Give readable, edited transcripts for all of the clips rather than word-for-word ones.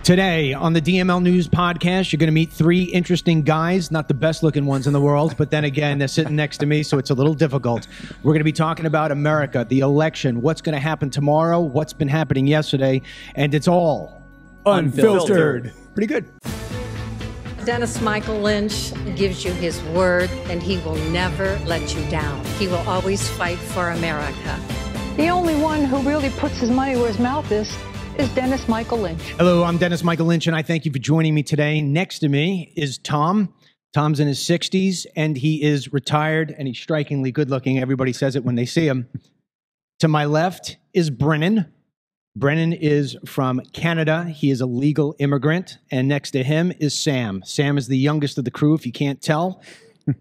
Today on the DML News Podcast, you're going to meet three interesting guys, not the best looking ones in the world, but then again, they're sitting next to me, so it's a little difficult. We're going to be talking about America, the election, what's going to happen tomorrow, what's been happening yesterday, and it's all unfiltered. Pretty good. Dennis Michael Lynch gives you his word, and he will never let you down. He will always fight for America. The only one who really puts his money where his mouth is Dennis Michael Lynch. Hello, I'm Dennis Michael Lynch, and I thank you for joining me today. Next to me is Tom. Tom's in his 60s, and he is retired, and he's strikingly good-looking. Everybody says it when they see him. To my left is Brennan. Brennan is from Canada. He is a legal immigrant. And next to him is Sam. Sam is the youngest of the crew, if you can't tell.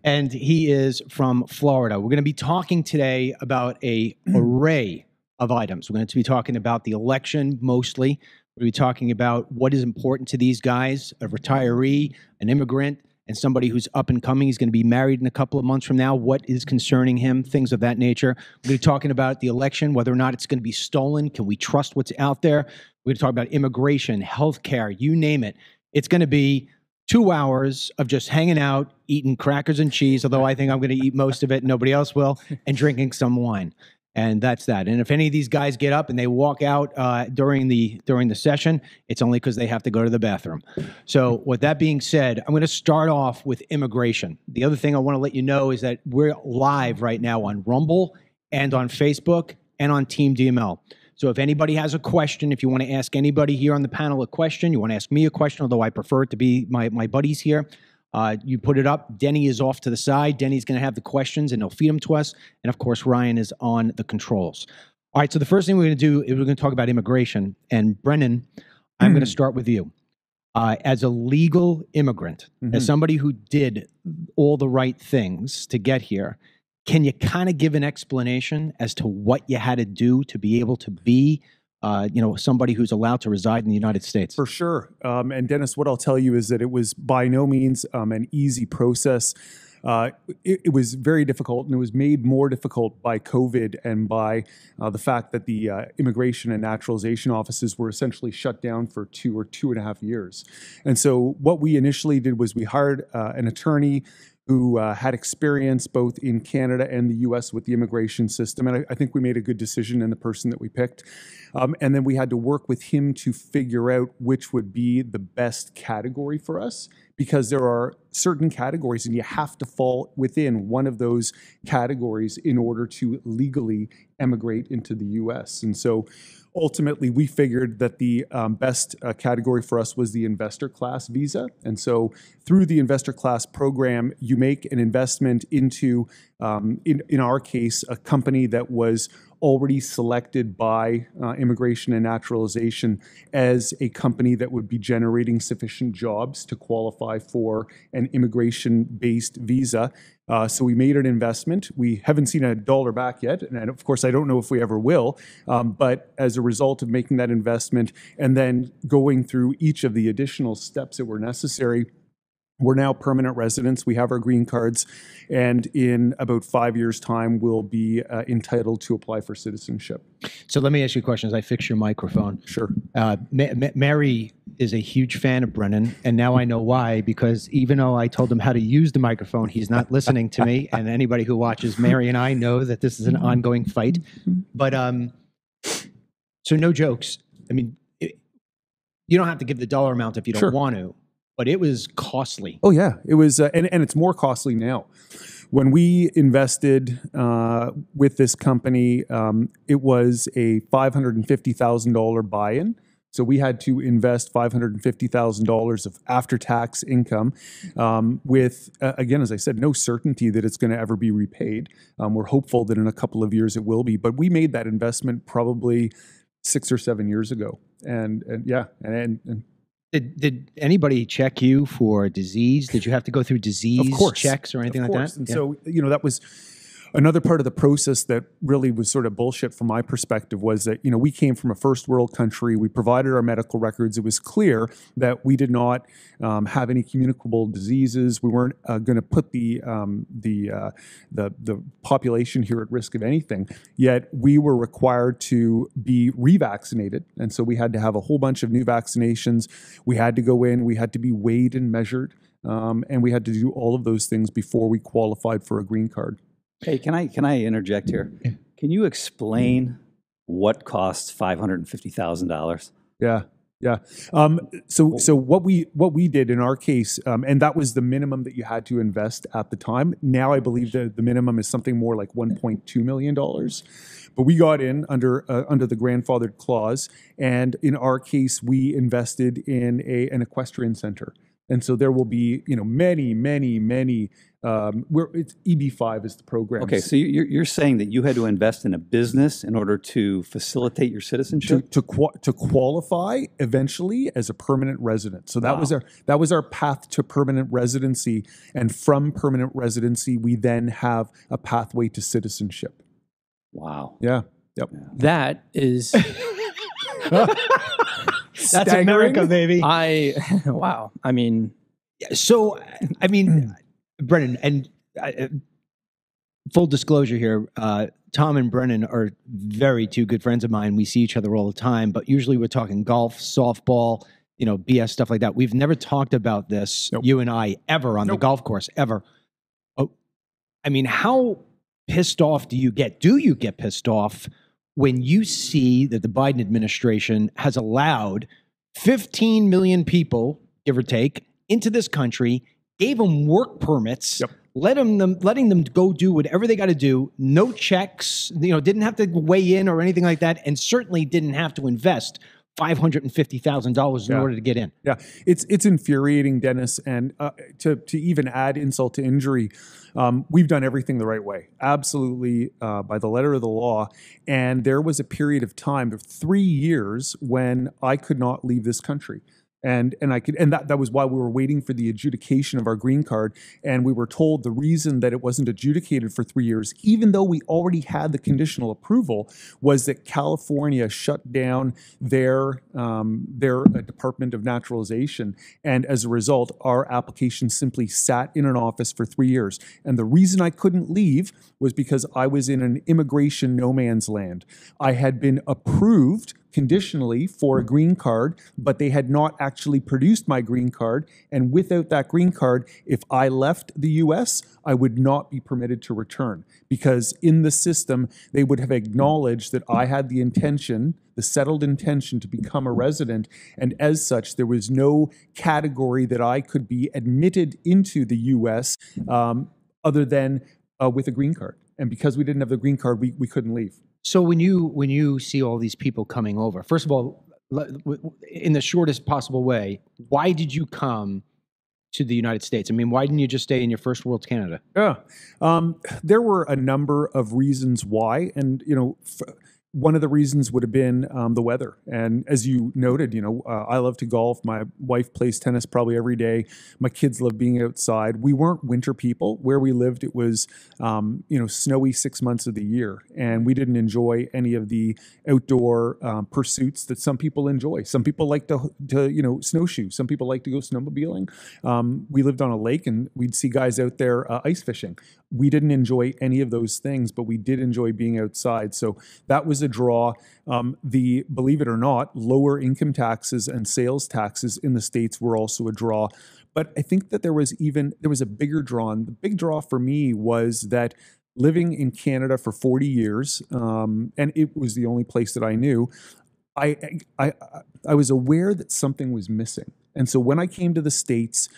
And he is from Florida. We're going to be talking today about an array of items. We're going to be talking about the election mostly. We're going to be talking about what is important to these guys, a retiree, an immigrant, and somebody who's up and coming. He's going to be married in a couple of months from now. What is concerning him? Things of that nature. We're going to be talking about the election, whether or not it's going to be stolen. Can we trust what's out there? We're going to talk about immigration, healthcare, you name it. It's going to be 2 hours of just hanging out, eating crackers and cheese, although I think I'm going to eat most of it, nobody else will, and drinking some wine. And that's that. And if any of these guys get up and they walk out during the session, it's only because they have to go to the bathroom. So with that being said, I'm going to start off with immigration. The other thing I want to let you know is that we're live right now on Rumble and on Facebook and on Team DML. So if anybody has a question, if you want to ask anybody here on the panel a question, you want to ask me a question, although I prefer it to be my buddies here, you put it up. Denny is off to the side. Denny's going to have the questions, and he'll feed them to us. And, of course, Ryan is on the controls. All right, so the first thing we're going to do is we're going to talk about immigration. And, Brennan, I'm going to start with you. As a legal immigrant, as somebody who did all the right things to get here, can you kind of give an explanation as to what you had to do to be able to be somebody who's allowed to reside in the United States? For sure. And Dennis, what I'll tell you is that it was by no means an easy process. It was very difficult, and it was made more difficult by COVID and by the fact that the immigration and naturalization offices were essentially shut down for 2 or 2.5 years. And so what we initially did was we hired an attorney who had experience both in Canada and the U.S. with the immigration system. And I think we made a good decision in the person that we picked. And then we had to work with him to figure out which would be the best category for us, because there are certain categories and you have to fall within one of those categories in order to legally emigrate into the U.S. And so ultimately, we figured that the best category for us was the investor class visa. And so through the investor class program, you make an investment into, in our case, a company that was already selected by Immigration and Naturalization as a company that would be generating sufficient jobs to qualify for an immigration-based visa. So we made an investment. We haven't seen a dollar back yet, and of course, I don't know if we ever will, but as a result of making that investment and then going through each of the additional steps that were necessary, we're now permanent residents. We have our green cards, and in about 5 years' time, we'll be entitled to apply for citizenship. So let me ask you a question as I fix your microphone. Sure. Mary is a huge fan of Brennan, and now I know why, because even though I told him how to use the microphone, he's not listening to me, and anybody who watches Mary and I know that this is an ongoing fight. But so no jokes. I mean, you don't have to give the dollar amount if you don't want to. But it was costly. Oh, yeah. It was, and it's more costly now. When we invested with this company, it was a $550,000 buy-in. So we had to invest $550,000 of after-tax income with, again, as I said, no certainty that it's going to ever be repaid. We're hopeful that in a couple of years it will be. But we made that investment probably 6 or 7 years ago. And Did anybody check you for disease? Did you have to go through disease checks or anything like that? And so, that was Another part of the process that really was sort of bullshit from my perspective was that, we came from a first world country. We provided our medical records. It was clear that we did not have any communicable diseases. We weren't going to put the population here at risk of anything. Yet we were required to be revaccinated. And so we had to have a whole bunch of new vaccinations. We had to go in. We had to be weighed and measured. And we had to do all of those things before we qualified for a green card. Hey, can I interject here? Can you explain what costs $550,000? Yeah. So what we did in our case, and that was the minimum that you had to invest at the time. Now I believe that the minimum is something more like $1.2 million. But we got in under the grandfathered clause, and in our case, we invested in an equestrian center. And so there will be, many. It's EB5 is the program. Okay, so you're saying that you had to invest in a business in order to facilitate your citizenship to qualify eventually as a permanent resident. So that was our path to permanent residency, and from permanent residency, we then have a pathway to citizenship. Wow. Yeah. Yep. That is. That's America, baby. Wow. I mean, so, Brennan, and full disclosure here, Tom and Brennan are two good friends of mine. We see each other all the time, but usually we're talking golf, softball, BS, stuff like that. We've never talked about this, you and I, ever on the golf course, ever. Oh, how pissed off do you get? Do you get pissed off when you see that the Biden administration has allowed 15 million people, give or take, into this country, gave them work permits, letting them go do whatever they got to do, no checks, didn't have to weigh in or anything like that, and certainly didn't have to invest $550,000 in order to get in. Yeah, it's infuriating, Dennis, and to even add insult to injury, we've done everything the right way, absolutely, by the letter of the law. And there was a period of time of 3 years when I could not leave this country. And that was why we were waiting for the adjudication of our green card. And we were told the reason that it wasn't adjudicated for 3 years, even though we already had the conditional approval, was that California shut down their Department of Naturalization. And as a result, our application simply sat in an office for 3 years. And the reason I couldn't leave was because I was in an immigration no man's land. I had been approved conditionally for a green card, but they had not actually produced my green card. And without that green card, if I left the US, I would not be permitted to return, because in the system, they would have acknowledged that I had the settled intention to become a resident. And as such, there was no category that I could be admitted into the US other than with a green card. And because we didn't have the green card, we couldn't leave. So when you see all these people coming over, first of all, in the shortest possible way, why did you come to the United States? Why didn't you just stay in your first world, Canada? Yeah, there were a number of reasons why, and one of the reasons would have been the weather. And as you noted, I love to golf. My wife plays tennis probably every day. My kids love being outside. We weren't winter people. Where we lived, it was, snowy 6 months of the year. And we didn't enjoy any of the outdoor pursuits that some people enjoy. Some people like to snowshoe. Some people like to go snowmobiling. We lived on a lake, and we'd see guys out there ice fishing. We didn't enjoy any of those things, but we did enjoy being outside. So that was a draw. Believe it or not, lower income taxes and sales taxes in the States were also a draw. But I think that there was a bigger draw. And the big draw for me was that living in Canada for 40 years, and it was the only place that I knew, I was aware that something was missing. And so when I came to the States,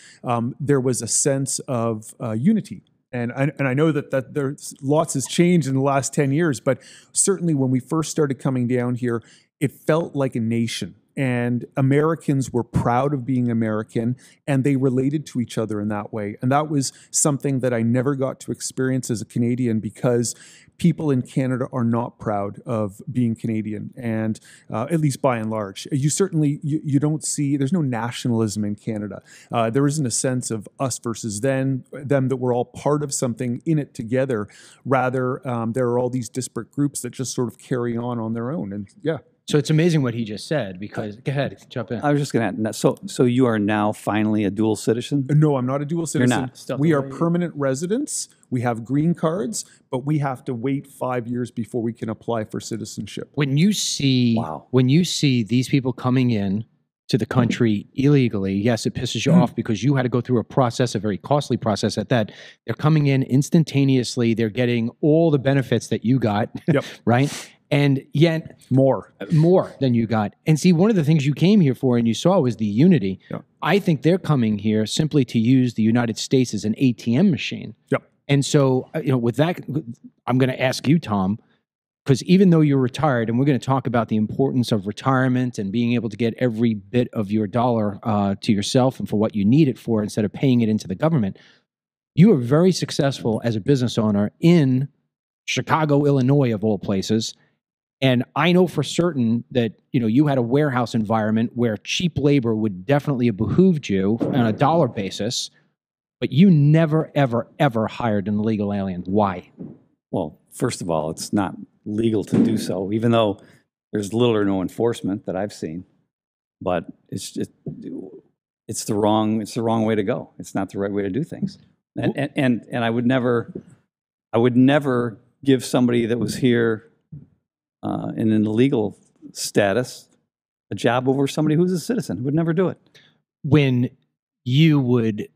there was a sense of unity. And I know that there's lots has changed in the last 10 years, but certainly when we first started coming down here, it felt like a nation. and Americans were proud of being American, and they related to each other in that way. And that was something that I never got to experience as a Canadian, because people in Canada are not proud of being Canadian, and at least by and large. You certainly, you don't see, there's no nationalism in Canada. There isn't a sense of us versus them, that we're all part of something in it together. Rather, there are all these disparate groups that just sort of carry on their own. And yeah. So it's amazing what he just said, because, go ahead, jump in. I was just going to add, so you are now finally a dual citizen? No, I'm not a dual citizen. You're not. We are permanent residents. We have green cards, but we have to wait 5 years before we can apply for citizenship. When you see these people coming in to the country illegally, yes, it pisses you off because you had to go through a process, a very costly process at that. They're coming in instantaneously. They're getting all the benefits that you got, right? And yet more than you got. And see, one of the things you came here for and you saw was the unity. Yep. I think they're coming here simply to use the United States as an ATM machine. Yep. And so, with that, I'm going to ask you, Tom, because even though you're retired, and we're going to talk about the importance of retirement and being able to get every bit of your dollar to yourself and for what you need it for instead of paying it into the government, you are very successful as a business owner in Chicago, Illinois, of all places. And I know for certain that, you had a warehouse environment where cheap labor would definitely have behooved you on a dollar basis, but you never, ever, ever hired an illegal alien. Why? Well, first of all, it's not legal to do so, even though there's little or no enforcement that I've seen. But it's the wrong way to go. It's not the right way to do things. And I would never give somebody that was here in an illegal status a job over somebody who's a citizen. Would never do it. When you would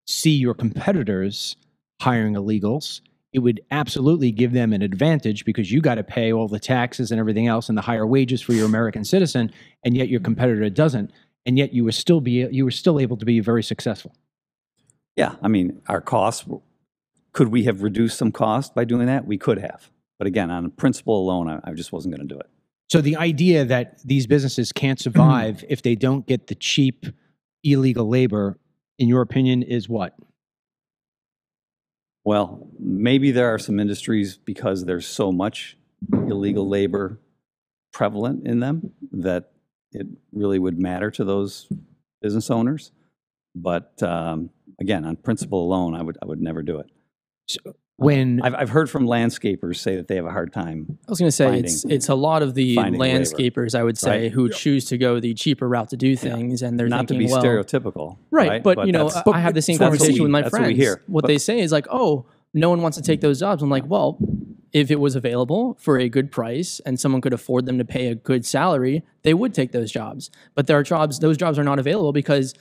see your competitors hiring illegals, it would absolutely give them an advantage because you got to pay all the taxes and everything else and the higher wages for your American citizen, and yet your competitor doesn't, and yet you were still able to be very successful. Yeah, I mean, our costs, could we have reduced some cost by doing that? We could have. But again, on principle alone, I just wasn't going to do it. So the idea that these businesses can't survive if they don't get the cheap illegal labor, in your opinion, is what? Well, maybe there are some industries, because there's so much illegal labor prevalent in them, that it really would matter to those business owners. But again, on principle alone, I would never do it. So when I've heard from landscapers say that they have a hard time. I was going to say it's a lot of the landscapers, I would say, right? who choose to go the cheaper route to do things, and they're not thinking, to be stereotypical, right? But I have the same conversation with my friends. What we hear. What they say is like, "Oh, no one wants to take those jobs." I'm like, well, if it was available for a good price and someone could afford them to pay a good salary, they would take those jobs. But those jobs are not available because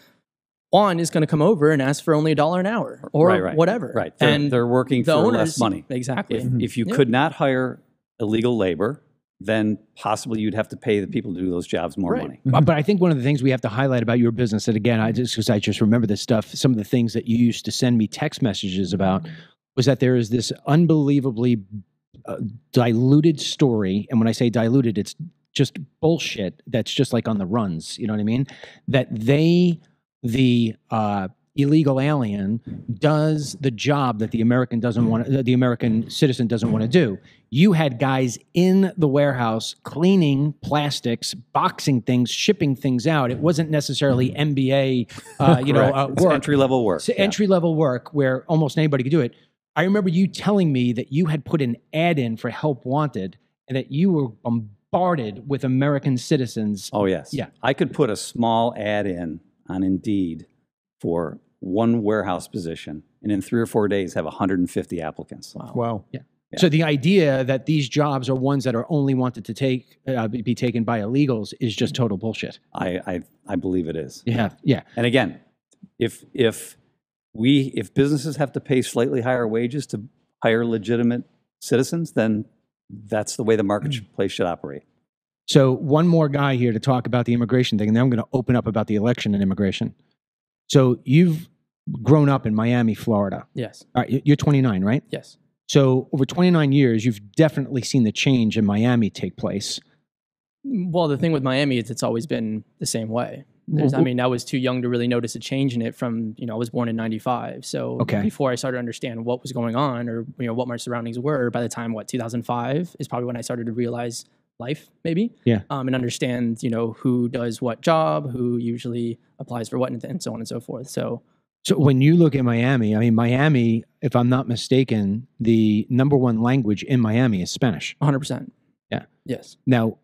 Juan is going to come over and ask for only $1 an hour or whatever. Right. They're working for less money. Exactly. If you could not hire illegal labor, then possibly you'd have to pay the people to do those jobs more money. But I think one of the things we have to highlight about your business, and again, I just remember this stuff, some of the things that you used to send me text messages about, was that there is this unbelievably diluted story. And when I say diluted, it's just bullshit that's just like on the runs. You know what I mean? That the illegal alien does the job that the American citizen doesn't want to do. You had guys in the warehouse cleaning plastics, boxing things, shipping things out. It wasn't necessarily MBA, work. Entry-level work. Entry-level work where almost anybody could do it. I remember you telling me that you had put an ad in for Help Wanted and that you were bombarded with American citizens. Oh, yes. Yeah. I could put a small ad in on Indeed for one warehouse position, and in 3 or 4 days have 150 applicants. Wow. Yeah. So the idea that these jobs are ones that are only wanted to be taken by illegals is just total bullshit. I believe it is. Yeah. Yeah. And again, if businesses have to pay slightly higher wages to hire legitimate citizens, then that's the way the marketplace should operate. So one more guy here to talk about the immigration thing, and then I'm going to open up about the election and immigration. So you've grown up in Miami, Florida. Yes. All right, you're 29, right? Yes. So over 29 years, you've definitely seen the change in Miami take place. Well, the thing with Miami is it's always been the same way. I mean, I was too young to really notice a change in it from, I was born in 95. So before I started to understand what was going on or, what my surroundings were, by the time, 2005 is probably when I started to realize life, maybe. Yeah. And understand, who does what job, who usually applies for what, and so on and so forth. So when you look at Miami, I mean, Miami, if I'm not mistaken, the number one language in Miami is Spanish. 100%. Yeah. Yes. Now,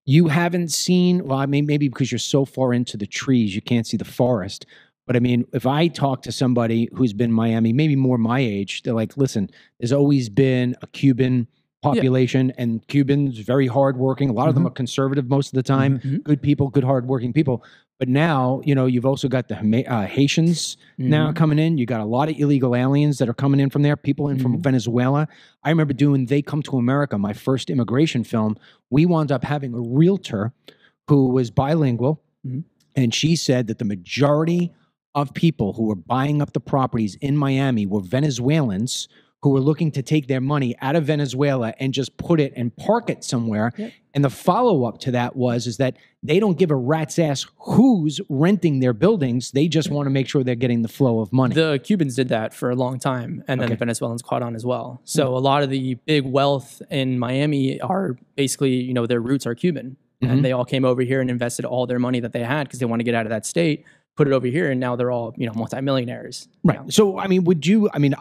you haven't seen, well, I mean, maybe because you're so far into the trees, you can't see the forest. But I mean, if I talk to somebody who's been in Miami, maybe more my age, they're like, listen, there's always been a Cuban population and Cubans, very hardworking. A lot of them are conservative most of the time, good people, good hardworking people. But now, you've also got the Haitians now coming in. You got a lot of illegal aliens that are coming in from there, people in from Venezuela. I remember doing They Come to America, my first immigration film. We wound up having a realtor who was bilingual, and she said that the majority of people who were buying up the properties in Miami were Venezuelans who were looking to take their money out of Venezuela and just put it and park it somewhere. Yep. And the follow-up to that is that they don't give a rat's ass who's renting their buildings. They just want to make sure they're getting the flow of money. The Cubans did that for a long time, and then the Venezuelans caught on as well. So a lot of the big wealth in Miami are basically, their roots are Cuban. And they all came over here and invested all their money that they had because they want to get out of that state, put it over here, and now they're all, multimillionaires. Right. So, I mean,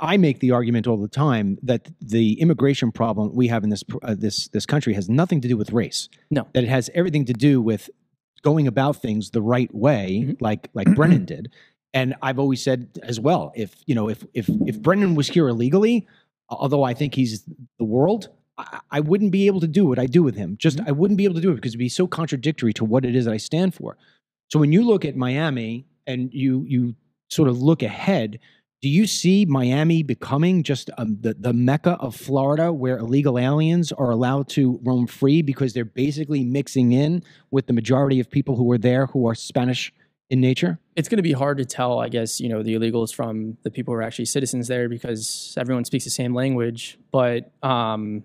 I make the argument all the time that the immigration problem we have in this country has nothing to do with race. No. That it has everything to do with going about things the right way, like Brennan did. And I've always said as well, if Brennan was here illegally, although I think he's the world, I wouldn't be able to do what I do with him. I wouldn't be able to do it because it'd be so contradictory to what it is that I stand for. So when you look at Miami and you sort of look ahead, do you see Miami becoming just the mecca of Florida where illegal aliens are allowed to roam free because they're basically mixing in with the majority of people who are there who are Spanish in nature? It's going to be hard to tell, I guess, the illegals from the people who are actually citizens there because everyone speaks the same language. But I'd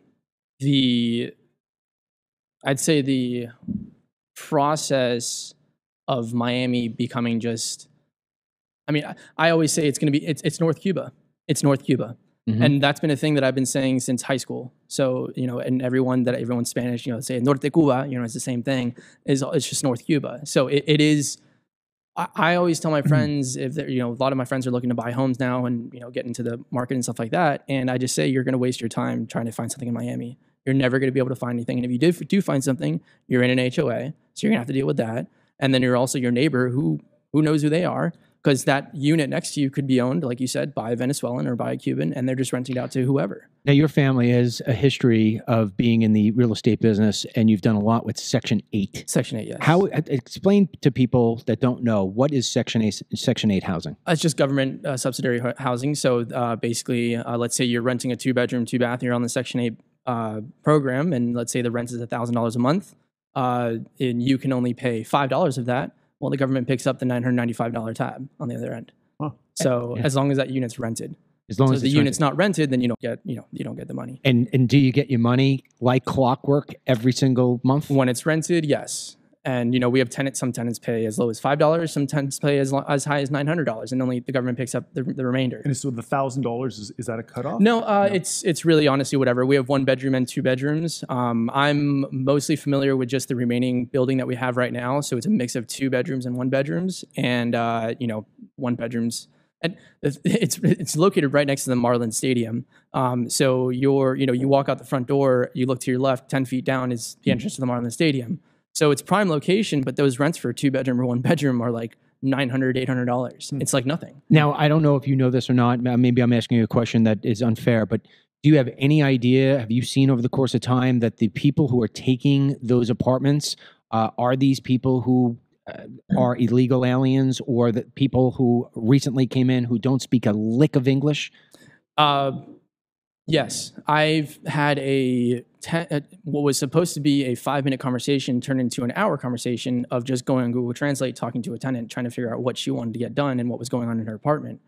say the process of Miami becoming just, I always say it's going to be, it's North Cuba. It's North Cuba. And that's been a thing that I've been saying since high school. So, and everyone's Spanish, say Norte Cuba, it's the same thing. It's just North Cuba. So it is, I always tell my friends if they're, a lot of my friends are looking to buy homes now and, get into the market and stuff like that. And I just say, you're going to waste your time trying to find something in Miami. You're never going to be able to find anything. And if you do find something, you're in an HOA. So you're going to have to deal with that. And then you're also your neighbor who knows who they are, because that unit next to you could be owned, like you said, by a Venezuelan or by a Cuban, and they're just renting it out to whoever. Now, your family has a history of being in the real estate business, and you've done a lot with Section 8. Section 8, yes. Explain to people that don't know, what is Section 8 housing? It's just government subsidiary housing. So basically, let's say you're renting a 2-bedroom, 2-bath, you're on the Section 8 program, and let's say the rent is $1,000 a month, and you can only pay $5 of that. Well, the government picks up the $995 tab on the other end. Huh. So as long as that unit's rented. As long as the unit's not rented, then you don't get the money. And do you get your money like clockwork every single month? When it's rented, yes. And we have some tenants pay as low as $5, some tenants pay as high as $900, and only the government picks up the remainder. And so the $1,000 is that a cutoff? No, it's really honestly whatever. We have 1 bedroom and 2 bedrooms. I'm mostly familiar with just the remaining building that we have right now, so it's a mix of 2 bedrooms and 1 bedrooms, and 1 bedrooms. And it's located right next to the Marlins Stadium. So you walk out the front door, you look to your left, 10 feet down is the entrance to the Marlins Stadium. So it's prime location, but those rents for a 2-bedroom or 1 bedroom are like $900, $800. It's like nothing. Now, I don't know if you know this or not. Maybe I'm asking you a question that is unfair, but do you have any idea, have you seen over the course of time that the people who are taking those apartments are these people who are illegal aliens, or the people who recently came in who don't speak a lick of English? Yes, I've had what was supposed to be a 5-minute conversation turned into an hour conversation of just going on Google Translate, talking to a tenant, trying to figure out what she wanted to get done and what was going on in her apartment.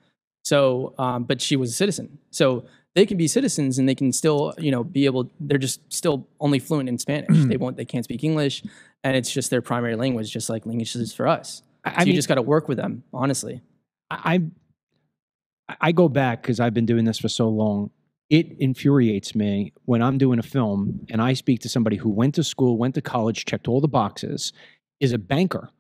So, but she was a citizen. So they can be citizens and they can still, be able, they're just still only fluent in Spanish. They can't speak English, and it's just their primary language, just like English is for us. So you just got to work with them, honestly. I go back because I've been doing this for so long. It infuriates me when I'm doing a film and I speak to somebody who went to school, went to college, checked all the boxes, is a banker,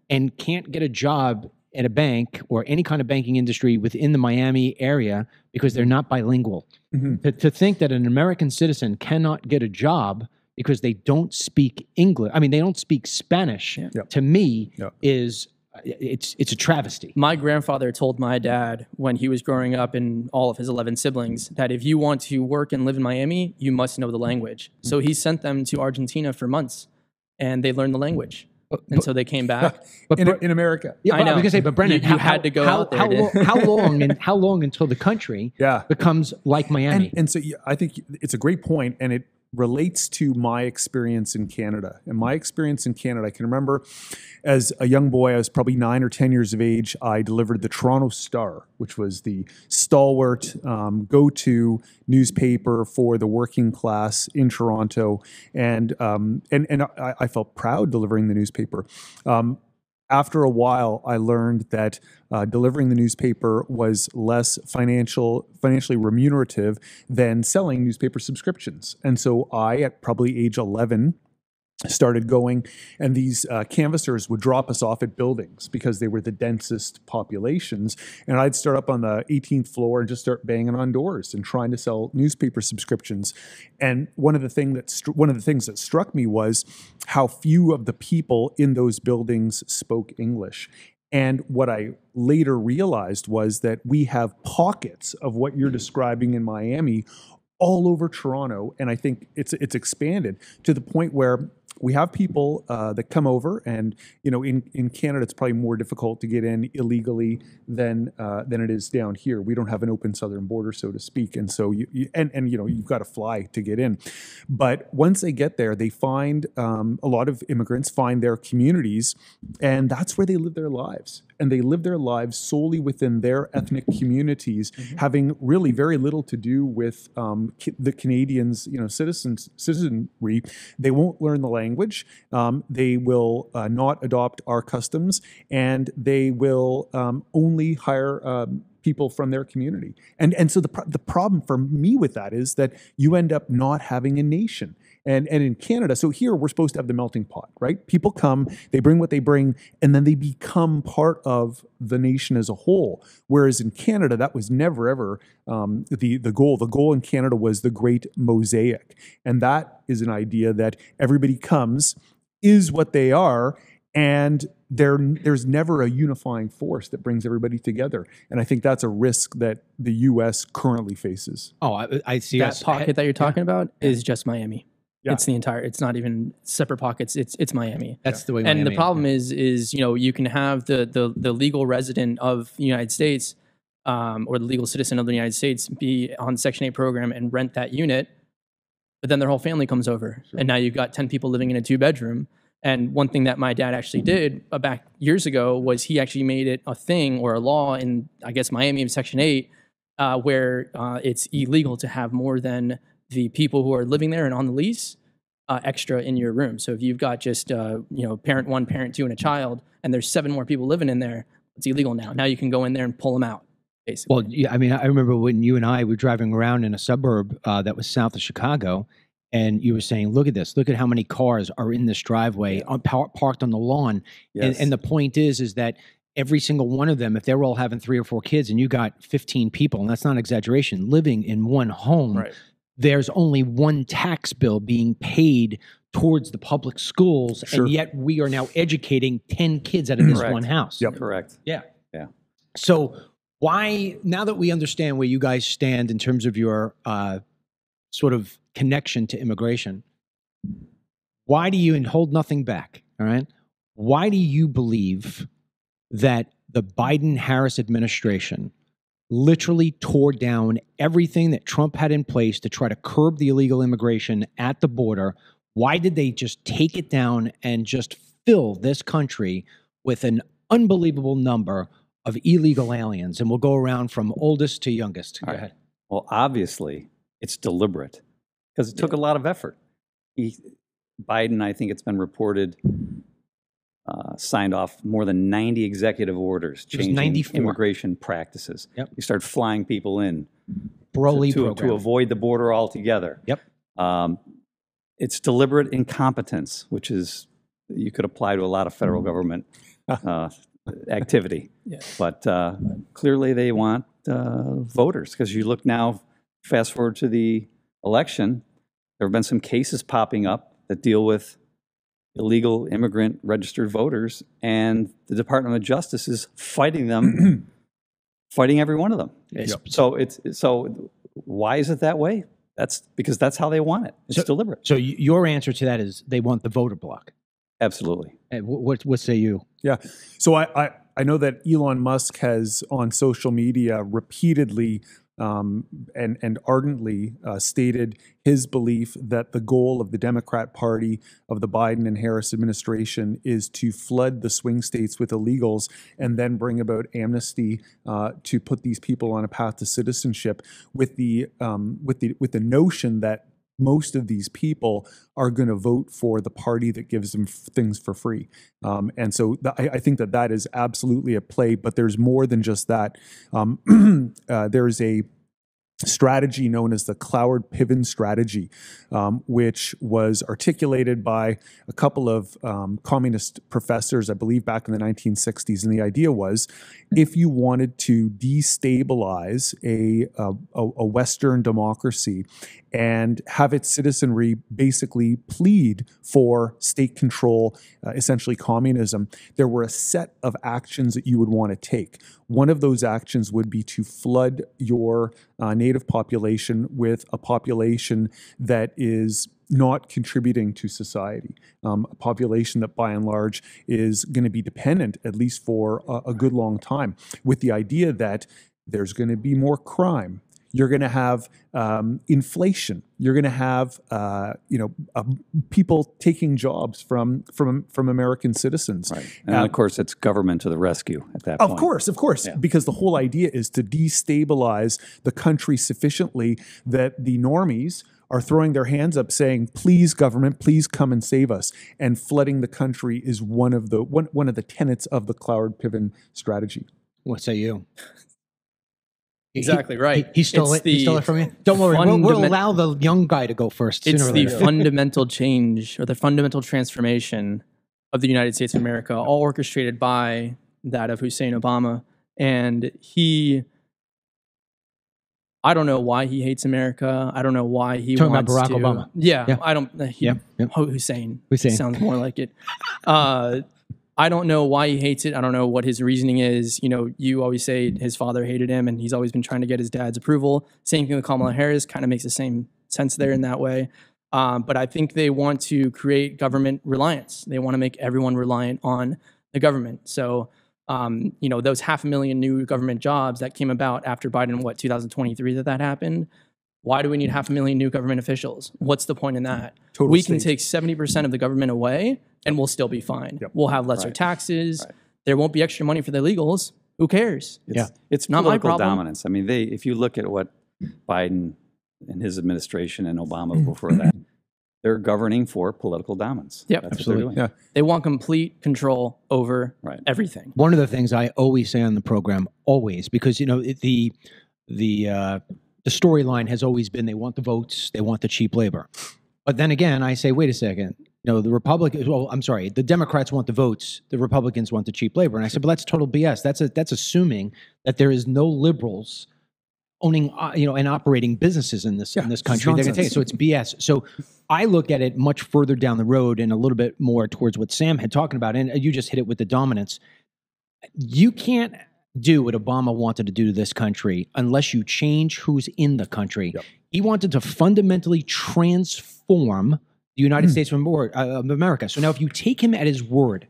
and can't get a job at a bank or any kind of banking industry within the Miami area because they're not bilingual. To think that an American citizen cannot get a job because they don't speak English, I mean, they don't speak Spanish, to me is, it's a travesty. My grandfather told my dad when he was growing up and all of his 11 siblings that if you want to work and live in Miami, you must know the language. So he sent them to Argentina for months and they learned the language. And so they came back. in America. Yeah, I know. I was gonna say, but Brendan, you had to go out there. How long until the country becomes like Miami? And so I think it's a great point, and it relates to my experience in Canada. And my experience in Canada, I can remember as a young boy, I was probably 9 or 10 years of age, I delivered the Toronto Star, which was the stalwart go-to newspaper for the working class in Toronto. And I felt proud delivering the newspaper. After a while, I learned that delivering the newspaper was less financially remunerative than selling newspaper subscriptions. And so I, at probably age 11, started going, and these canvassers would drop us off at buildings because they were the densest populations. And I'd start up on the 18th floor and just start banging on doors and trying to sell newspaper subscriptions. And one of the things that struck me was how few of the people in those buildings spoke English. And what I later realized was that we have pockets of what you're describing in Miami all over Toronto, and I think it's expanded to the point where we have people that come over, and in Canada it's probably more difficult to get in illegally than it is down here. We don't have an open southern border, so to speak, and so you've got to fly to get in. But once they get there, they find a lot of immigrants find their communities, and that's where they live their lives. And they live their lives solely within their ethnic communities, having really very little to do with the Canadians, citizenry. They won't learn the language. They will not adopt our customs, and they will only hire people from their community. And so the problem for me with that is that you end up not having a nation. And in Canada, so here we're supposed to have the melting pot, right? People come, they bring what they bring, and then they become part of the nation as a whole. Whereas in Canada, that was never, ever the goal. The goal in Canada was the great mosaic. And that is an idea that everybody comes, is what they are, and there's never a unifying force that brings everybody together. And I think that's a risk that the U.S. currently faces. Oh, I see. That pocket that you're talking about is just Miami. Yeah. It's not even separate pockets. It's Miami. That's the way. And Miami the problem is you can have the legal resident of the United States or the legal citizen of the United States be on Section 8 program and rent that unit, but then their whole family comes over, and now you've got 10 people living in a 2-bedroom. And one thing that my dad actually did back years ago was he actually made it a thing or a law in, I guess, Miami in Section 8 where it's illegal to have more than the people who are living there and on the lease extra in your room. So if you've got just parent 1, parent 2, and a child, and there's 7 more people living in there, it's illegal now. Now you can go in there and pull them out, basically. Well, yeah, I mean, I remember when you and I were driving around in a suburb that was south of Chicago, and you were saying, look at this, look at how many cars are in this driveway parked on the lawn. Yes. And the point is that every single one of them, if they're all having 3 or 4 kids and you got 15 people, and that's not an exaggeration, living in one home, Right. There's only one tax bill being paid towards the public schools, Sure. and yet we are now educating 10 kids out of this Correct. one house. Yep. Correct. Yeah. Yeah. So why, now that we understand where you guys stand in terms of your sort of connection to immigration, why do you, and hold nothing back, all right? Why do you believe that the Biden-Harris administration literally tore down everything that Trump had in place to try to curb the illegal immigration at the border? Why did they just take it down and just fill this country with an unbelievable number of illegal aliens? And we'll go around from oldest to youngest. Go ahead. Well, obviously, it's deliberate because it took a lot of effort. Biden, I think it's been reported, signed off more than 90 executive orders changing 94. immigration practices. Yep. You start flying people in Broly to avoid the border altogether. Yep. It's deliberate incompetence, which is you could apply to a lot of federal government activity. Yeah. But clearly they want voters, because you look now, fast forward to the election, there have been some cases popping up that deal with illegal immigrant registered voters, and the Department of Justice is fighting them, fighting every one of them. Yep. So why is it that way? That's because that's how they want it. It's deliberate. So your answer to that is they want the voter block. Absolutely. What say you? Yeah. So I know that Elon Musk has on social media repeatedly and ardently stated his belief that the goal of the Democrat Party, of the Biden and Harris administration, is to flood the swing states with illegals and then bring about amnesty to put these people on a path to citizenship, with the notion that most of these people are going to vote for the party that gives them things for free. And so I think that is absolutely a play, but there's more than just that. There's a strategy known as the Cloward-Piven strategy, which was articulated by a couple of communist professors, I believe back in the 1960s. And the idea was, if you wanted to destabilize a Western democracy and have its citizenry basically plead for state control, essentially communism, there were a set of actions that you would want to take. One of those actions would be to flood your native population with a population that is not contributing to society, a population that by and large is going to be dependent, at least for a good long time, with the idea that there's going to be more crime. You're going to have inflation. You're going to have people taking jobs from American citizens. Right. And of course, it's government to the rescue at that point. Of course, Yeah. because the whole idea is to destabilize the country sufficiently that the normies are throwing their hands up saying, please, government, please come and save us. And flooding the country is one of the tenets of the Cloward-Piven strategy. What say you? Exactly right. He stole it. He stole it from you. Don't worry. We'll allow the young guy to go first. It's Sooner or the later. fundamental change, or the fundamental transformation of the United States of America, all orchestrated by that of Hussein Obama. And I don't know why he hates America. I don't know why he Talking wants about Barack to. Obama. Yeah, I don't. Yep. Hussein. Hussein. Sounds more like it. I don't know why he hates it. I don't know what his reasoning is. You know, you always say his father hated him, and he's always been trying to get his dad's approval. Same thing with Kamala Harris. Kind of makes the same sense there in that way. But I think they want to create government reliance. They want to make everyone reliant on the government. So, those 500,000 new government jobs that came about after Biden, 2023 that happened? Why do we need 500,000 new government officials? What's the point in that? We can take 70% of the government away and we'll still be fine. Yep. We'll have lesser taxes. Right. There won't be extra money for the illegals. Who cares? It's not my political problem. dominance. I mean, if you look at what Biden and his administration and Obama before that, they're governing for political dominance. Yep, That's absolutely. What they're doing. Yeah. They want complete control over everything. One of the things I always say on the program, always, because the storyline has always been they want the votes, they want the cheap labor. But then again, I say, wait a second. The Democrats want the votes, the Republicans want the cheap labor. And I said, but that's total BS. That's assuming that there is no liberals owning, and operating businesses in this country. They're going to take it. So it's BS. So I look at it much further down the road and a little bit more towards what Sam had talking about. And you just hit it with the dominance. You can't do what Obama wanted to do to this country unless you change who's in the country. Yep. He wanted to fundamentally transform the United States of America. So now if you take him at his word,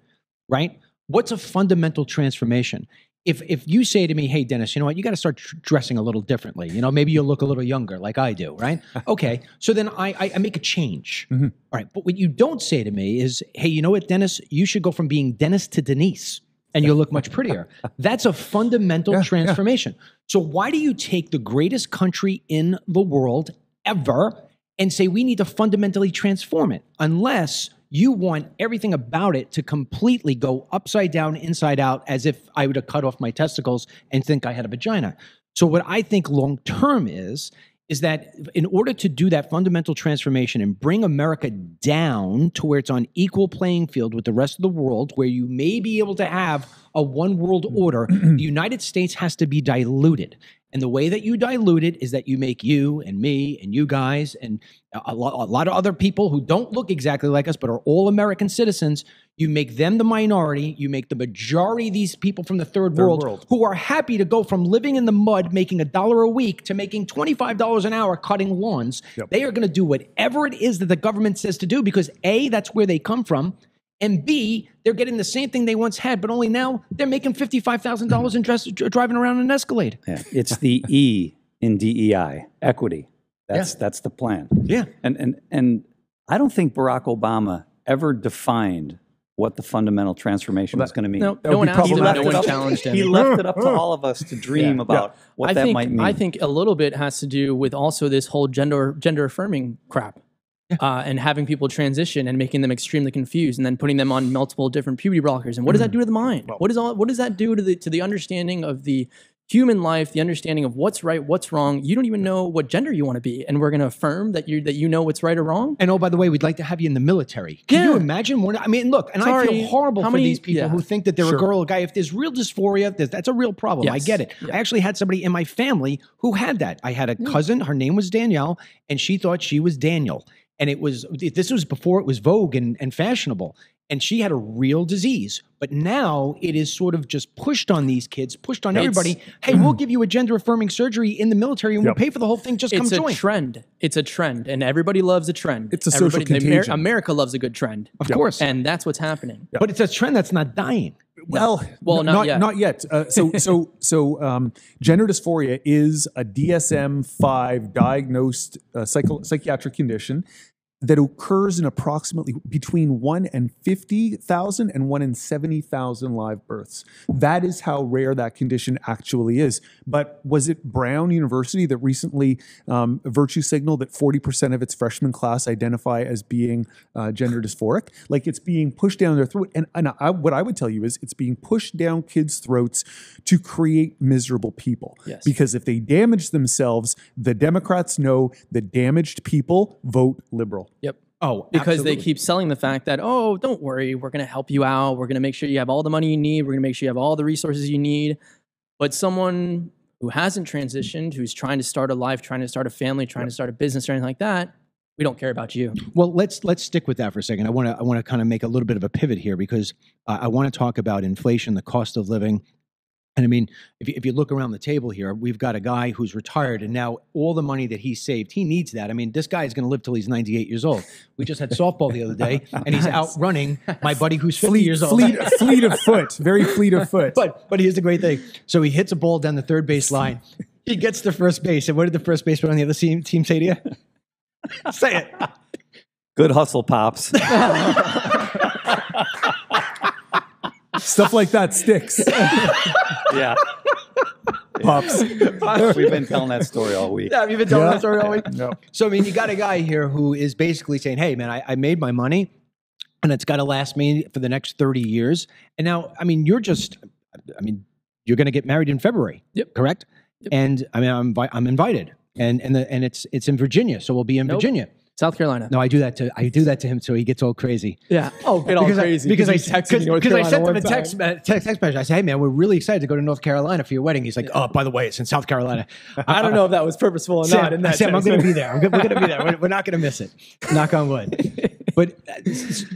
right, what's a fundamental transformation? If you say to me, hey, Dennis, you know what, you got to start dressing a little differently. Maybe you'll look a little younger like I do, right? Okay, so then I make a change. Mm-hmm. All right, but what you don't say to me is, hey, you know what, Dennis, you should go from being Dennis to Denise. and you'll look much prettier. That's a fundamental transformation. So why do you take the greatest country in the world ever and say we need to fundamentally transform it, unless you want everything about it to completely go upside down, inside out, as if I would have cut off my testicles and think I had a vagina? So what I think long term is that in order to do that fundamental transformation and bring America down to where it's on equal playing field with the rest of the world, where you may be able to have a one world order, the United States has to be diluted. And the way that you dilute it is that you make you and me and you guys and a lot of other people who don't look exactly like us but are all American citizens, you make them the minority, you make the majority of these people from the third world who are happy to go from living in the mud, making $1 a week, to making $25 an hour cutting lawns. They are going to do whatever it is that the government says to do because A, that's where they come from, and B, they're getting the same thing they once had, but only now they're making $55,000 and driving around in an Escalade. Yeah, it's the E in DEI, equity. That's the plan. Yeah. And I don't think Barack Obama ever defined what the fundamental transformation was going to mean. No one asked him, no one challenged him. He left it up to all of us to dream about what that might mean. I think a little bit has to do with also this whole gender affirming crap. And having people transition and making them extremely confused, and then putting them on multiple different puberty blockers. And what does that do to the mind? What does that do to the understanding of the human life, the understanding of what's right, what's wrong? You don't even know what gender you want to be, and we're going to affirm that you know what's right or wrong. And oh, by the way, we'd like to have you in the military. Can you imagine? I mean, look, and I feel horrible for these people who think that they're a girl or a guy. If there's real dysphoria, that's a real problem. I get it. I actually had somebody in my family who had that. I had a cousin. Her name was Danielle, and she thought she was Daniel. And this was before it was vogue and fashionable. And she had a real disease. But now it is sort of just pushed on these kids, pushed on everybody. Hey, we'll give you a gender-affirming surgery in the military and we'll pay for the whole thing. Just come join. It's a trend. It's a trend. And everybody loves a trend. It's a social contagion. America loves a good trend. Of course. And that's what's happening. But it's a trend that's not dying. Well, not yet. So gender dysphoria is a DSM-5 diagnosed psychiatric condition that occurs in approximately between 1 in 50,000 and 1 in 70,000 live births. That is how rare that condition actually is. But was it Brown University that recently virtue signaled that 40% of its freshman class identify as being gender dysphoric? Like, it's being pushed down their throat. And what I would tell you is it's being pushed down kids' throats to create miserable people. Yes. Because if they damage themselves, the Democrats know the damaged people vote liberal. Yep. Oh, because absolutely. they keep selling the fact that, oh, don't worry, we're going to help you out. We're going to make sure you have all the money you need. We're going to make sure you have all the resources you need. But someone who hasn't transitioned, who's trying to start a life, trying to start a family, trying to start a business or anything like that, we don't care about you. Well, let's stick with that for a second. I want to kind of make a little bit of a pivot here because I want to talk about inflation, the cost of living. And I mean, if you look around the table here, we've got a guy who's retired, and now all the money that he saved, he needs that. I mean, this guy is going to live till he's 98 years old. We just had softball the other day, and he's out running my buddy who's 50 years old. Fleet of foot, very fleet of foot. But here's the great thing. So he hits a ball down the third base line. He gets to first base. And what did the first baseman on the other team say to you? Say it. Good hustle, Pops. Stuff like that sticks. Yeah. Pops. We've been telling that story all week. Yeah, you've been telling that story all week? No. So, I mean, you got a guy here who is basically saying, hey, man, I made my money, and it's got to last me for the next 30 years. And now, I mean, you're going to get married in February, correct? Yep. And, I mean, I'm invited. And it's in Virginia, so we'll be in Virginia. South Carolina. No, I do that to him so he gets all crazy. Yeah. Oh, get all crazy. Because I texted me North Carolina. I sent him a text message. I said, hey, man, we're really excited to go to North Carolina for your wedding. He's like, oh, by the way, it's in South Carolina. I don't know if that was purposeful or not. In that Sam, I'm going to be there. We're going to be there. We're not going to miss it. Knock on wood. But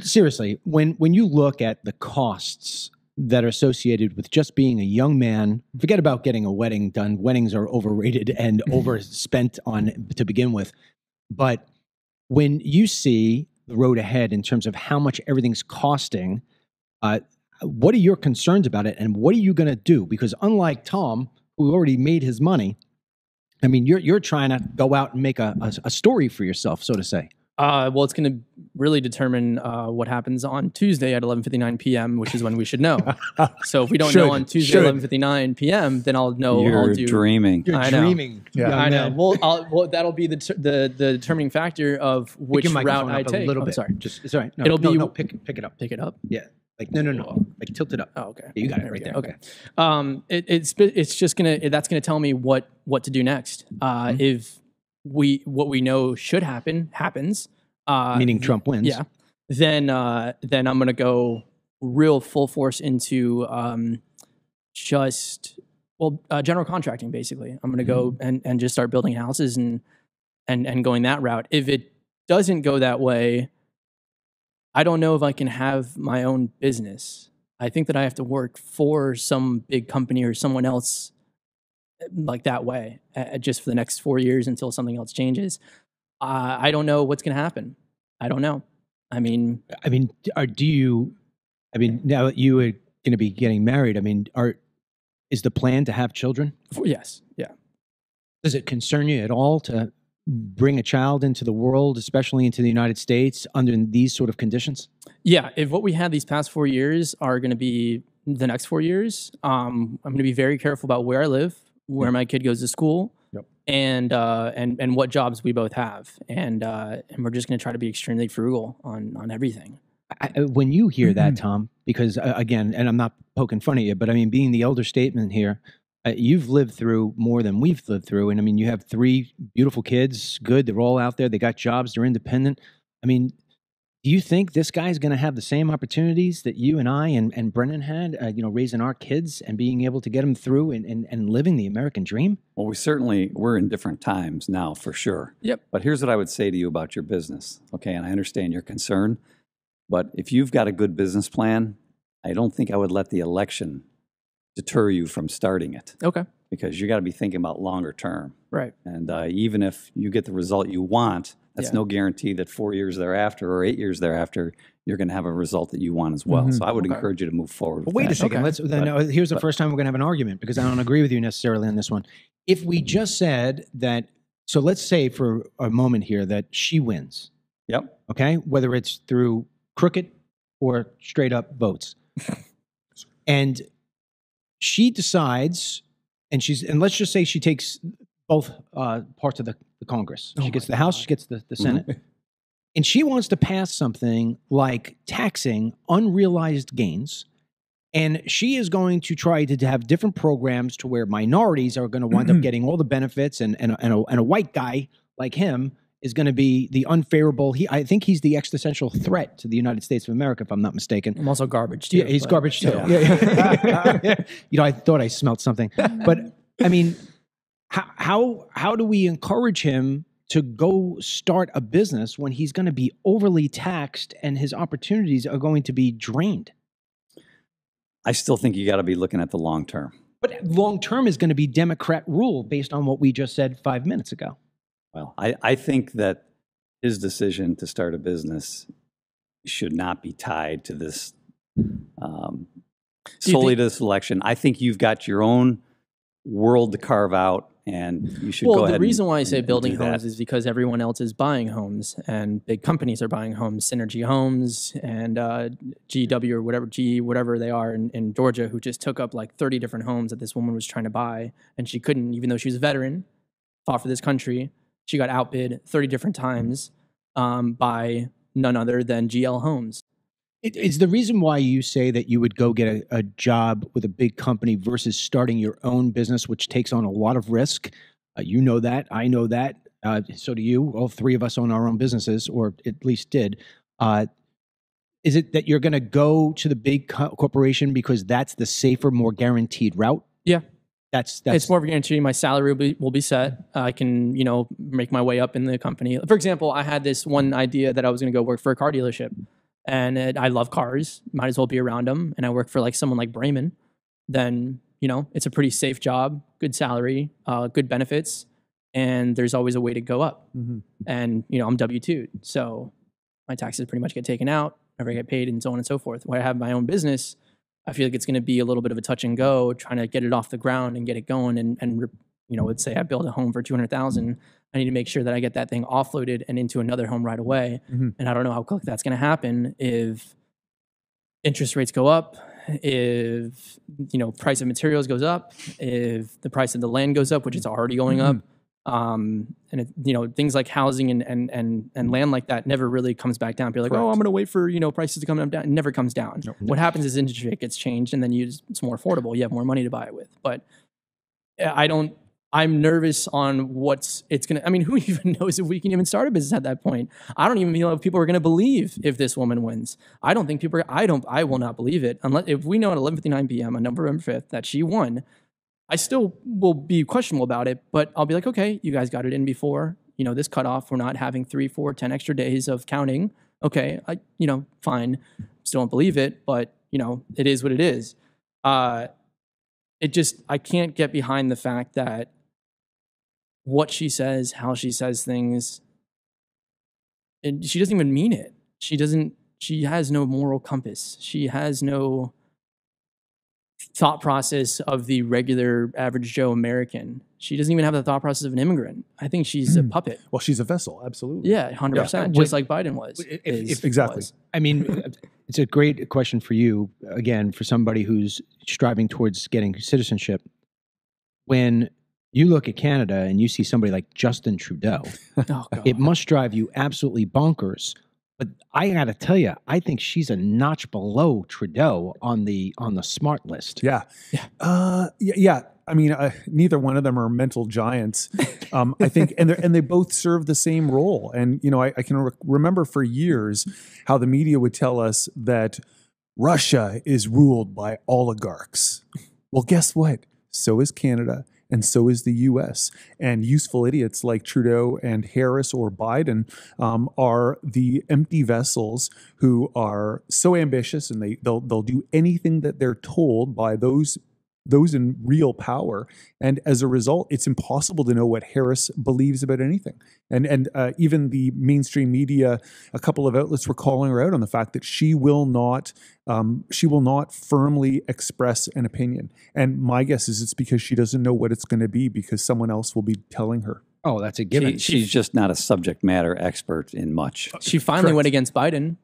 seriously, when you look at the costs that are associated with just being a young man, forget about getting a wedding done. Weddings are overrated and overspent on to begin with. But when you see the road ahead in terms of how much everything's costing, what are your concerns about it, and what are you going to do? Because unlike Tom, who already made his money, I mean, you're trying to go out and make a story for yourself, so to say. Well, it's going to really determine what happens on Tuesday at 11:59 p.m., which is when we should know. So if we don't know on Tuesday 11:59 p.m., then I'll know. You're I'll do, dreaming. You're I know. dreaming. Yeah. I know. Well, that'll be the determining factor of which Pick your route microphone I up take. a little Oh, bit. sorry. Just it's all right. No, It'll no, be- no, pick it up. Pick it up. Yeah. Like no. Like tilt it up. Oh, okay. Yeah, you got it There we right go. there. Okay. It's just that's gonna tell me what to do next. If what we know should happens. Meaning Trump wins. Yeah. Then I'm gonna go real full force into general contracting. Basically, I'm gonna go and just start building houses and going that route. If it doesn't go that way, I don't know if I can have my own business. I think that I have to work for some big company or someone else like that way, just for the next 4 years until something else changes. I don't know what's going to happen. I don't know. I mean, now that you are going to be getting married, is the plan to have children? yes. Yeah. Does it concern you at all to bring a child into the world, especially into the United States, under these sort of conditions? Yeah. If what we had these past 4 years are going to be the next 4 years, I'm going to be very careful about where I live, where my kid goes to school, and what jobs we both have, and we're just going to try to be extremely frugal on everything. When you hear that, Tom, because again, and I'm not poking fun at you, but being the elder statesman here, you've lived through more than we've lived through, and you have 3 beautiful kids. Good, they're all out there. They got jobs. They're independent. Do you think this guy's going to have the same opportunities that you and I and Brennan had, raising our kids and being able to get them through and living the American dream? Well, we're in different times now for sure. Yep. But here's what I would say to you about your business. Okay. And I understand your concern, but if you've got a good business plan, I don't think I would let the election deter you from starting it. Okay. Because you got to be thinking about longer term. Right. And even if you get the result you want, that's no guarantee that 4 years thereafter or 8 years thereafter, you're going to have a result that you want as well. So I would encourage you to move forward. But wait a second. Here's the first time we're going to have an argument, because I don't agree with you necessarily on this one. If we just said that, so let's say for a moment here that she wins. Yep. Okay. Whether it's through crooked or straight up votes. And she decides, and let's just say she takes both parts of the Congress. She gets the House, she gets the Senate. And she wants to pass something like taxing unrealized gains. And she is going to try to have different programs to where minorities are going to wind up getting all the benefits, and a white guy like him is going to be the unfavorable. I think he's the existential threat to the United States of America, if I'm not mistaken. I'm also garbage too. Yeah, he's garbage too. Yeah. I thought I smelled something. But how do we encourage him to go start a business when he's going to be overly taxed and his opportunities are going to be drained? I still think you got to be looking at the long term. But long term is going to be Democrat rule based on what we just said 5 minutes ago. Well, I think that his decision to start a business should not be tied to this solely to this election. I think you've got your own world to carve out, and you should go ahead. Well, the reason why I say building do that. homes is because everyone else is buying homes, and big companies are buying homes, Synergy Homes and GW or whatever they are in Georgia, who just took up like 30 different homes that this woman was trying to buy, and she couldn't, even though she was a veteran, fought for this country. She got outbid 30 different times by none other than GL Homes. Is the reason why you say that you would go get a job with a big company versus starting your own business, which takes on a lot of risk? You know that. I know that. So do you. All 3 of us own our own businesses, or at least did. Is it that you're going to go to the big corporation because that's the safer, more guaranteed route? Yeah. That's it's more of a guarantee. My salary will be set. I can, make my way up in the company. For example, I had this one idea that I was going to go work for a car dealership, and I love cars. Might as well be around them. And I work for someone like Brayman. Then, it's a pretty safe job, good salary, good benefits, and there's always a way to go up. Mm-hmm. And, I'm W-2'd, so my taxes pretty much get taken out, never get paid, and so on and so forth. When I have my own business, I feel like it's going to be a little bit of a touch and go, trying to get it off the ground and get it going. And let's say I build a home for $200,000, and I need to make sure that I get that thing offloaded and into another home right away. And I don't know how quick that's going to happen if interest rates go up, if price of materials goes up, if the price of the land goes up, which it's already going up. And things like housing and land like that never really comes back down. People are like, oh, I'm going to wait for prices to come down. It never comes down. Nope. What happens is interest rate gets changed, and then it's more affordable. You have more money to buy it with. But I'm nervous on it's going to. I mean, who even knows if we can even start a business at that point? I don't even know if people are going to believe if this woman wins. I don't think people. I will not believe it unless if we know at 11:59 p.m. on November 5th that she won. I still will be questionable about it, but I'll be like, okay, you guys got it in before. This cutoff, we're not having 3, 4, 10 extra days of counting. Okay, fine. Still don't believe it, but it is what it is. I can't get behind the fact that what she says, how she says things, and she doesn't even mean it. She has no moral compass. She has no thought process of the regular average Joe American. She doesn't even have the thought process of an immigrant. I think she's a puppet. Well, she's a vessel, absolutely. Yeah, 100%, just like Biden was. Exactly. I mean, it's a great question for you, again, for somebody who's striving towards getting citizenship. When you look at Canada and you see somebody like Justin Trudeau, it must drive you absolutely bonkers. But I got to tell you, I think she's a notch below Trudeau on the smart list. Yeah. I mean, neither one of them are mental giants. I think, and they both serve the same role. And I can remember for years how the media would tell us that Russia is ruled by oligarchs. Well, guess what? So is Canada. And so is the U.S. And useful idiots like Trudeau and Harris or Biden are the empty vessels who are so ambitious, and they'll do anything that they're told by those in real power. And as a result, it's impossible to know what Harris believes about anything. And even the mainstream media, a couple of outlets were calling her out on the fact that she will not firmly express an opinion. And my guess is it's because she doesn't know what it's going to be, because someone else will be telling her. Oh, that's a given. She's just not a subject matter expert in much. She finally went against Biden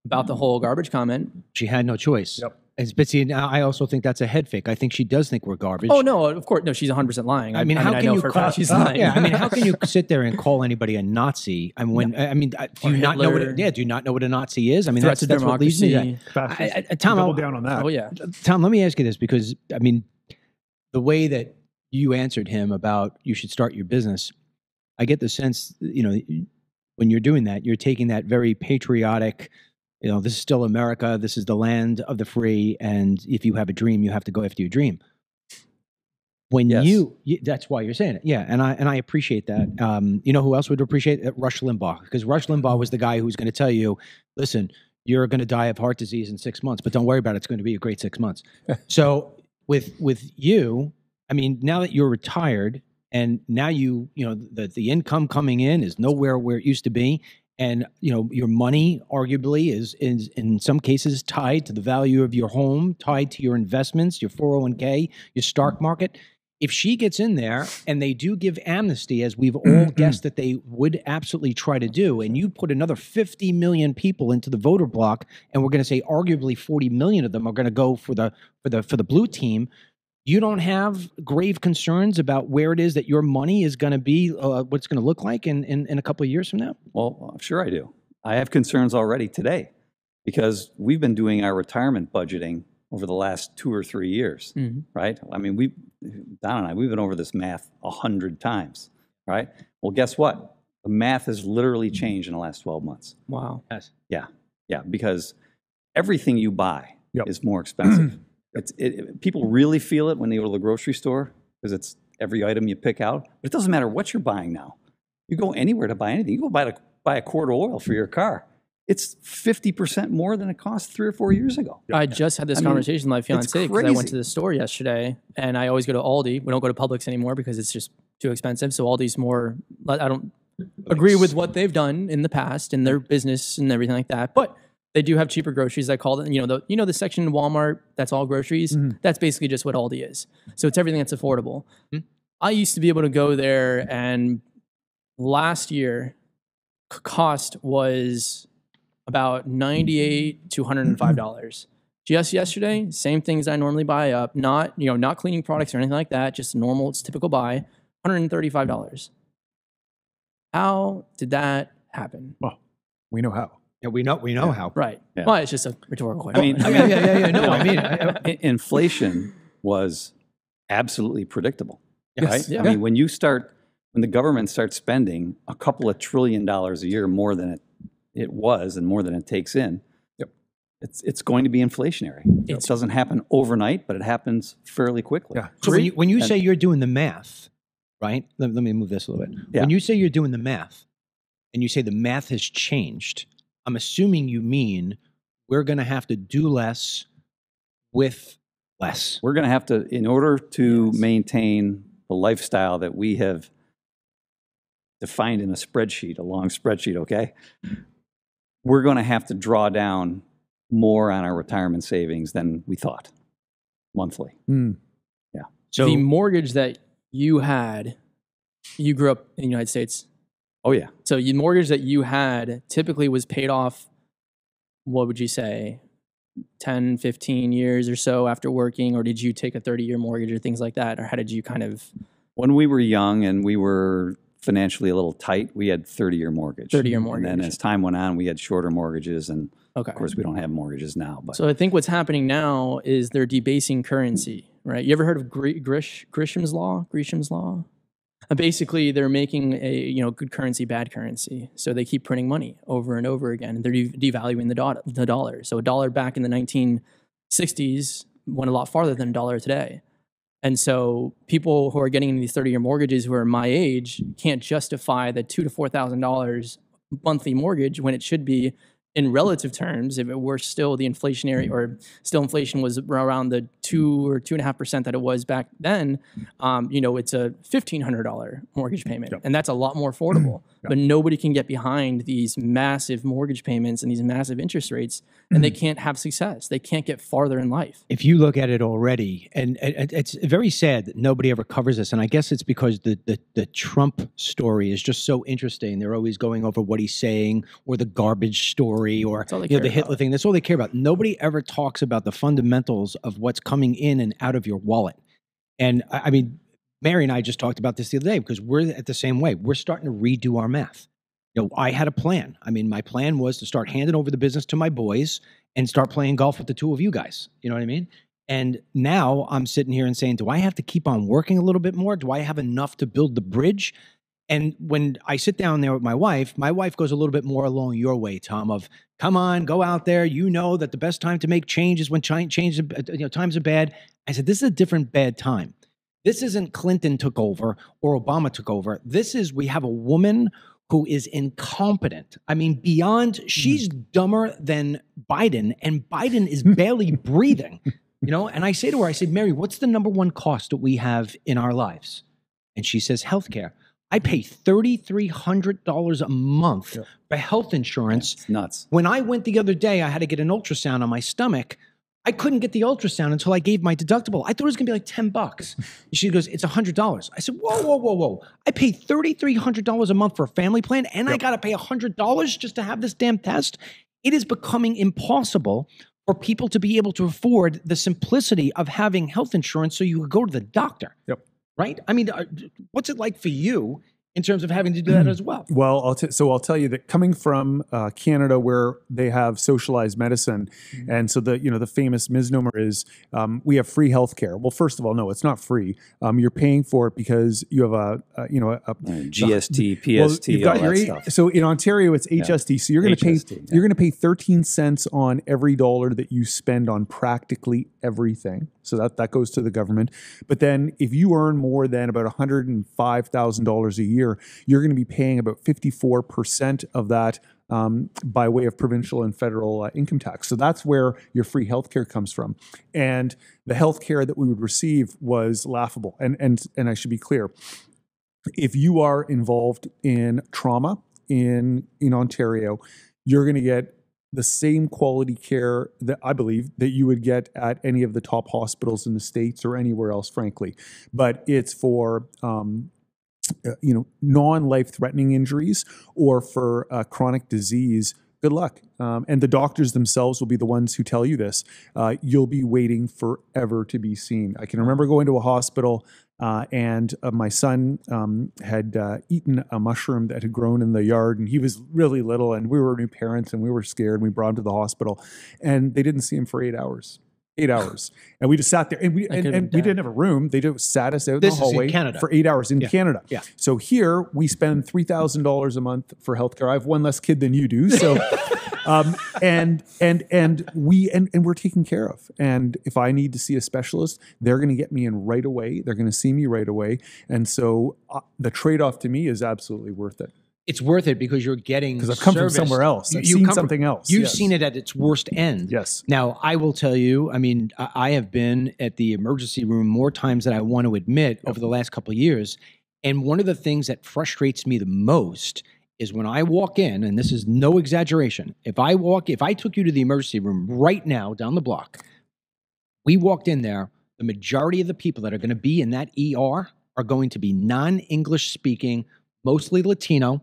about the whole garbage comment. She had no choice. Yep. But see, I also think that's a head fake. I think she does think we're garbage. Oh, no, of course. No, she's 100% lying. I mean, how can know you for a fact she's lying. Yeah, I mean, how can you sit there and call anybody a Nazi? Do you not know do you not know what a Nazi is? I mean, that's what leads me to Tom, double down on that. Oh, yeah. Tom, let me ask you this, because, I mean, the way that you answered him about you should start your business, I get the sense, when you're doing that, you're taking that very patriotic, this is still America. This is the land of the free. And if you have a dream, you have to go after your dream. When that's why you're saying it. Yeah. And I appreciate that. You know who else would appreciate it? Rush Limbaugh. Because Rush Limbaugh was the guy who's going to tell you, listen, you're going to die of heart disease in 6 months, but don't worry about it. It's going to be a great 6 months. So with you, I mean, now that you're retired and now the income coming in is nowhere where it used to be. And, your money arguably is in some cases tied to the value of your home, tied to your investments, your 401k, your stock market. If she gets in there and they do give amnesty, as we've all guessed that they would absolutely try to do, and you put another 50 million people into the voter block, and we're going to say arguably 40 million of them are going to go for the blue team, you don't have grave concerns about where it is that your money is going to be, what it's going to look like in a couple of years from now? Well, I'm sure I do. I have concerns already today, because we've been doing our retirement budgeting over the last 2 or 3 years, right? I mean, Don and I, we've been over this math 100 times, right? Well, guess what? The math has literally changed in the last 12 months. Wow. Yes. Yeah, because everything you buy is more expensive. People really feel it when they go to the grocery store, because it's every item you pick out. But it doesn't matter what you're buying now. You go anywhere to buy anything. You go buy a quart of oil for your car. It's 50% more than it cost 3 or 4 years ago. I just had this conversation with my fiance, because I went to the store yesterday, and I always go to Aldi. We don't go to Publix anymore because it's just too expensive. So Aldi's more, I don't agree with what they've done in the past in their business and everything like that. But they do have cheaper groceries. I call it, the section in Walmart that's all groceries. That's basically just what Aldi is. So it's everything that's affordable. I used to be able to go there and last year, cost was about $98 to $105. Just yesterday, same things I normally buy up, not cleaning products or anything like that, just normal, it's typical buy, $135. How did that happen? Well, we know how. Yeah, we know how. Right. Yeah. Well, it's just a rhetorical question. I mean, Yeah. No, I mean, inflation was absolutely predictable, Yes. right? Yeah. I mean, when the government starts spending a couple of $1 trillion a year more than it was and more than it takes in, it's going to be inflationary. It doesn't happen overnight, but it happens fairly quickly. Yeah. so when you say you're doing the math, right? Let me move this a little bit. Yeah. When you say you're doing the math, and you say the math has changed, I'm assuming you mean we're going to have to do less with less. We're going to have to, in order to maintain the lifestyle that we have defined in a long spreadsheet, okay? We're going to have to draw down more on our retirement savings than we thought monthly. So the mortgage that you had, you grew up in the United States. Oh, yeah. So the mortgage that you had typically was paid off, what would you say, 10, 15 years or so after working? Or did you take a 30-year mortgage or things like that? Or how did you kind of... When we were young and we were financially a little tight, we had 30-year mortgage. 30-year And mortgage. then as time went on, we had shorter mortgages. And Okay. of course, we don't have mortgages now. But So I think what's happening now is they're debasing currency, right? You ever heard of Gresham's law? Gresham's law? Basically, they're making a good currency, bad currency. So they keep printing money over and over again. And they're devaluing the dollar. So a dollar back in the 1960s went a lot farther than a dollar today. And so people who are getting into these 30-year mortgages who are my age can't justify the $2,000 to $4,000 monthly mortgage when it should be, in relative terms, if it were still the inflationary or still inflation was around the 2 or 2.5% that it was back then, it's a $1,500 mortgage payment. Yep. And that's a lot more affordable. But nobody can get behind these massive mortgage payments and these massive interest rates, and they can't have success. They can't get farther in life. if you look at it already, and it's very sad that nobody ever covers this, and I guess it's because the Trump story is just so interesting. They're always going over what he's saying, or the garbage story, or all they the care Hitler about. thing. That's all they care about. Nobody ever talks about the fundamentals of what's coming in and out of your wallet. And I mean, Mary and I just talked about this the other day because we're at the same way. We're starting to redo our math. I had a plan. I mean, my plan was to start handing over the business to my boys and start playing golf with the two of you guys. You know what I mean? And now I'm sitting here and saying, do I have to keep on working a little bit more? Do I have enough to build the bridge? And when I sit down there with my wife goes a little bit more along your way, Tom, of come on, go out there. You know that the best time to make change is when times are bad. I said, this is a different bad time. This isn't Clinton took over or Obama took over. We have a woman who is incompetent. I mean, beyond, she's dumber than Biden, and Biden is barely breathing, And I say to her, I said, Mary, what's the number one cost that we have in our lives? And she says, healthcare. I pay $3,300 a month for health insurance. it's nuts. When I went the other day, I had to get an ultrasound on my stomach. I couldn't get the ultrasound until I gave my deductible. I thought it was going to be like $10. She goes, it's $100. I said, whoa. I pay $3,300 a month for a family plan, and I got to pay $100 just to have this damn test. It is becoming impossible for people to be able to afford the simplicity of having health insurance so you could go to the doctor. Yep. Right? I mean, what's it like for you in terms of having to do that as well? Well, I'll tell you that coming from Canada, where they have socialized medicine, and so the famous misnomer is we have free healthcare. Well, first of all, no, it's not free. You're paying for it because you have a GST, PST, well, you've got all your that stuff. So in Ontario, it's HST. So you're going to pay HST, you're going to pay 13 cents on every dollar that you spend on practically everything. So that goes to the government. But then if you earn more than about $105,000 a year, you're going to be paying about 54% of that by way of provincial and federal income tax. So that's where your free healthcare comes from. And the healthcare that we would receive was laughable. And I should be clear, if you are involved in trauma in Ontario, you're going to get the same quality care that I believe that you would get at any of the top hospitals in the States or anywhere else, frankly. But it's for non-life-threatening injuries or for chronic disease, good luck. And the doctors themselves will be the ones who tell you this. You'll be waiting forever to be seen. I can remember going to a hospital and my son had eaten a mushroom that had grown in the yard, and he was really little, and we were new parents, and we were scared, and we brought him to the hospital, and they didn't see him for 8 hours. 8 hours. And we just sat there, and we didn't have a room. They just sat us out in the hallway for 8 hours in Canada. Yeah. So here we spend $3,000 a month for healthcare. I have one less kid than you do. So, and we're taken care of. And if I need to see a specialist, they're going to get me in right away. They're going to see me right away. And so the trade-off to me is absolutely worth it. It's worth it because you're getting I've come from somewhere else. I've seen something else. You've seen it at its worst end. Yes. Now, I will tell you, I mean, I have been at the emergency room more times than I want to admit over the last couple of years. And one of the things that frustrates me the most is when I walk in, and this is no exaggeration, if I took you to the emergency room right now down the block, we walked in there, the majority of the people that are going to be in that ER are going to be non-English speaking, mostly Latino,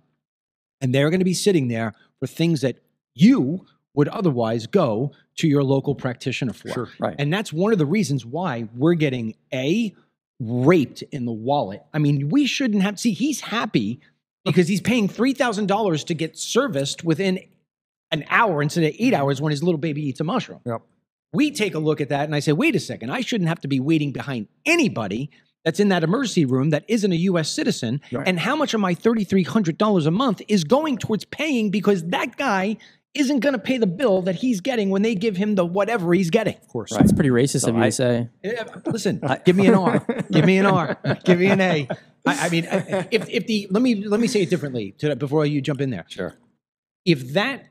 and they're going to be sitting there for things that you would otherwise go to your local practitioner for. Sure, right. And that's one of the reasons why we're getting raped in the wallet. I mean, we shouldn't have, see, he's happy because he's paying $3,000 to get serviced within an hour instead of 8 hours when his little baby eats a mushroom. Yep. We take a look at that and I say, wait a second, I shouldn't have to be waiting behind anybody that's in that emergency room that isn't a U.S. citizen. Right. And how much of my $3,300 a month is going towards paying because that guy isn't going to pay the bill that he's getting when they give him the whatever he's getting. Of course. That's pretty racist of you to say. Listen, give me an R. Give me an R. Give me an A. I mean, let me say it differently before you jump in there. Sure. If that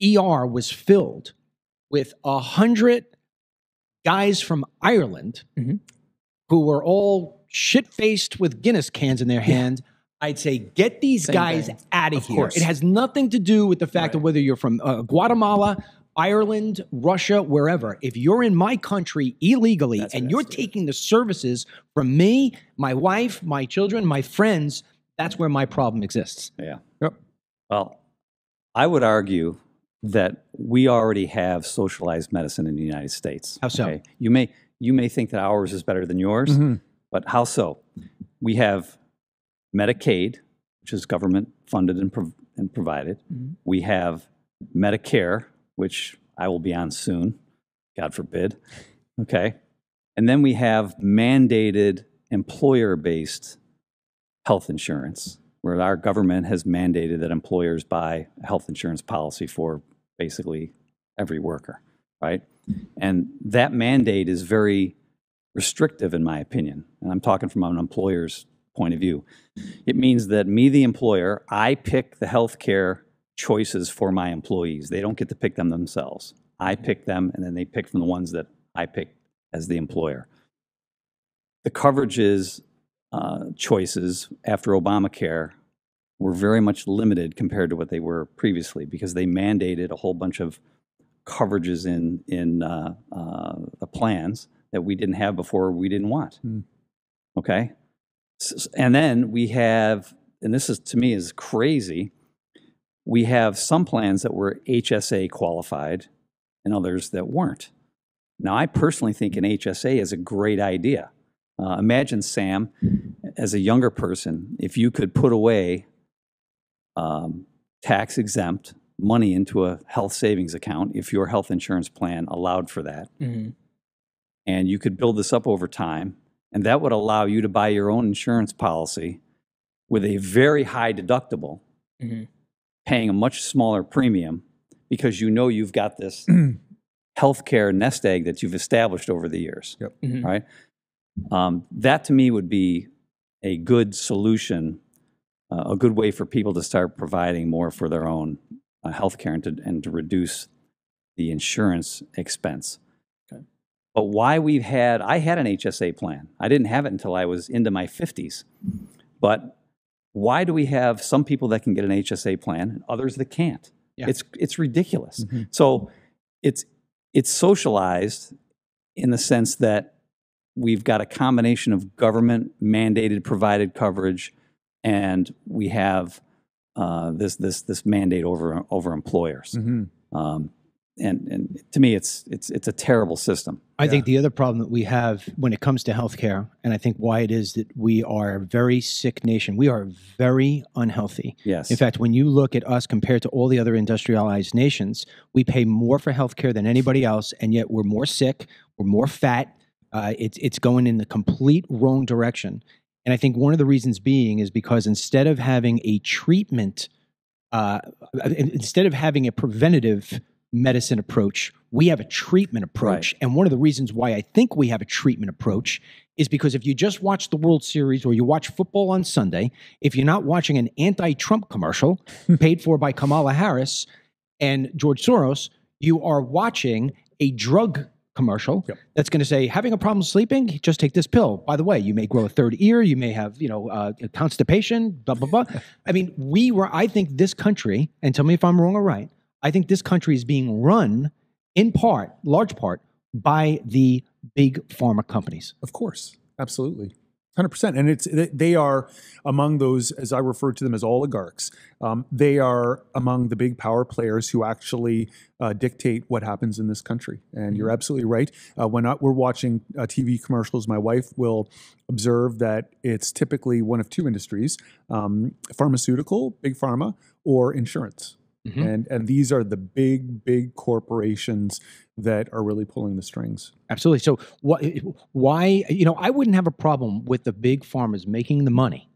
ER was filled with 100 guys from Ireland who were all shit-faced with Guinness cans in their hand, I'd say, get these guys out of here. course. It has nothing to do with the fact of whether you're from Guatemala, Ireland, Russia, wherever. If you're in my country illegally and you're taking the services from me, my wife, my children, my friends, that's where my problem exists. Yeah. Yep. Well, I would argue that we already have socialized medicine in the United States. How so? You may think that ours is better than yours, but how so? We have Medicaid, which is government funded and provided. We have Medicare, which I will be on soon, God forbid. Okay. And then we have mandated employer-based health insurance, where our government has mandated that employers buy a health insurance policy for basically every worker, right? And that mandate is very restrictive, in my opinion. And I'm talking from an employer's point of view. It means that me, the employer, I pick the healthcare choices for my employees. They don't get to pick them themselves. I pick them, and then they pick from the ones that I pick as the employer. The coverages choices after Obamacare were very much limited compared to what they were previously because they mandated a whole bunch of coverages in the plans that we didn't have before, we didn't want. Okay? And then we have, and this is to me is crazy, we have some plans that were HSA qualified and others that weren't. Now, I personally think an HSA is a great idea. Imagine, Sam, as a younger person, if you could put away tax-exempt money into a health savings account, if your health insurance plan allowed for that, and you could build this up over time, and that would allow you to buy your own insurance policy with a very high deductible, paying a much smaller premium because you know you've got this healthcare nest egg that you've established over the years, right? That to me would be a good solution, a good way for people to start providing more for their own healthcare and to reduce the insurance expense. But why I had an HSA plan. I didn't have it until I was into my 50s. But why do we have some people that can get an HSA plan and others that can't? Yeah. It's ridiculous. So it's socialized in the sense that we've got a combination of government mandated provided coverage and we have this mandate over employers. And to me, it's a terrible system. I think the other problem that we have when it comes to healthcare, and I think why it is that we are a very sick nation, we are very unhealthy. Yes. In fact, when you look at us compared to all the other industrialized nations, we pay more for healthcare than anybody else, and yet we're more sick, we're more fat. It's going in the complete wrong direction. And I think one of the reasons being is because instead of having a treatment, instead of having a preventative medicine approach, we have a treatment approach. Right. And one of the reasons why I think we have a treatment approach is because if you just watch the World Series or you watch football on Sunday, if you're not watching an anti-Trump commercial paid for by Kamala Harris and George Soros, you are watching a drug commercial that's going to say, having a problem sleeping, just take this pill. By the way, you may grow a third ear, you may have, constipation, blah, blah, blah. I mean, I think this country, and tell me if I'm wrong or right, I think this country is being run in part, large part, by the big pharma companies. Of course. Absolutely. 100%. And they are among those, as I refer to them as oligarchs. They are among the big power players who actually dictate what happens in this country. And you're absolutely right. When we're watching TV commercials, my wife will observe that it's typically one of two industries, pharmaceutical, big pharma, or insurance. And these are the big corporations that are really pulling the strings. Absolutely. So why, I wouldn't have a problem with the big pharmas making the money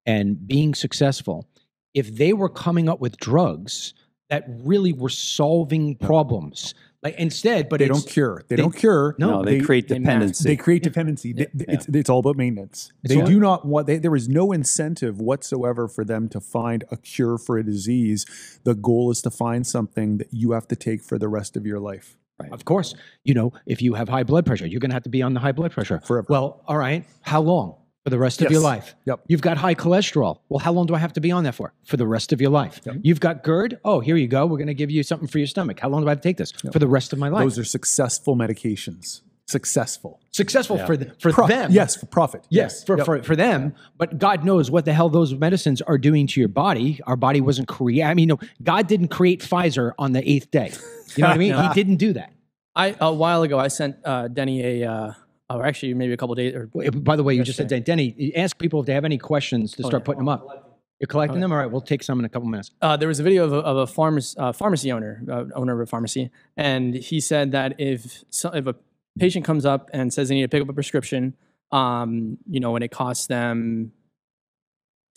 and being successful if they were coming up with drugs that really were solving problems. Like instead, but they don't cure. They don't cure. No, they create dependency. They create dependency. It's all about maintenance. They do not want. There is no incentive whatsoever for them to find a cure for a disease. The goal is to find something that you have to take for the rest of your life. Right. Of course, if you have high blood pressure, you're going to have to be on the high blood pressure forever. Well, all right. How long? For the rest of your life. Yep. You've got high cholesterol. Well, how long do I have to be on that for? For the rest of your life. Yep. You've got GERD. Oh, here you go. We're going to give you something for your stomach. How long do I have to take this? For the rest of my life. Those are successful medications. Successful for them. Yes, for profit. Yes, for them. But God knows what the hell those medicines are doing to your body. Our body wasn't created. God didn't create Pfizer on the 8th day. You know what I mean? He didn't do that. A while ago, I sent Denny or actually maybe a couple of days. By the way, you just said Denny. Ask people if they have any questions to start putting them up. You're collecting them? All right, we'll take some in a couple minutes. There was a video of a pharmacy owner of a pharmacy, and he said that if a patient comes up and says they need to pick up a prescription, and it costs them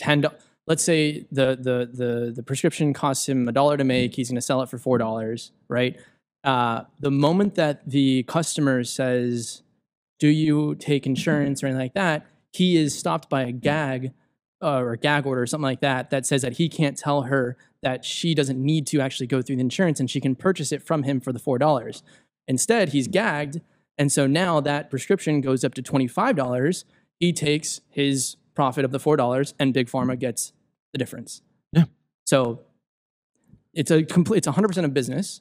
$10. Let's say the prescription costs him $1 to make. He's going to sell it for $4, right? The moment that the customer says, "Do you take insurance?" or anything like that, he is stopped by a gag or a gag order or something like that says that he can't tell her that she doesn't need to actually go through the insurance and she can purchase it from him for the $4. Instead, he's gagged, and so now that prescription goes up to $25. He takes his profit of the $4, and Big Pharma gets the difference. Yeah. So it's 100% of business.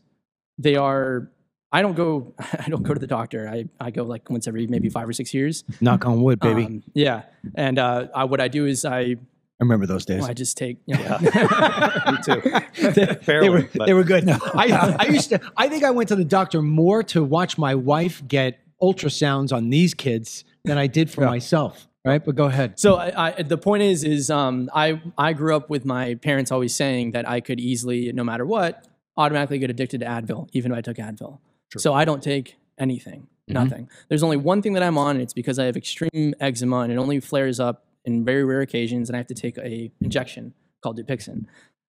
They are. I don't go to the doctor. I go like once every maybe 5 or 6 years. Knock on wood, baby. Yeah. And what I do is I remember those days. I just take. Me too. They were good. I think I went to the doctor more to watch my wife get ultrasounds on these kids than I did for myself. Right, but go ahead. So the point is I grew up with my parents always saying that I could easily, no matter what, automatically get addicted to Advil, even if I took Advil. Sure. So I don't take anything, nothing. There's only one thing that I'm on, and it's because I have extreme eczema, and it only flares up in very rare occasions, and I have to take a injection called Dupixent.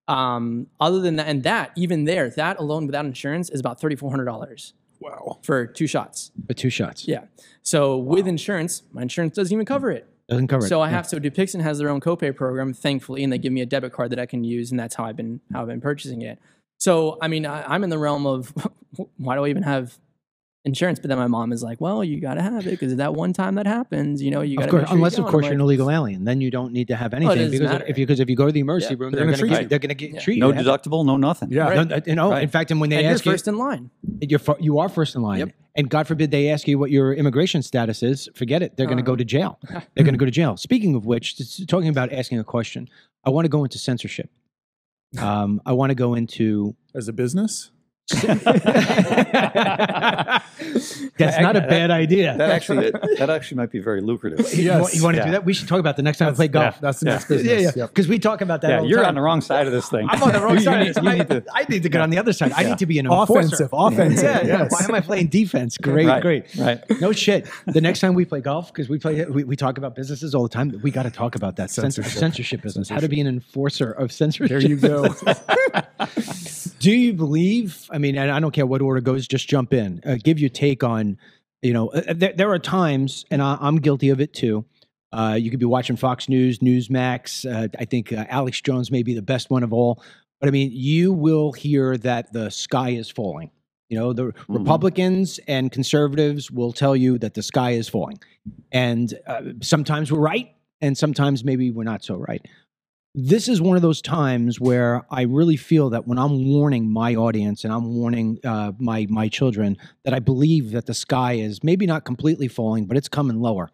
Other than that, and that alone without insurance is about $3,400. Wow. For 2 shots. For 2 shots. Yeah. So with insurance, my insurance doesn't even cover it. Doesn't cover it. So Dupixent has their own copay program, thankfully, and they give me a debit card that I can use, and that's how I've been purchasing it. So, I mean, I'm in the realm of why do I even have insurance. But then my mom is like, well, you got to have it because that one time that happens, you know, you got Of to. course, unless of course you're an illegal alien, then you don't need to have anything doesn't because matter. if you go to the emergency room, they're going to treat you. No deductible, no nothing. Yeah. No, you know, Right. in fact, and when they And ask you're you, first in line. you are first in line. Yep. And God forbid they ask you what your immigration status is, forget it. They're going to go to jail. They're going to go to jail. Speaking of which, talking about asking a question, I want to go into censorship. I want to go into As a business? That's not a bad idea. That actually might be very lucrative. You want to do that? We should talk about the next time I play golf. That's the next business. Yeah. Because we talk about that all the You're time. on the wrong side of this thing. I'm on the wrong side. I need to get on the other side. I need to be an enforcer. Offensive. Yeah. Yes. Why am I playing defense? Great. Right. No shit. The next time we play golf, because we talk about businesses all the time, we got to talk about that censorship business. How to be an enforcer of censorship. There you go. Do you believe? I mean, and I don't care what order goes. Just jump in. Give your take on. You know, there are times, and I'm guilty of it too. You could be watching Fox News, Newsmax. I think Alex Jones may be the best one of all. But I mean, you will hear that the sky is falling. You know, the Republicans and conservatives will tell you that the sky is falling. And sometimes we're right, and sometimes maybe we're not so right. This is one of those times where I really feel that when I'm warning my audience and I'm warning my children, that I believe that the sky is maybe not completely falling, but it's coming lower.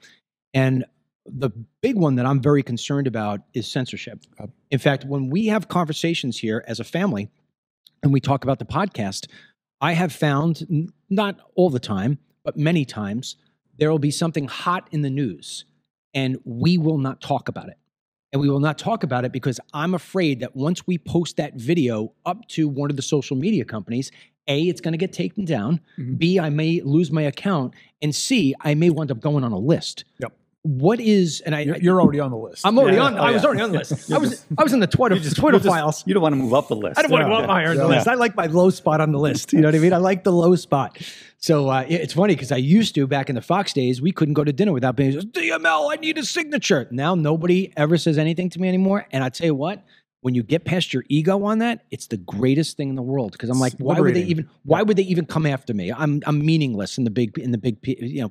And the big one that I'm very concerned about is censorship. In fact, when we have conversations here as a family and we talk about the podcast, I have found, not all the time, but many times, there will be something hot in the news and we will not talk about it. And we will not talk about it because I'm afraid that once we post that video up to one of the social media companies, A, it's going to get taken down. B, I may lose my account. And C, I may wind up going on a list. Yep. What is, and you're already on the list. I'm already on. I was already on the list. I was in the Twitter files. You don't want to move up the list. I don't want to go up higher on the list. I like my low spot on the list. You know what I mean? I like the low spot. So it's funny because I used to, back in the Fox days, we couldn't go to dinner without being, DML, I need a signature. Now nobody ever says anything to me anymore. And I tell you what, when you get past your ego on that, it's the greatest thing in the world. Because I'm like, why would they even come after me? I'm meaningless in the big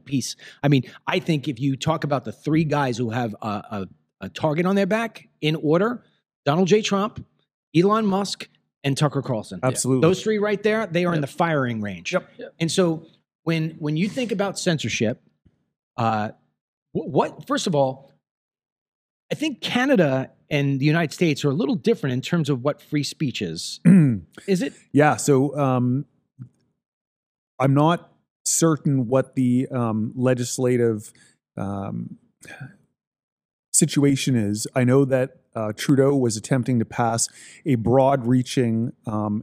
piece. I mean, I think if you talk about the three guys who have a target on their back in order, Donald J. Trump, Elon Musk, and Tucker Carlson. Absolutely. Those three right there, they are in the firing range. Yep. And so when you think about censorship, first of all, I think Canada and the United States are a little different in terms of what free speech is. Is it? Yeah. So I'm not certain what the legislative situation is. I know that Trudeau was attempting to pass a broad-reaching,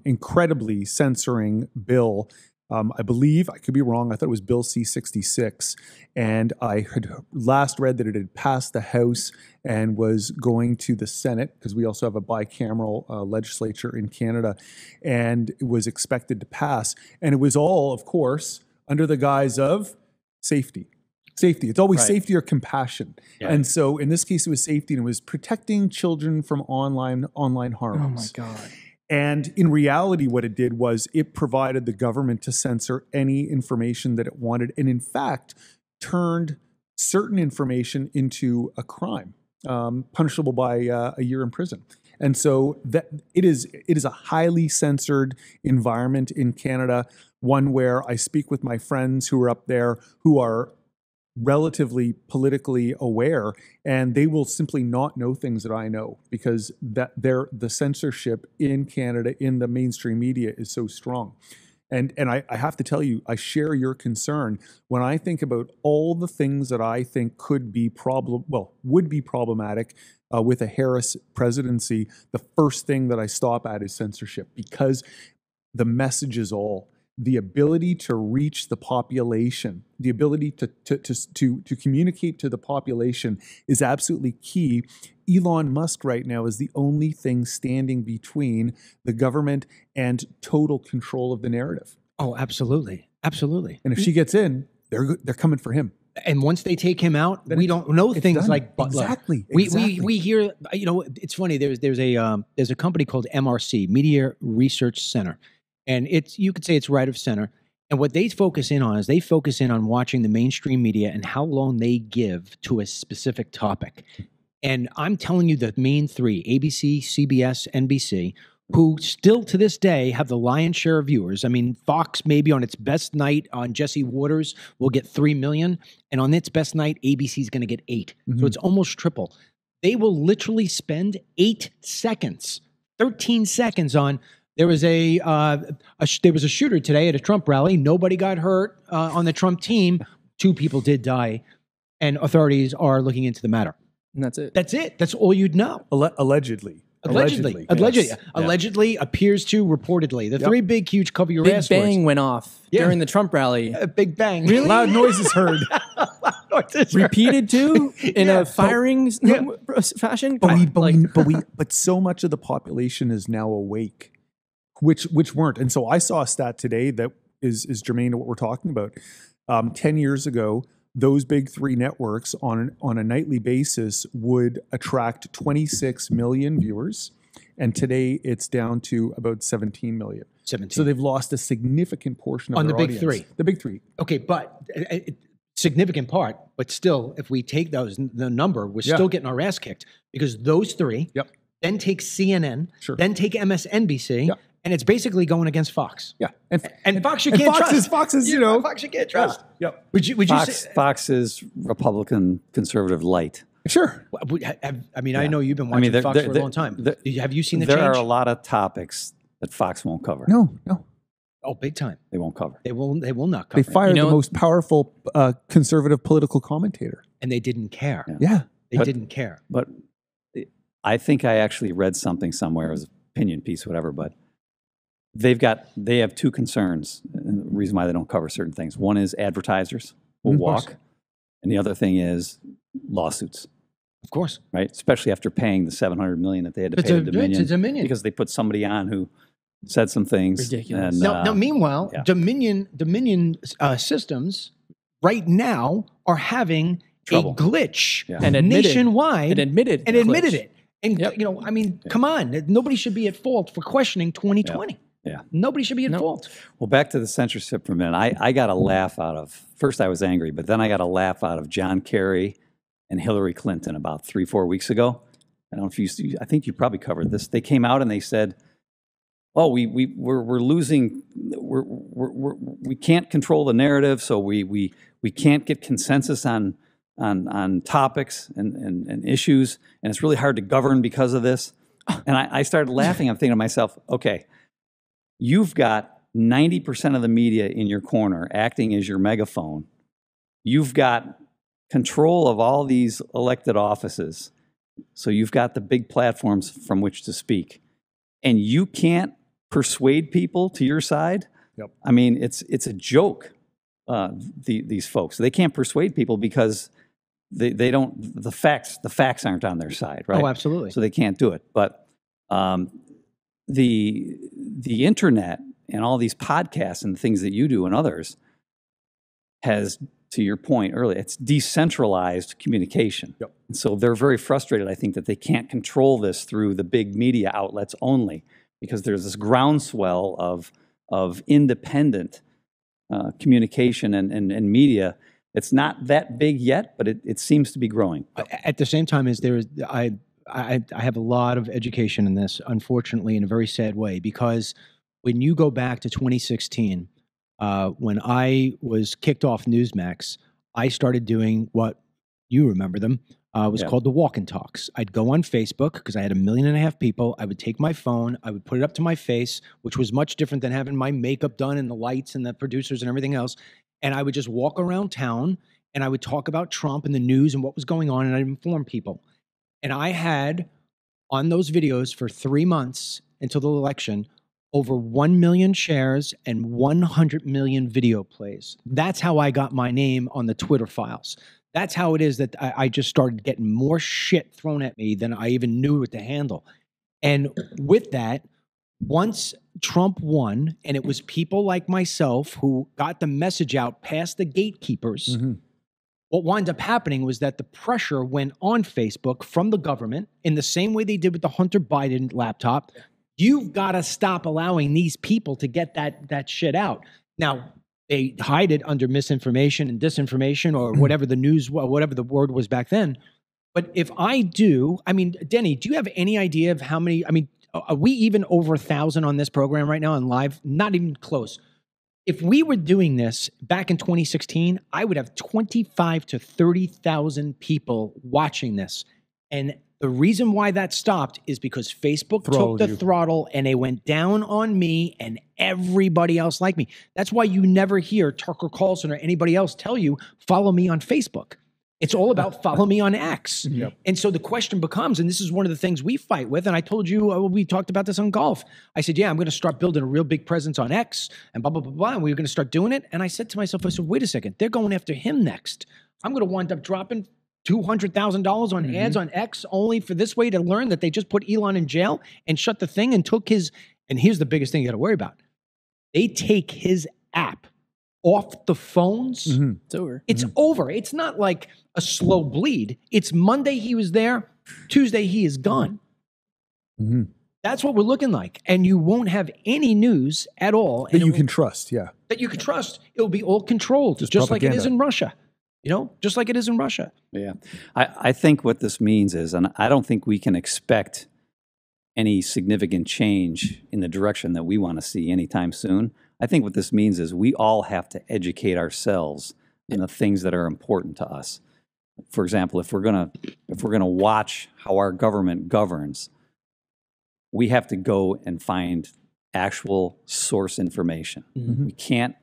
incredibly censoring bill. I believe, I could be wrong, I thought it was Bill C-66, and I had last read that it had passed the House and was going to the Senate, because we also have a bicameral legislature in Canada, and it was expected to pass. And it was all, of course, under the guise of safety. Safety. It's always safety or compassion. Yeah. And so in this case, it was safety, and it was protecting children from online harms. Oh my God. And in reality, what it did was it provided the government to censor any information that it wanted, and in fact, turned certain information into a crime, punishable by a year in prison. And so that it is a highly censored environment in Canada, one where I speak with my friends who are up there who are relatively politically aware, and they will simply not know things that I know because the censorship in Canada in the mainstream media is so strong. And I have to tell you, I share your concern when I think about all the things that I think would be problematic with a Harris presidency. The first thing that I stop at is censorship, because the message is all. The ability to reach the population, the ability to communicate to the population is absolutely key. Elon Musk right now is the only thing standing between the government and total control of the narrative. Oh, absolutely. Absolutely. And if she gets in, they're coming for him. And once they take him out, then we don't know things done. Like Butler. Exactly. We hear, you know, it's funny. There's a company called MRC, Media Research Center. And you could say it's right of center. And what they focus in on is they focus in on watching the mainstream media and how long they give to a specific topic. And I'm telling you, the main three, ABC, CBS, NBC, who still to this day have the lion's share of viewers. I mean, Fox maybe on its best night on Jesse Waters will get 3 million. And on its best night, ABC is going to get 8. So it's almost triple. They will literally spend 8 seconds, 13 seconds on, there was a shooter today at a Trump rally. Nobody got hurt on the Trump team. 2 people did die. And authorities are looking into the matter. And that's it. That's it. That's all you'd know. Allegedly. Allegedly appears to reportedly. The 3 big, huge cover your Big ass bang words. went off during the Trump rally. A big bang. Really? Loud noises heard. Repeated too in a firing fashion. But so much of the population is now awake, which weren't. And so I saw a stat today that is germane to what we're talking about. 10 years ago, those big 3 networks on a nightly basis would attract 26 million viewers. And today it's down to about 17 million. 17. So they've lost a significant portion of On their the big audience. 3. The big 3. Okay, but significant part, but still, if we take the number, we're still getting our ass kicked because those 3 then take CNN, then take MSNBC, and it's basically going against Fox. Yeah. And Fox you can't trust. Fox is, you know. Fox you can't trust. Yep. Would you say, Fox is Republican conservative light. Sure. I mean, I know you've been watching Fox for a long time. Have you seen the change? There are a lot of topics that Fox won't cover. No. Oh, big time. They won't cover. They will not cover. They fired the most powerful conservative political commentator. And they didn't care. Yeah. They didn't care. But I think I actually read something somewhere, it was an opinion piece, whatever, but they have 2 concerns, and the reason why they don't cover certain things. One is advertisers will walk, and the other thing is lawsuits. Of course. Right? Especially after paying the $700 million that they had to pay to Dominion. Because they put somebody on who said some things. Ridiculous. And, now, meanwhile, Dominion systems right now are having trouble. A glitch and nationwide. Admitted it. And, I mean, come on. Nobody should be at fault for questioning 2020. Yeah. Nobody should be at fault. Well, back to the censorship for a minute. I got a laugh out of, first I was angry, but then I got a laugh out of John Kerry and Hillary Clinton about 3-4 weeks ago. I don't know if I think you probably covered this. They came out and they said, "Oh, we're losing. We can't control the narrative, so we can't get consensus on topics and issues, and it's really hard to govern because of this." And I started laughing. I'm thinking to myself, okay, you've got 90% of the media in your corner acting as your megaphone. You've got control of all these elected offices. So you've got the big platforms from which to speak. And you can't persuade people to your side? Yep. I mean, it's a joke, these folks. They can't persuade people because they don't, the facts aren't on their side, right? Oh, absolutely. So they can't do it. But the internet and all these podcasts and things that you do and others has, to your point earlier, it's decentralized communication. Yep. And so they're very frustrated, I think, that they can't control this through the big media outlets only, because there's this groundswell of independent communication and media. It's not that big yet, but it seems to be growing. At the same time, I have a lot of education in this, unfortunately, in a very sad way, because when you go back to 2016, when I was kicked off Newsmax, I started doing what you remember them. Was called the Walk and Talks. I'd go on Facebook because I had 1.5 million people. I would take my phone, I would put it up to my face, which was much different than having my makeup done and the lights and the producers and everything else. And I would just walk around town and I would talk about Trump and the news and what was going on, and I'd inform people. And I had on those videos for 3 months until the election over 1 million shares and 100 million video plays. That's how I got my name on the Twitter files. That's how it is that I just started getting more shit thrown at me than I even knew what to handle. And with that, once Trump won, and it was people like myself who got the message out past the gatekeepers, what wound up happening was that the pressure went on Facebook from the government in the same way they did with the Hunter Biden laptop. You've got to stop allowing these people to get that shit out. Now, they hide it under misinformation and disinformation or whatever the news, whatever the word was back then. But if I do, I mean, Denny, do you have any idea of how many, I mean, are we even over 1,000 on this program right now on live? Not even close. If we were doing this back in 2016, I would have 25 to 30,000 people watching this. And the reason why that stopped is because Facebook took the throttle and they went down on me and everybody else like me. That's why you never hear Tucker Carlson or anybody else tell you, follow me on Facebook. It's all about follow me on X. Yep. And so the question becomes, and this is one of the things we fight with, and I told you, we talked about this on golf. I said, yeah, I'm going to start building a real big presence on X and blah, blah, blah, blah, and we were going to start doing it. And I said to myself, I said, wait a second, they're going after him next. I'm going to wind up dropping $200,000 on ads on X only for this way to learn that they just put Elon in jail and shut the thing and took his, and here's the biggest thing you got to worry about. They take his app off the phones. It's over. It's over. It's not like a slow bleed. It's Monday he was there, Tuesday he is gone. That's what we're looking like. And you won't have any news at all. That you can trust, yeah. That you can trust. It will be all controlled, just like it is in Russia. You know, just like it is in Russia. Yeah. I think what this means is, and I don't think we can expect any significant change in the direction that we want to see anytime soon. I think what this means is we all have to educate ourselves in the things that are important to us. For example, if we're gonna watch how our government governs, we have to go and find actual source information. We can't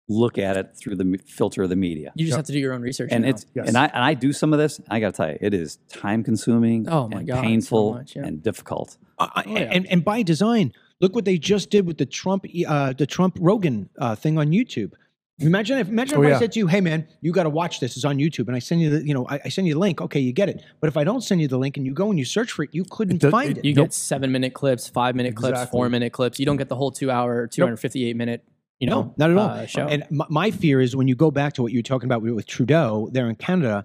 look at it through the filter of the media. You just have to do your own research. And I do some of this. I got to tell you, it is time consuming, painful, so much, and difficult. And by design, look what they just did with the Trump Rogan thing on YouTube. Imagine if I said to you, "Hey man, you got to watch this. It's on YouTube," and I send you I send you the link. Okay, you get it. But if I don't send you the link and you go and you search for it, you couldn't find it. You get 7-minute clips, 5-minute clips, 4-minute clips. You don't get the whole 2-hour, 258-minute. No, not at all. Show. And my fear is when you go back to what you were talking about with Trudeau there in Canada,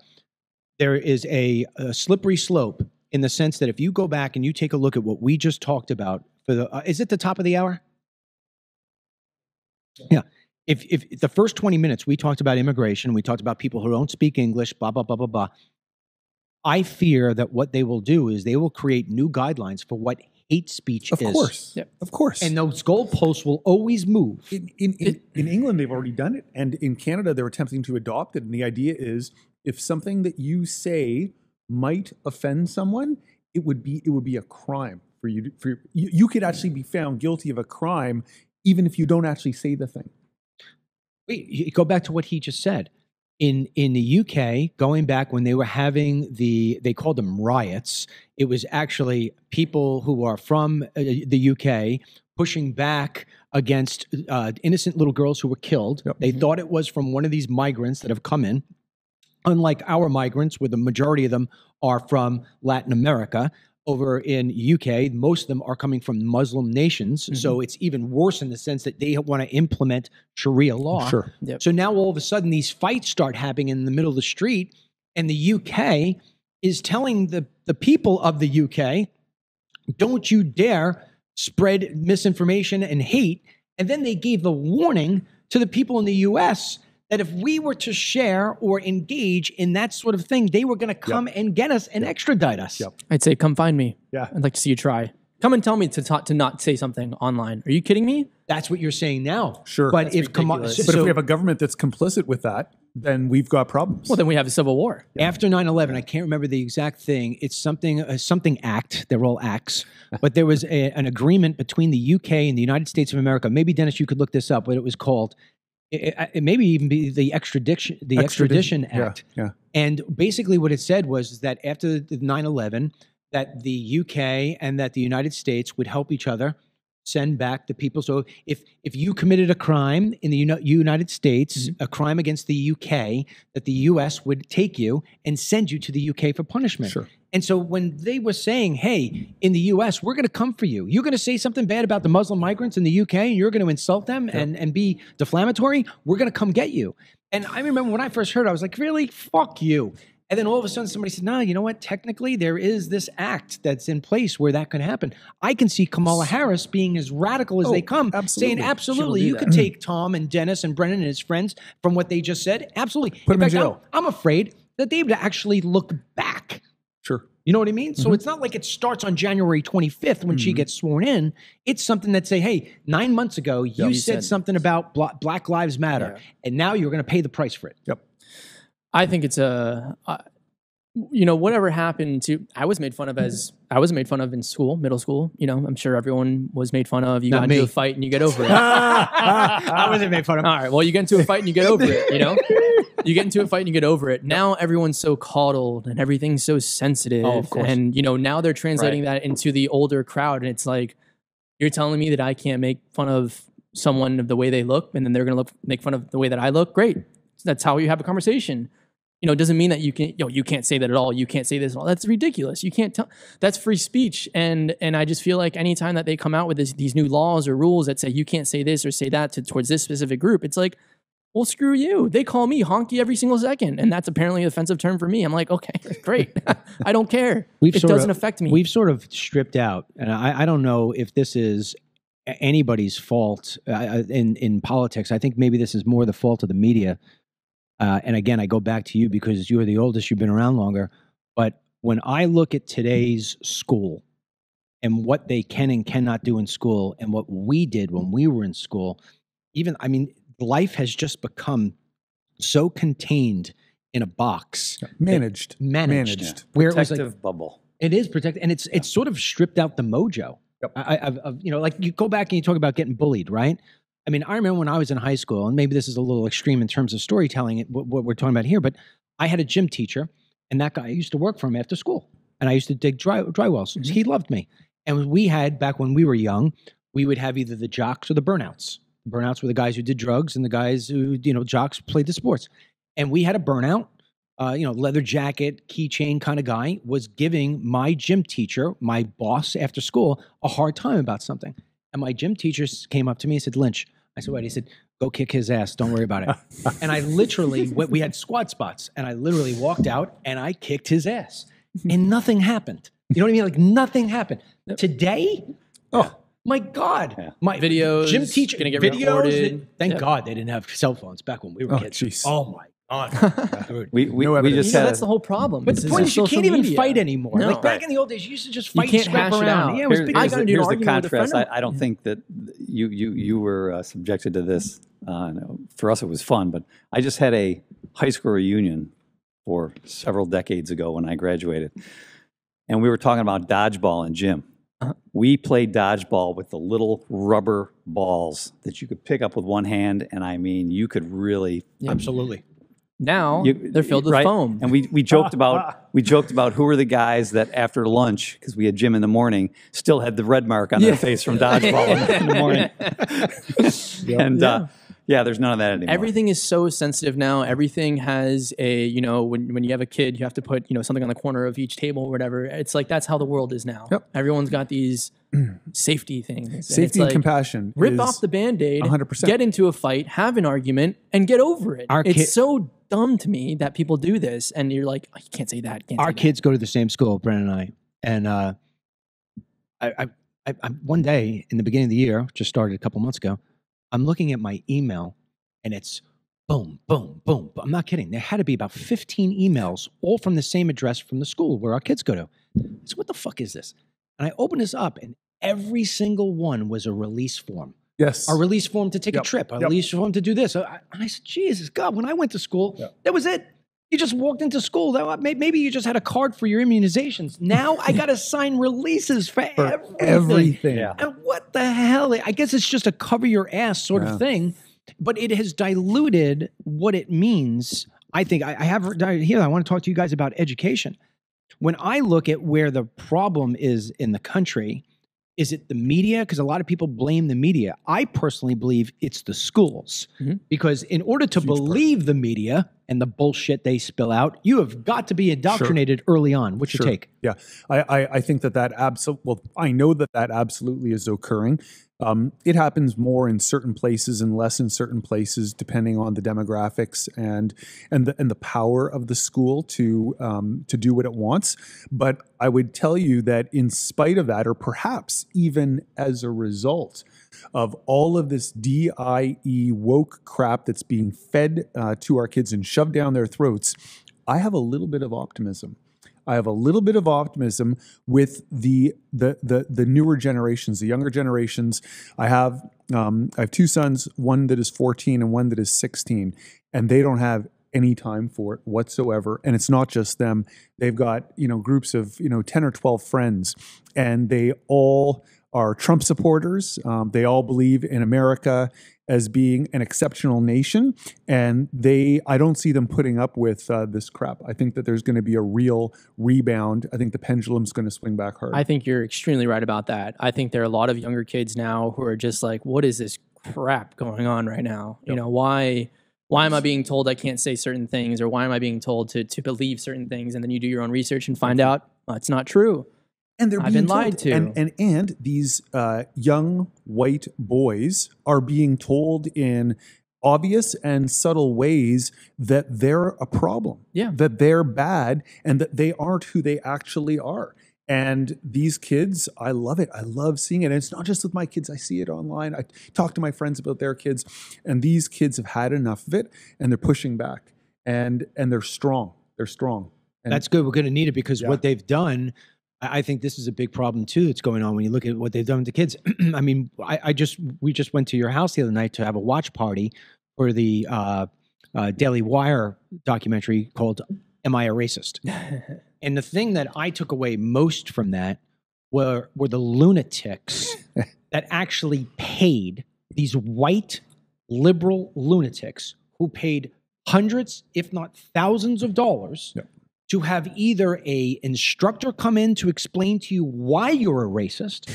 there is a slippery slope in the sense that if you go back and you take a look at what we just talked about for the, is it the top of the hour? Yeah. If the first 20 minutes we talked about immigration, we talked about people who don't speak English, blah, blah, blah, blah, blah. I fear that what they will do is they will create new guidelines for what hate speech is. Of course. Yep. Of course. And those goalposts will always move. In England, they've already done it. And in Canada, they're attempting to adopt it. And the idea is if something that you say might offend someone, it would be a crime for you. You could actually be found guilty of a crime even if you don't actually say the thing. Wait, go back to what he just said. In the UK, going back when they were having they called them riots, it was actually people who are from the UK pushing back against innocent little girls who were killed. Yep. They thought it was from one of these migrants that have come in. Unlike our migrants, where the majority of them are from Latin America, over in UK, most of them are coming from Muslim nations. So it's even worse in the sense that they want to implement Sharia law. Sure. Yep. So now all of a sudden these fights start happening in the middle of the street, and the UK is telling the people of the UK, don't you dare spread misinformation and hate. And then they gave the warning to the people in the US that if we were to share or engage in that sort of thing, they were going to come and get us and extradite us. I'd say, come find me. Yeah. I'd like to see you try. Come and tell me to not say something online. Are you kidding me? That's what you're saying now. Sure. But if if we have a government that's complicit with that, then we've got problems. Well, then we have a civil war. After 9/11, I can't remember the exact thing. It's something act. They're all acts. But there was an agreement between the UK and the United States of America. Maybe, Dennis, you could look this up, what it was called. It maybe even be the Extradition Act. Yeah. And basically what it said was that after the 9/11, that the UK and that the United States would help each other send back the people. So if you committed a crime in the United States, a crime against the UK, that the US would take you and send you to the UK for punishment. Sure. And so when they were saying, hey, in the US, we're going to come for you. You're going to say something bad about the Muslim migrants in the UK and you're going to insult them and be defamatory. We're going to come get you. And I remember when I first heard it, I was like, really? Fuck you. And then all of a sudden somebody said, no, you know what? Technically, there is this act that's in place where that could happen. I can see Kamala Harris being as radical as they come, saying, absolutely, you could take Tom and Dennis and Brennan and his friends from what they just said. Absolutely. Put them in jail. I'm afraid that they would actually look back. Sure. You know what I mean? So it's not like it starts on January 25th when she gets sworn in. It's something that say, hey, 9 months ago, you said something about Black Lives Matter, and now you're going to pay the price for it. Yep. I think it's whatever happened to, I was made fun of in school, middle school. I'm sure everyone was made fun of. You got into a fight and you get over it. I wasn't made fun of. All right. Well, you get into a fight and you get over it, You get into a fight and you get over it. Now everyone's so coddled and everything's so sensitive. Oh, of course. And, now they're translating that into the older crowd. And it's like, you're telling me that I can't make fun of someone of the way they look, and then they're going to make fun of the way that I look? Great. That's how you have a conversation. It doesn't mean that you can't say that at all. You can't say this at all. That's ridiculous. You can't tell. That's free speech. And I just feel like anytime that they come out with these new laws or rules that say you can't say this or say that towards this specific group, it's like, well, screw you. They call me honky every single second. And that's apparently an offensive term for me. I'm like, okay, great. I don't care. It doesn't affect me. We've sort of stripped out. And I don't know if this is anybody's fault in politics. I think maybe this is more the fault of the media. And again, I go back to you because you are the oldest, you've been around longer. But when I look at today's school and what they can and cannot do in school and what we did when we were in school, life has just become so contained in a box. Managed. Where it was like, bubble. It is protected. And it's sort of stripped out the mojo. Yep. Like you go back and you talk about getting bullied, right? I remember when I was in high school, and maybe this is a little extreme in terms of storytelling, what we're talking about here, but I had a gym teacher, and that guy, I used to work for him after school, and I used to dig dry wells. Mm-hmm. He loved me. And we had, back when we were young, we would have either the jocks or the burnouts. Burnouts were the guys who did drugs, and the guys who, jocks played the sports. And we had a burnout, leather jacket, keychain kind of guy, was giving my gym teacher, my boss after school, a hard time about something. And my gym teacher came up to me and said, Lynch. I said, what? He said, go kick his ass. Don't worry about it. And I literally, we had squad spots, and I literally walked out and I kicked his ass. And nothing happened. You know what I mean? Like nothing happened. Today, my God. Yeah. My videos, gym teacher, gonna get videos. recorded. Thank God they didn't have cell phones back when we were kids. Geez. Oh my God. we just had that's the whole problem. But the point is, you can't even fight anymore. No. Like back in the old days, you used to just fight you can't and scrap hash around. it out. Yeah, here's the contrast. I don't think that you were subjected to this. For us, it was fun, but I just had a high school reunion for several decades ago when I graduated, and we were talking about dodgeball in gym. We played dodgeball with the little rubber balls that you could pick up with one hand, and you could really absolutely. Now they're filled with foam, and we joked about who were the guys that after lunch, because we had gym in the morning, still had the red mark on their face from dodgeball in the morning. And there's none of that anymore. Everything is so sensitive now. Everything has a when you have a kid, you have to put something on the corner of each table or whatever. It's like that's how the world is now. Yep. Everyone's got these safety things. Safety and compassion. Rip off the Band-Aid, 100%. Get into a fight, have an argument, and get over it. It's so dumb to me that people do this, and you're like, you can't say that. Our kids go to the same school, Brennan and I. And I one day in the beginning of the year, just started a couple months ago, I'm looking at my email, and it's boom, boom, boom. I'm not kidding. There had to be about 15 emails, all from the same address from the school where our kids go to. So what the fuck is this? And I opened this up, and every single one was a release form. Yes. A release form to take a trip. A release form to do this. And I said, Jesus, God, when I went to school, that was it. You just walked into school. Maybe you just had a card for your immunizations. Now I got to sign releases for everything. Yeah. And what the hell? I guess it's just a cover your ass sort of thing. But it has diluted what it means. I think I have here. I want to talk to you guys about education. When I look at where the problem is in the country, is it the media? Because a lot of people blame the media. I personally believe it's the schools. Mm-hmm. Because in order to believe the media and the bullshit they spill out, you have got to be indoctrinated early on. What's your take? Yeah, I think that absolutely, I know that absolutely is occurring. It happens more in certain places and less in certain places, depending on the demographics and the power of the school to do what it wants. But I would tell you that in spite of that, or perhaps even as a result of all of this DIE woke crap that's being fed to our kids and shoved down their throats, I have a little bit of optimism. I have a little bit of optimism with the newer generations, the younger generations. I have 2 sons, one that is 14 and one that is 16, and they don't have any time for it whatsoever. And it's not just them. They've got, groups of, 10 or 12 friends, and they all are Trump supporters. They all believe in America as being an exceptional nation, and I don't see them putting up with this crap. I think that there's going to be a real rebound. I think the pendulum's going to swing back hard. I think you're extremely right about that. I think there are a lot of younger kids now who are just like, what is this crap going on right now? Yep. Why am I being told I can't say certain things, or why am I being told to believe certain things? And then you do your own research and find out it's not true. And I've been lied to. And these young white boys are being told in obvious and subtle ways that they're a problem, that they're bad, and that they aren't who they actually are. And these kids, I love it. I love seeing it. And it's not just with my kids. I see it online. I talk to my friends about their kids, and these kids have had enough of it, and they're pushing back, and they're strong. They're strong. And that's good. We're going to need it because what they've done, I think this is a big problem too that's going on when you look at what they've done to kids. I mean, we just went to your house the other night to have a watch party for the Daily Wire documentary called "Am I a Racist?" And the thing that I took away most from that were the lunatics that actually paid, these white liberal lunatics who paid hundreds, if not thousands of dollars to have either a instructor come in to explain to you why you're a racist,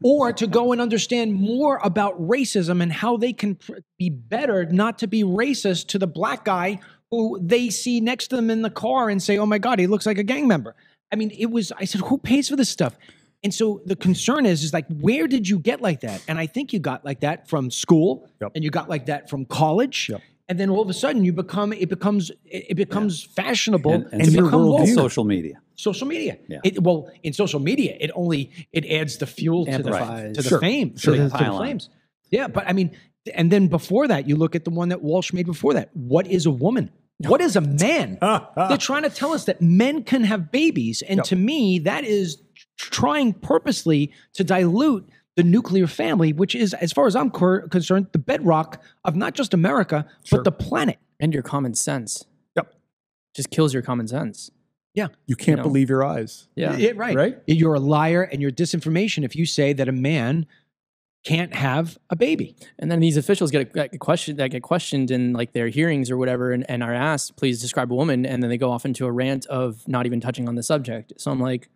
or to go and understand more about racism and how they can be better not to be racist to the black guy who they see next to them in the car and say, oh my God, he looks like a gang member. I mean, I said, who pays for this stuff? And so the concern is like, where did you get like that? And I think you got like that from school, and you got like that from college. And then all of a sudden it becomes fashionable and to become woke. Social media. Social media. Yeah. In social media, it adds the fuel to the fame, to the flames. Yeah, but I mean, and then before that, you look at the one that Walsh made before that. What is a woman? What is a man? They're trying to tell us that men can have babies, and to me, that is trying purposely to dilute the nuclear family, which is, as far as I'm concerned, the bedrock of not just America, but the planet. And your common sense. Just kills your common sense. Yeah. You can't believe your eyes. Right. You're a liar and you're disinformation if you say that a man can't have a baby. And then these officials get questioned in like their hearings or whatever, and are asked, please describe a woman, and then they go off into a rant of not even touching on the subject. So I'm like,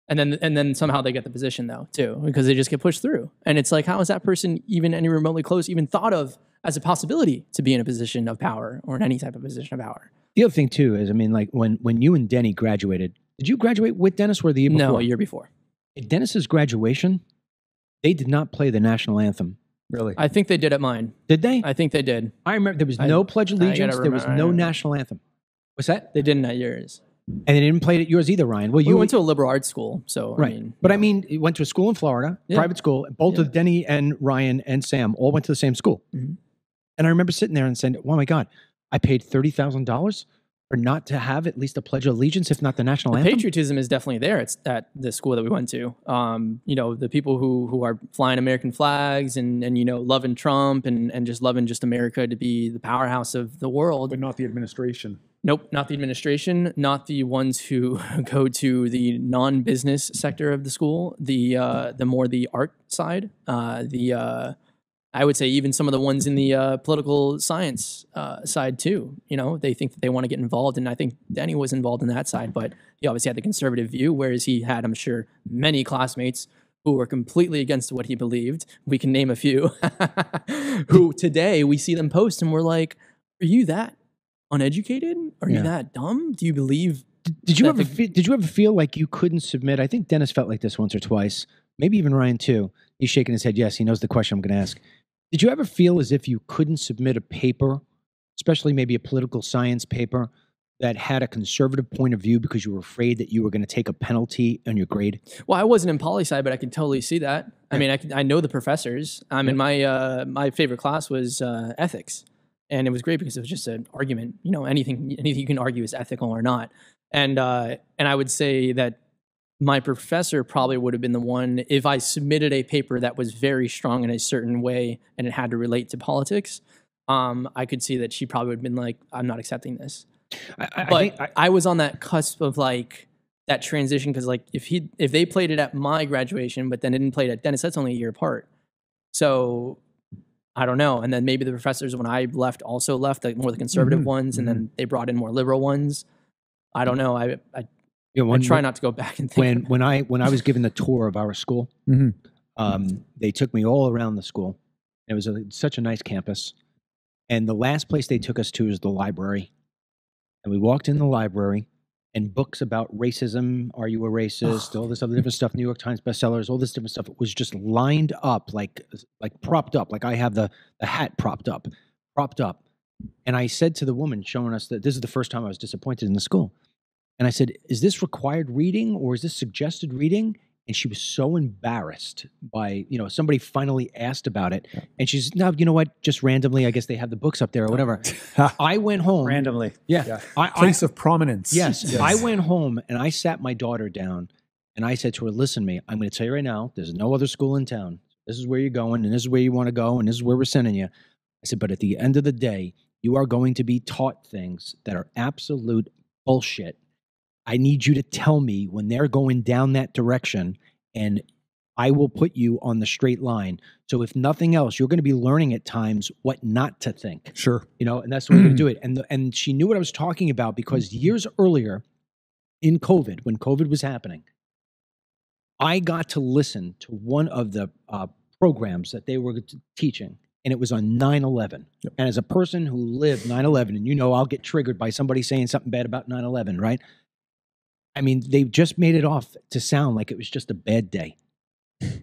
and then somehow they get the position though too, because they just get pushed through. And it's like, how is that person even any remotely close, even thought of as a possibility to be in a position of power or in any type of position of power? The other thing too is, I mean, like when you and Denny graduated, did you graduate with Dennis or the year before? No, a year before. At Dennis's graduation, they did not play the national anthem. Really? I think they did at mine. Did they? I think they did. I remember there was no Pledge of Allegiance. There was no national anthem. What's that? They didn't at yours. And they didn't play it at yours either, Ryan. Well, we went to a liberal arts school, so right. I mean, you went to a school in Florida, private school. Both of Denny and Ryan and Sam all went to the same school. Mm-hmm. And I remember sitting there and saying, "Oh my God, I paid $30,000 for not to have at least a Pledge of Allegiance, if not the national anthem." Patriotism is definitely there. It's at the school that we went to. The people who are flying American flags and loving Trump and just loving just America to be the powerhouse of the world, but not the administration. Nope, not the administration, not the ones who go to the non-business sector of the school, the more the art side, I would say even some of the ones in the political science side too. They think that they want to get involved, and I think Denny was involved in that side, but he obviously had the conservative view, whereas he had, I'm sure, many classmates who were completely against what he believed. We can name a few who today we see them post and we're like, are you that uneducated? Are you that dumb? Do you believe? Did you ever feel like you couldn't submit? I think Dennis felt like this once or twice, maybe even Ryan too. He's shaking his head. Yes, he knows the question I'm going to ask. Did you ever feel as if you couldn't submit a paper, especially maybe a political science paper, that had a conservative point of view because you were afraid that you were going to take a penalty on your grade? Well, I wasn't in poli-sci, but I can totally see that. I mean, I know the professors. In my favorite class was ethics, and it was great because it was just an argument. You know, anything you can argue is ethical or not. And I would say that my professor probably would have been the one, if I submitted a paper that was very strong in a certain way and it had to relate to politics, I could see that she probably would have been like, I'm not accepting this. I was on that cusp of like that transition because like if they played it at my graduation, but then didn't play it at Dennis, that's only a year apart. So I don't know. And then maybe the professors when I left also left, like more the conservative ones, and then they brought in more liberal ones. I don't know. I try not to go back and think. When I was given the tour of our school, they took me all around the school. It was such a nice campus, and the last place they took us to was the library. And we walked in the library, and books about racism, are you a racist, all this other different stuff, New York Times bestsellers, all this different stuff was just lined up, like propped up, like I have the hat propped up. And I said to the woman showing us that this is the first time I was disappointed in the school. And I said, is this required reading or is this suggested reading? And she was so embarrassed by, somebody finally asked about it. And she's, no, you know what? Just randomly, I guess they have the books up there or whatever. I went home. Randomly. Yeah. Place of prominence. Yes. I went home and I sat my daughter down and I said to her, listen to me, I'm going to tell you right now, there's no other school in town. This is where you're going and this is where you want to go and this is where we're sending you. I said, but at the end of the day, you are going to be taught things that are absolute bullshit. I need you to tell me when they're going down that direction, and I will put you on the straight line. So if nothing else, you're going to be learning at times what not to think. Sure. And that's the way to do it. And she knew what I was talking about because years earlier in COVID, when COVID was happening, I got to listen to one of the programs that they were teaching, and it was on 9/11. Yep. And as a person who lived 9/11, and I'll get triggered by somebody saying something bad about 9/11, right? I mean, they just made it off to sound like it was just a bad day.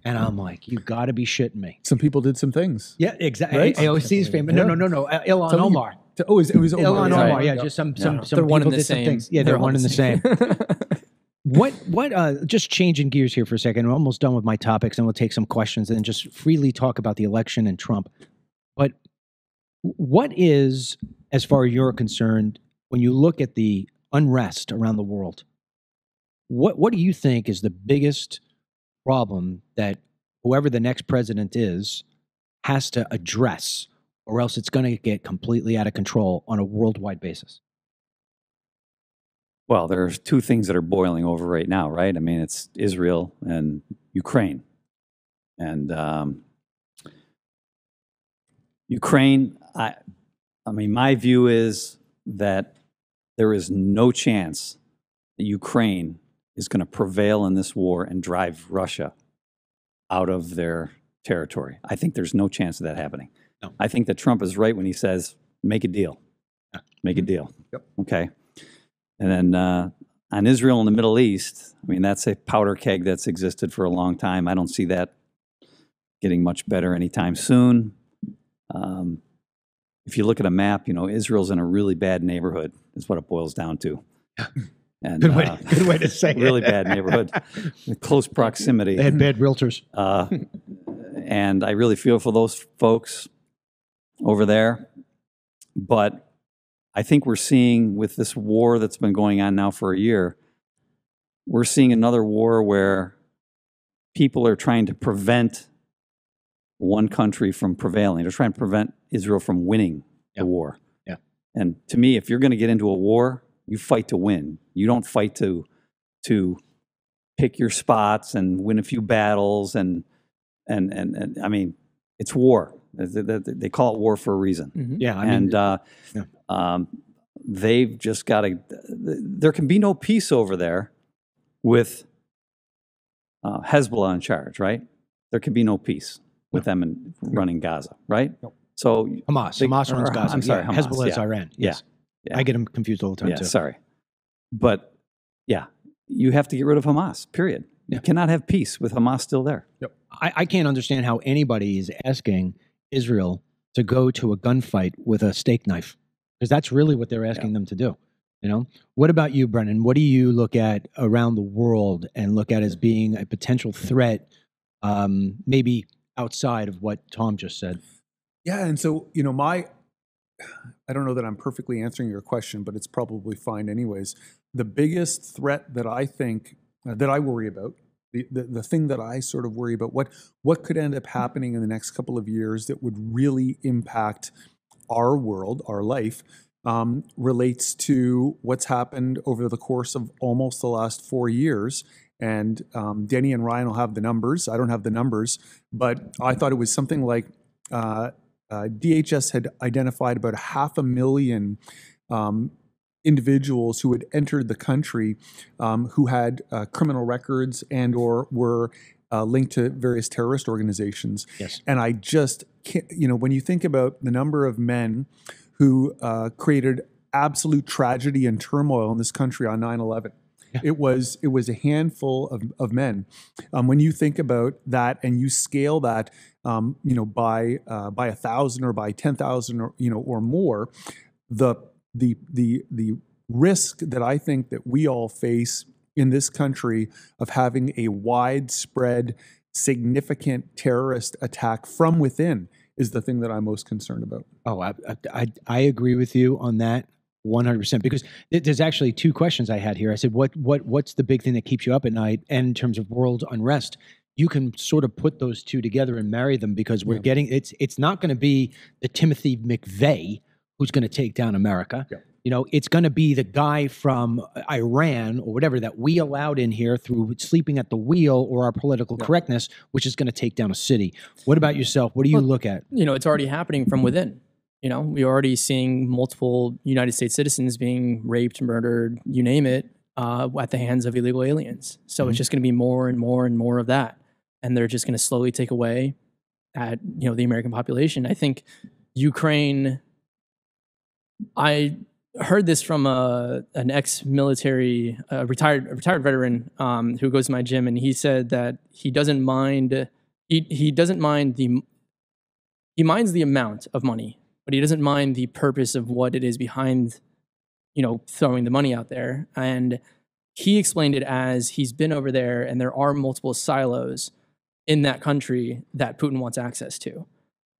And I'm like, you got to be shitting me. Some people did some things. Yeah, exactly. Right? AOC's famous. No. Ilhan Omar. It was Omar. Ilhan Omar, Right. yeah. Just some They're people one and the did some same. things. Yeah, they're one and the same. What, just changing gears here for a second. We're almost done with my topics, and we'll take some questions and then just freely talk about the election and Trump. But what is, as far as you're concerned, when you look at the unrest around the world, what do you think is the biggest problem that whoever the next president is has to address, or else it's going to get completely out of control on a worldwide basis? Well, there's two things that are boiling over right now, right? I mean, it's Israel and Ukraine. And Ukraine, I mean, my view is that there is no chance that Ukraine is going to prevail in this war and drive Russia out of their territory. I think there's no chance of that happening. No. I think that Trump is right when he says, make a deal. Make a deal. Yep. Okay. And then on Israel and the Middle East, I mean, that's a powder keg that's existed for a long time. I don't see that getting much better anytime soon. If you look at a map, Israel's in a really bad neighborhood is what it boils down to. And, Good way to say it. Really bad neighborhood. Close proximity. They had bad realtors. And I really feel for those folks over there. But I think we're seeing, with this war that's been going on now for a year, we're seeing another war where people are trying to prevent one country from prevailing. They're trying to prevent Israel from winning the war. Yeah. And to me, if you're going to get into a war, you fight to win. You don't fight to pick your spots and win a few battles. And I mean, it's war. They call it war for a reason. Mm-hmm. Yeah. I mean, they've just got to. There can be no peace over there with Hezbollah in charge, right? There can be no peace with them running Gaza, right? No. So Hamas runs Gaza. I'm sorry, yeah, Hamas, Hezbollah is yeah. Iran. Yeah. Yes. Yeah. I get them confused all the time Yeah, too. sorry. But yeah, you have to get rid of Hamas, period. You cannot have peace with Hamas still there. I can't understand how anybody is asking Israel to go to a gunfight with a steak knife, because that's really what they're asking them to do. What about you, Brennan? What do you look at around the world and look at as being a potential threat, maybe outside of what Tom just said? Yeah, and so I don't know that I'm perfectly answering your question, but it's probably fine anyways. The biggest threat that I think that I worry about, the thing that I sort of worry about, what could end up happening in the next couple of years that would really impact our world, our life, relates to what's happened over the course of almost the last 4 years. And Denny and Ryan will have the numbers. I don't have the numbers, but I thought it was something like DHS had identified about 500,000 individuals who had entered the country who had criminal records and or were linked to various terrorist organizations. Yes. And I just can't, when you think about the number of men who created absolute tragedy and turmoil in this country on 9/11, it was a handful of men. When you think about that and you scale that, by 1,000 or by 10,000 or more, the risk that I think that we all face in this country of having a widespread, significant terrorist attack from within is the thing that I'm most concerned about. Oh, I agree with you on that 100%, because there's actually two questions I had here. I said, what's the big thing that keeps you up at night? And in terms of world unrest, you can sort of put those two together and marry them, because we're getting, it's not going to be the Timothy McVeigh who's going to take down America. Yeah. It's going to be the guy from Iran or whatever that we allowed in here through sleeping at the wheel or our political correctness, which is going to take down a city. What about yourself? What do you look at? It's already happening from within. We're already seeing multiple United States citizens being raped, murdered, you name it, at the hands of illegal aliens. So it's just going to be more and more and more of that. And they're just going to slowly take away at, the American population. I think Ukraine, I heard this from an ex-military, retired veteran who goes to my gym, and he said that he doesn't mind, he minds the amount of money, but he doesn't mind the purpose of what it is behind, throwing the money out there. And he explained it as he's been over there and there are multiple silos in that country that Putin wants access to.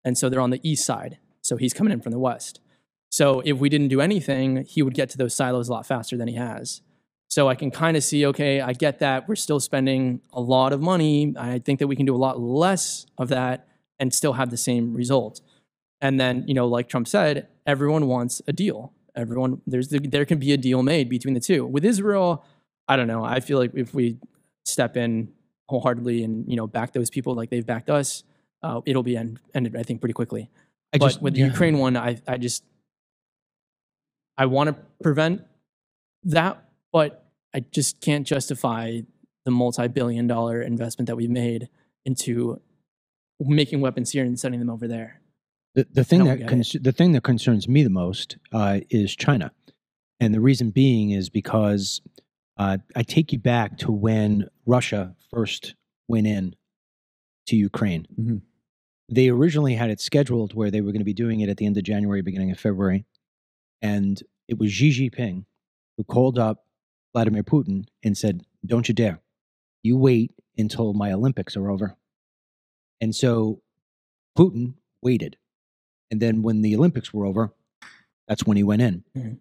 And so they're on the east side. So he's coming in from the west. So if we didn't do anything, he would get to those silos a lot faster than he has. So I can kind of see, okay, I get that. We're still spending a lot of money. I think that we can do a lot less of that and still have the same result. And then, like Trump said, everyone wants a deal. There can be a deal made between the two. With Israel, I don't know. I feel like if we step in wholeheartedly and, back those people like they've backed us, it'll be ended, I think, pretty quickly. But with the Ukraine one, I want to prevent that, but I just can't justify the multi-billion-dollar investment that we've made into making weapons here and sending them over there. The thing that concerns me the most is China, and the reason being is because I take you back to when Russia first went in to Ukraine. Mm-hmm. They originally had it scheduled where they were going to be doing it at the end of January, beginning of February. And it was Xi Jinping who called up Vladimir Putin and said, "Don't you dare. You wait until my Olympics are over." And so Putin waited. And then when the Olympics were over, that's when he went in. Mm-hmm.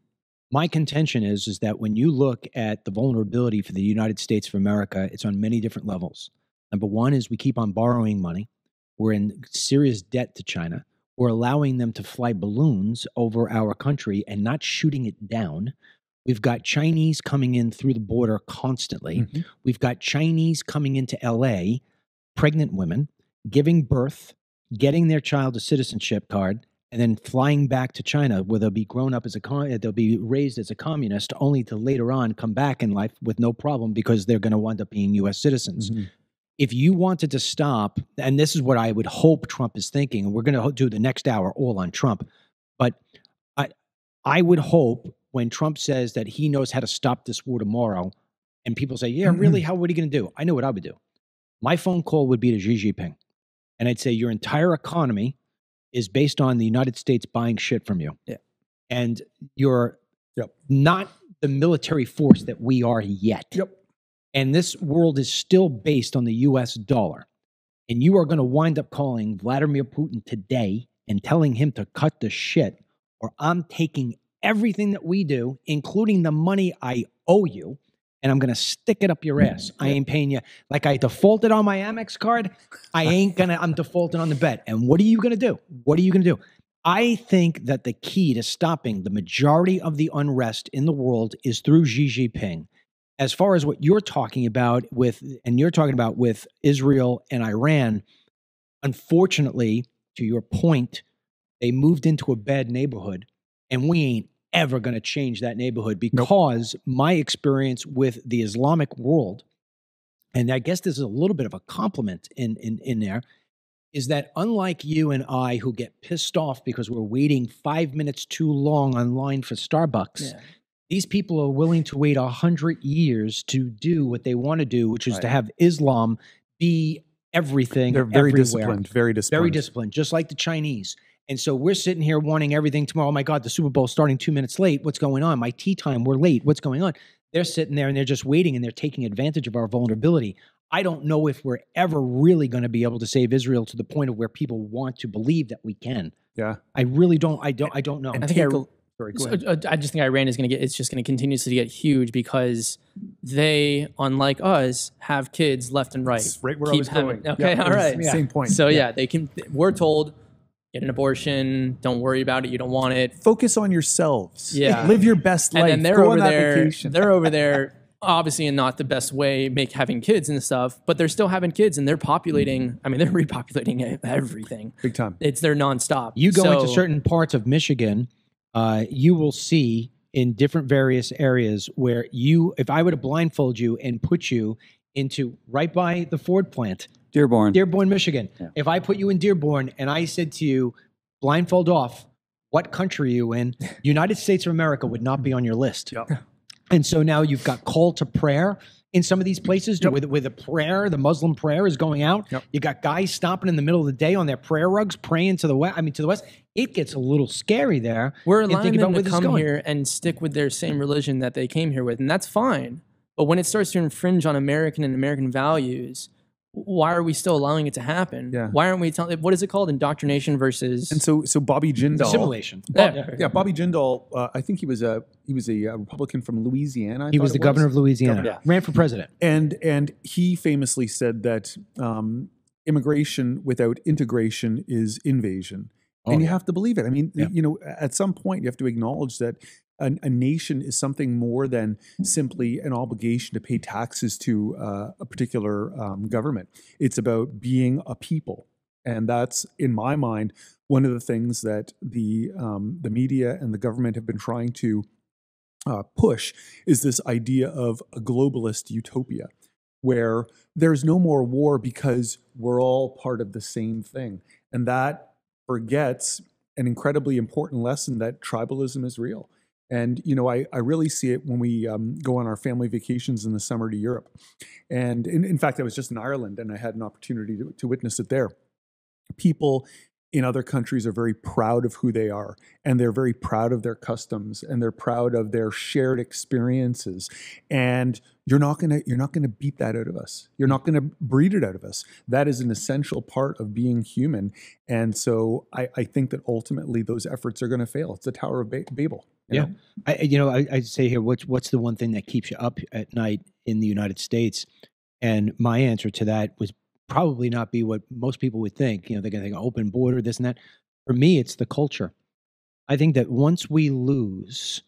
My contention is that when you look at the vulnerability for the United States of America, it's on many different levels. Number one is we keep on borrowing money. We're in serious debt to China. We're allowing them to fly balloons over our country and not shooting it down. We've got Chinese coming in through the border constantly. Mm-hmm. We've got Chinese coming into LA, pregnant women, giving birth, getting their child a citizenship card, and then flying back to China where they'll be grown up as they'll be raised as a communist, only to later on come back in life with no problem because they're going to wind up being U.S. citizens. Mm-hmm. If you wanted to stop, and this is what I would hope Trump is thinking, and we're going to do the next hour all on Trump, but I would hope when Trump says that he knows how to stop this war tomorrow And people say, yeah, really? What are you going to do? I know what I would do. My phone call would be to Xi Jinping. And I'd say, your entire economy is based on the United States buying shit from you. Yeah. And you're not the military force that we are yet. Yep. And this world is still based on the US dollar. And you are going to wind up calling Vladimir Putin today and telling him to cut the shit, or I'm taking everything that we do, including the money I owe you, and I'm going to stick it up your ass. I ain't paying you. Like I defaulted on my Amex card, I'm defaulting on the bet. And what are you going to do? What are you going to do? I think that the key to stopping the majority of the unrest in the world is through Xi Jinping. As far as what you're talking about with Israel and Iran, unfortunately, to your point, they moved into a bad neighborhood, and we ain't ever going to change that neighborhood because my experience with the Islamic world, and I guess this is a little bit of a compliment in there, is that unlike you and I who get pissed off because we're waiting 5 minutes too long online for Starbucks, these people are willing to wait 100 years to do what they want to do, which is to have Islam be everything. They're very everywhere. disciplined, very disciplined. Very disciplined, just like the Chinese. And so we're sitting here wanting everything tomorrow. Oh my God, the Super Bowl's starting 2 minutes late. What's going on? My tea time, we're late. What's going on? They're sitting there and they're just waiting, and they're taking advantage of our vulnerability. I don't know if we're ever really going to be able to save Israel to the point of where people want to believe that we can. Yeah. I really don't. I don't know. I just think Iran is going to it's just going to continuously get huge because they, unlike us, have kids left and right. That's right where I was going. Okay, all right. Same point. So they can. We're told, get an abortion. Don't worry about it. You don't want it. Focus on yourselves. Yeah. Live your best life. And then they're Go over on that there. vacation. They're over there, obviously in not the best way, having kids and stuff. But they're still having kids, and they're populating. I mean, they're repopulating everything. Big time. They're nonstop. You go into certain parts of Michigan, you will see in different various areas where if I were to blindfold you and put you into right by the Ford plant, Dearborn, Michigan. Yeah. If I put you in Dearborn and I said to you, blindfold off, what country are you in? United States of America would not be on your list. Yep. And so now you've got call to prayer in some of these places where the prayer, the Muslim prayer is going out. Yep. You got guys stopping in the middle of the day on their prayer rugs, praying to the west. It gets a little scary there. We're allowing them to come here and stick with their same religion that they came here with, and that's fine. But when it starts to infringe on American and American values, why are we still allowing it to happen? Yeah. Why aren't we telling? What is it called? Indoctrination versus. And so Bobby Jindal. Assimilation. Bobby Jindal. I think he was a Republican from Louisiana. He was the governor of Louisiana. Ran for president. And he famously said that immigration without integration is invasion. And you have to believe it. I mean, at some point you have to acknowledge that a nation is something more than simply an obligation to pay taxes to a particular government. It's about being a people. And that's, in my mind, one of the things that the media and the government have been trying to push is this idea of a globalist utopia, where there's no more war because we're all part of the same thing. And that forgets an incredibly important lesson that tribalism is real. And, I really see it when we go on our family vacations in the summer to Europe. And in fact, I was just in Ireland and I had an opportunity to witness it there. People in other countries are very proud of who they are, and they're very proud of their customs, and they're proud of their shared experiences. And you're not gonna beat that out of us. You're not gonna breed it out of us. That is an essential part of being human. And so I think that ultimately those efforts are gonna fail. It's the Tower of Babel. You know? I say here, what's the one thing that keeps you up at night in the United States? And my answer to that was probably not be what most people would think. They're going to think open border, this and that. For me, it's the culture. I think that once we lose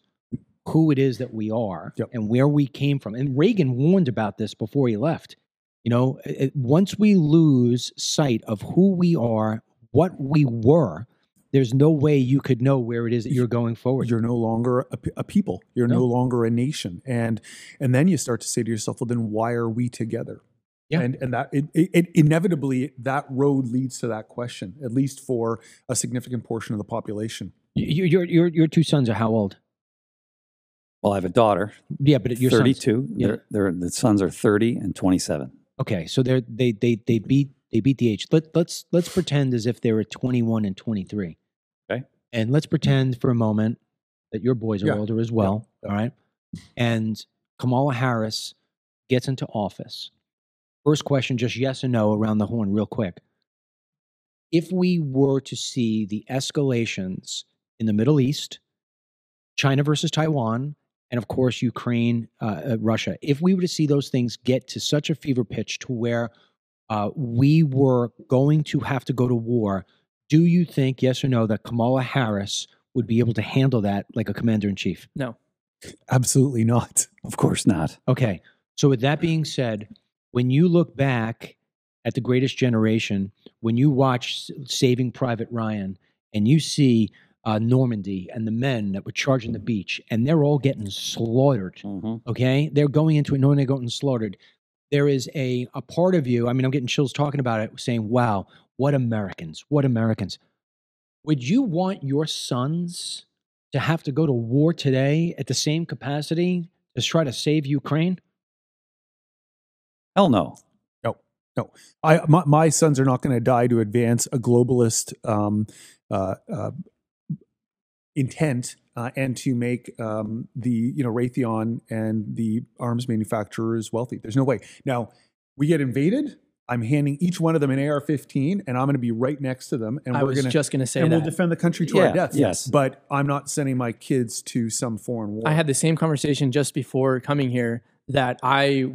who it is that we are and where we came from, and Reagan warned about this before he left, once we lose sight of who we are, what we were, there's no way you could know where it is that you're going forward. You're no longer a people. You're no longer a nation. And then you start to say to yourself, well, then why are we together? Yeah. And that it inevitably, that road leads to that question, at least for a significant portion of the population. Your two sons are how old? Well, I have a daughter, Yeah, but your sons- 32. Yeah. The sons are 30 and 27. Okay, so they beat the age. Let's pretend as if they were 21 and 23. Okay. And let's pretend for a moment that your boys are Yeah. older as well. Yeah. All right. And Kamala Harris gets into office. First question, just yes or no around the horn, real quick. If we were to see the escalations in the Middle East, China versus Taiwan, and of course, Ukraine, Russia, if we were to see those things get to such a fever pitch to where we were going to have to go to war, do you think, yes or no, that Kamala Harris would be able to handle that like a commander-in-chief? No. Absolutely not. Of course not. Okay. So with that being said, when you look back at The Greatest Generation, when you watch Saving Private Ryan and you see Normandy and the men that were charging the beach and they're all getting slaughtered, Mhm. okay? They're going into it knowing they're getting slaughtered. There is a part of you, I mean, I'm getting chills talking about it, saying, wow, what Americans, what Americans. Would you want your sons to have to go to war today at the same capacity to try to save Ukraine? Hell no. No, my sons are not going to die to advance a globalist intent and to make the Raytheon and the arms manufacturers wealthy. There's no way. Now we get invaded. I'm handing each one of them an AR-15, and I'm going to be right next to them. And I was just going to say that. we'll defend the country to Yeah, our death. yes. But I'm not sending my kids to some foreign war. I had the same conversation just before coming here that I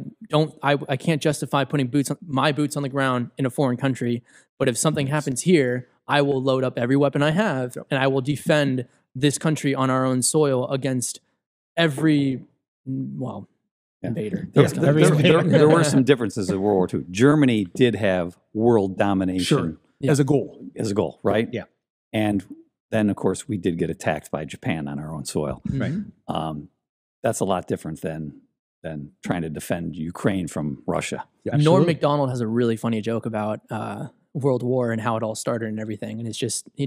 can't justify putting my boots on the ground in a foreign country. But if something happens here, I will load up every weapon I have and I will defend this country on our own soil against every, invader. There were some differences in World War II. Germany did have world domination as a goal. Right? Yeah. And then, of course, we did get attacked by Japan on our own soil. Right. That's a lot different than trying to defend Ukraine from Russia. Yeah, Norm absolutely. Macdonald has a really funny joke about World War and how it all started and everything. And it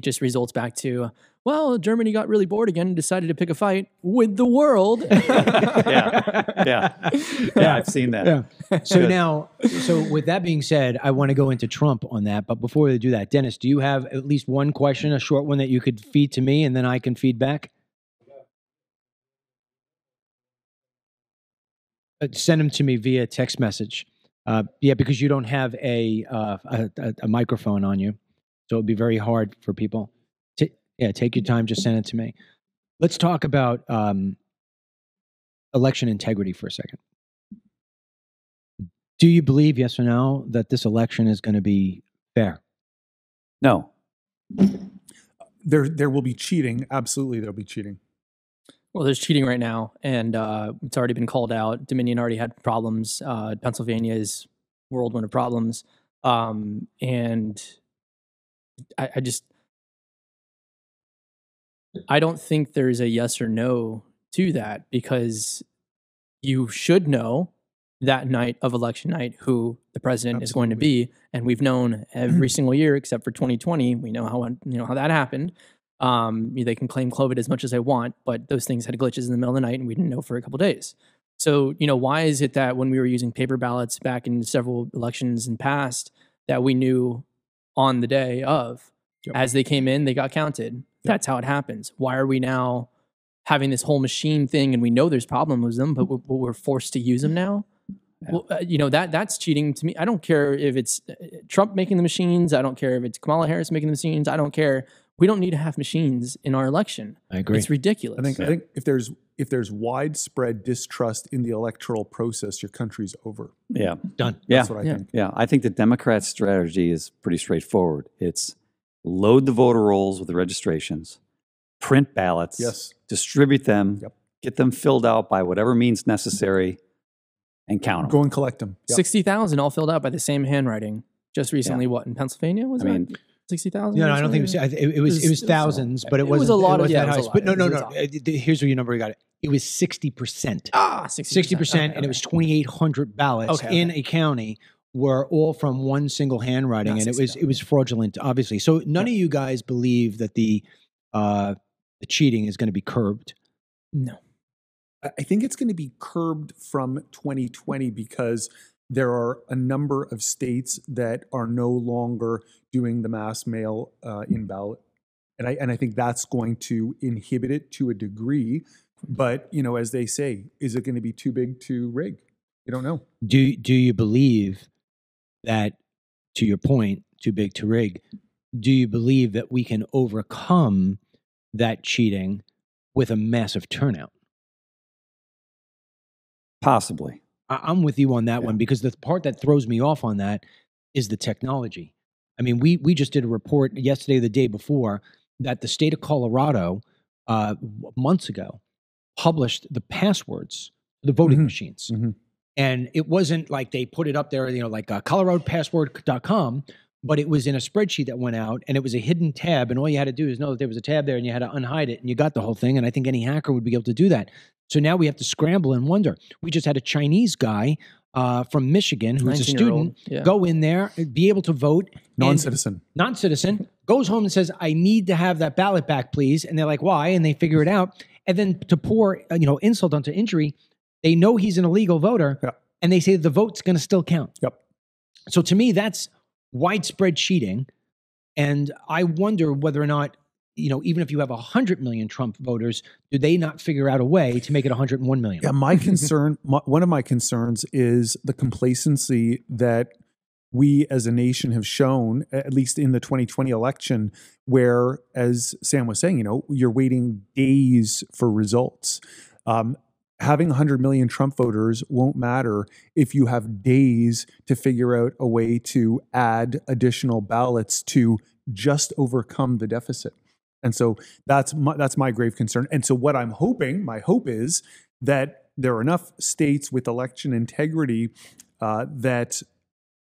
just results back to, well, Germany got really bored again and decided to pick a fight with the world. Yeah, I've seen that. Yeah. So with that being said, I want to go into Trump on that. But before we do that, Dennis, do you have at least one question, a short one that you could feed to me and then I can feed back? Send them to me via text message. Because you don't have a microphone on you. So it would be very hard for people. Take your time. Just send it to me. Let's talk about election integrity for a second. Do you believe, yes or no, that this election is going to be fair? No. There will be cheating. Absolutely, there'll be cheating. Well, there's cheating right now, and it's already been called out. Dominion already had problems. Pennsylvania is whirlwind of problems. And I don't think there's a yes or no to that, because you should know that night of election night who the president is going to be. And we've known every single year except for 2020. We know how that happened. They can claim COVID as much as they want, but those things had glitches in the middle of the night and we didn't know for a couple of days. So, why is it that when we were using paper ballots back in several elections in past that we knew on the day of, as they came in, they got counted? That's how it happens. Why are we now having this whole machine thing and we know there's problems with them, but we're forced to use them now? Yeah. Well, that's cheating to me. I don't care if it's Trump making the machines. I don't care if it's Kamala Harris making the machines. I don't care. We don't need to have machines in our election. I agree. It's ridiculous. I think if there's widespread distrust in the electoral process, your country's over. Yeah. Done. Yeah. That's what I think. Yeah. I think the Democrats' strategy is pretty straightforward. It's load the voter rolls with the registrations, print ballots, distribute them, get them filled out by whatever means necessary, and count them. Go and collect them. 60,000 all filled out by the same handwriting. Just recently, what, in Pennsylvania? Was it 60,000? No, I don't think it was thousands, but it wasn't a lot. But no. Here's where your number got it. It was 60%. 60%, and it was 2,800 ballots in a county were all from one single handwriting, and it was fraudulent, obviously. So none of you guys believe that the cheating is going to be curbed. No. I think it's going to be curbed from 2020 because there are a number of states that are no longer doing the mass mail in ballot. And I think that's going to inhibit it to a degree. But, as they say, is it going to be too big to rig? You don't know. Do you believe that, to your point, too big to rig, do you believe that we can overcome that cheating with a massive turnout? Possibly. I'm with you on that one, because the part that throws me off on that is the technology. I mean, we just did a report yesterday or the day before that the state of Colorado months ago published the passwords for the voting machines. And it wasn't like they put it up there, like coloradopassport.com, but it was in a spreadsheet that went out, and it was a hidden tab, and all you had to do is know that there was a tab there, and you had to unhide it, and you got the whole thing. And I think any hacker would be able to do that. So now we have to scramble and wonder. We just had a Chinese guy from Michigan who's a student go in there, be able to vote. Non-citizen, goes home and says, I need to have that ballot back, please. And they're like, why? And they figure it out. And then to pour insult onto injury, they know he's an illegal voter, and they say the vote's going to still count. So to me, that's widespread cheating. And I wonder whether or not, even if you have 100 million Trump voters, do they not figure out a way to make it 101 million? Yeah, my concern, one of my concerns is the complacency that we as a nation have shown, at least in the 2020 election, where, as Sam was saying, you're waiting days for results. Having 100 million Trump voters won't matter if you have days to figure out a way to add additional ballots to just overcome the deficit. And so that's my grave concern. And so what I'm hoping, my hope is that there are enough states with election integrity that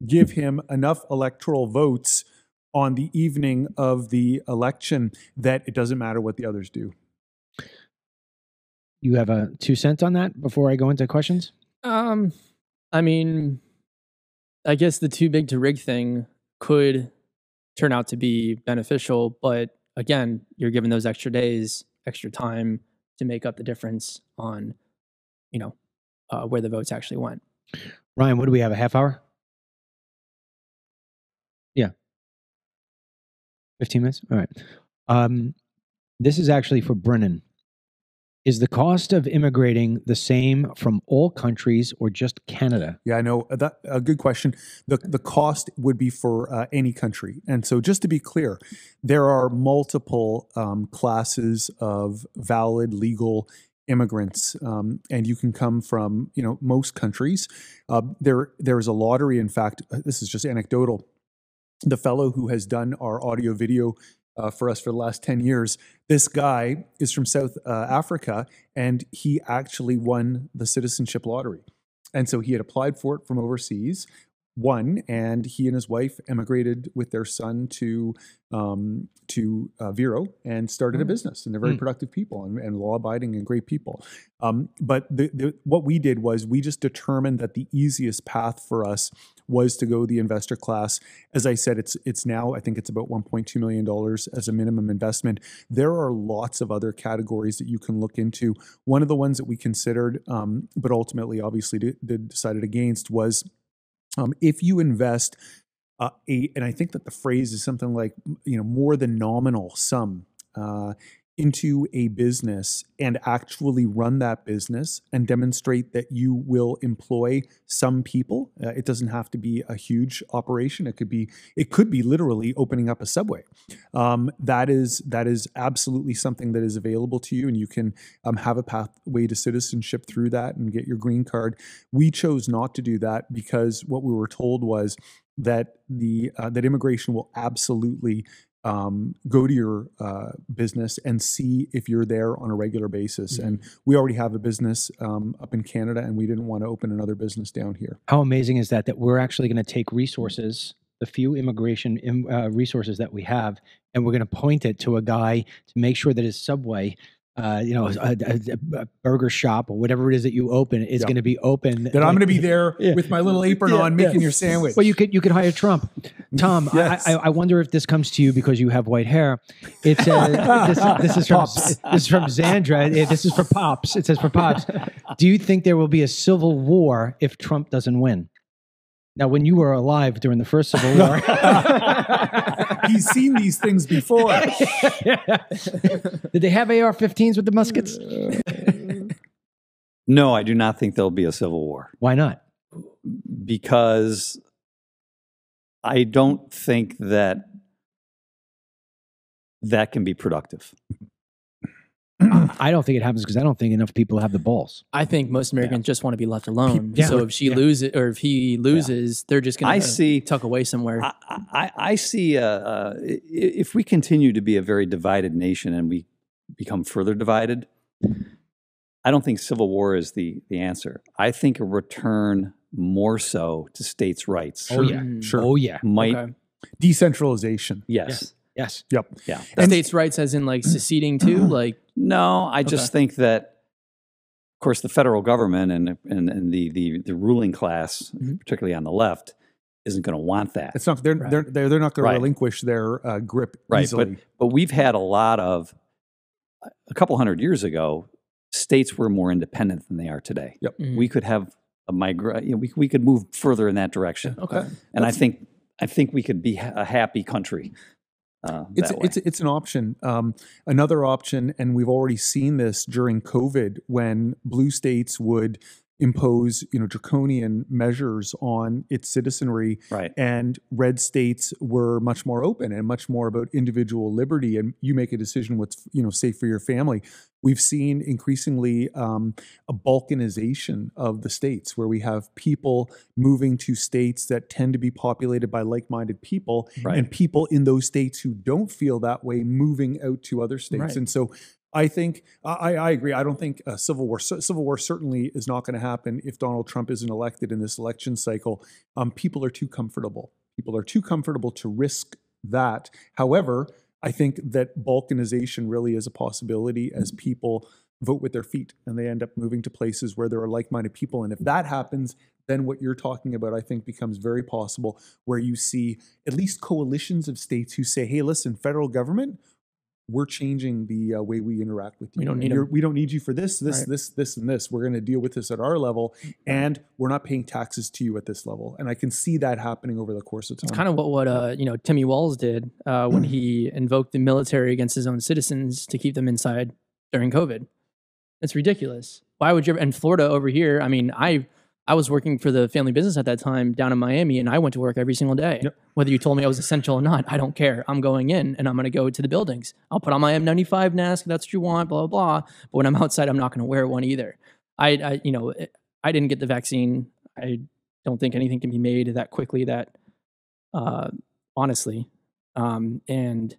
give him enough electoral votes on the evening of the election that it doesn't matter what the others do. You have a 2 cents on that before I go into questions? I mean, I guess the too big to rig thing could turn out to be beneficial, but again, you're given those extra days, extra time to make up the difference on, where the votes actually went. Ryan, what do we have, a half hour? Yeah. 15 minutes? All right. This is actually for Brennan. Is the cost of immigrating the same from all countries or just Canada? Yeah, I know. That a good question. The cost would be for any country. And so just to be clear, there are multiple classes of valid legal immigrants, and you can come from most countries. There's a lottery. In fact, this is just anecdotal. The fellow who has done our audio video for us for the last 10 years. This guy is from South Africa, and he actually won the citizenship lottery. And so he had applied for it from overseas, won, and he and his wife emigrated with their son to Vero and started a business. And they're very productive people and law-abiding and great people. But what we did was we just determined that the easiest path for us was to go the investor class. As I said, it's now, I think it's about $1.2 million as a minimum investment. There are lots of other categories that you can look into. One of the ones that we considered, but ultimately obviously decided against, was if you invest and I think that the phrase is something like, more than nominal sum into a business and actually run that business and demonstrate that you will employ some people. It doesn't have to be a huge operation. It could be literally opening up a Subway. That is absolutely something that is available to you, and you can have a pathway to citizenship through that and get your green card. We chose not to do that because what we were told was that that immigration will absolutely go to your business and see if you're there on a regular basis. And we already have a business up in Canada, and we didn't want to open another business down here. How amazing is that we're actually going to take resources, the few immigration resources that we have, and we're going to point it to a guy to make sure that his Subway, a burger shop or whatever it is that you open is going to be open. That I'm going to be there with my little apron on making your sandwich. Well, you could hire Trump. Tom, Yes. I wonder if this comes to you because you have white hair. It's this is from Xandra. This is for Pops. It says for Pops. Do you think there will be a civil war if Trump doesn't win? Now, when you were alive during the first Civil War, He's seen these things before. did they have AR-15s with the muskets? No, I do not think there'll be a civil war, Why not? because I don't think that can be productive. I don't think it happens because I don't think enough people have the balls. I think most Americans just want to be left alone. Yeah. So if she loses, or if he loses, they're just going to tuck away somewhere. I see if we continue to be a very divided nation and we become further divided, I don't think civil war is the answer. I think a return more so to states' rights. Oh yeah, Sure. Oh yeah. Might Okay. Decentralization. yes. Yes. Yep. Yeah. States' rights, as in like seceding too, like No, I just think that, of course, the federal government and the ruling class, particularly on the left, isn't going to want that. It's not. They're not going to relinquish their grip easily. But we've had a couple hundred years ago, states were more independent than they are today. Yep. We could have we could move further in that direction. okay. And I think we could be a happy country. It's an option. Another option, and we've already seen this during COVID when blue states would impose, draconian measures on its citizenry, Right. and red states were much more open and much more about individual liberty, and you make a decision what's safe for your family. We've seen increasingly a balkanization of the states, where we have people moving to states that tend to be populated by like-minded people, Right. and people in those states who don't feel that way moving out to other states. Right. And so I think I agree. I don't think a civil war certainly is not going to happen if Donald Trump isn't elected in this election cycle. People are too comfortable. People are too comfortable to risk that. However, I think that balkanization really is a possibility as people vote with their feet and they end up moving to places where there are like-minded people. And if that happens, then what you're talking about, I think, becomes very possible, where you see at least coalitions of states who say, hey, listen, federal government, we're changing the way we interact with you. We don't need 'em. We don't need you for this, Right. this, and this. We're going to deal with this at our level, and we're not paying taxes to you at this level. And I can see that happening over the course of time. It's kind of what Timmy Walz did when he invoked the military against his own citizens to keep them inside during COVID. It's ridiculous. Why would you? And Florida over here, I mean, I was working for the family business at that time down in Miami, and I went to work every single day. Yep. Whether you told me I was essential or not, I don't care. I'm going in and I'm going to go to the buildings. I'll put on my M95 mask if that's what you want, blah, blah, blah. But when I'm outside, I'm not going to wear one either. I didn't get the vaccine. I don't think anything can be made that quickly that, honestly. And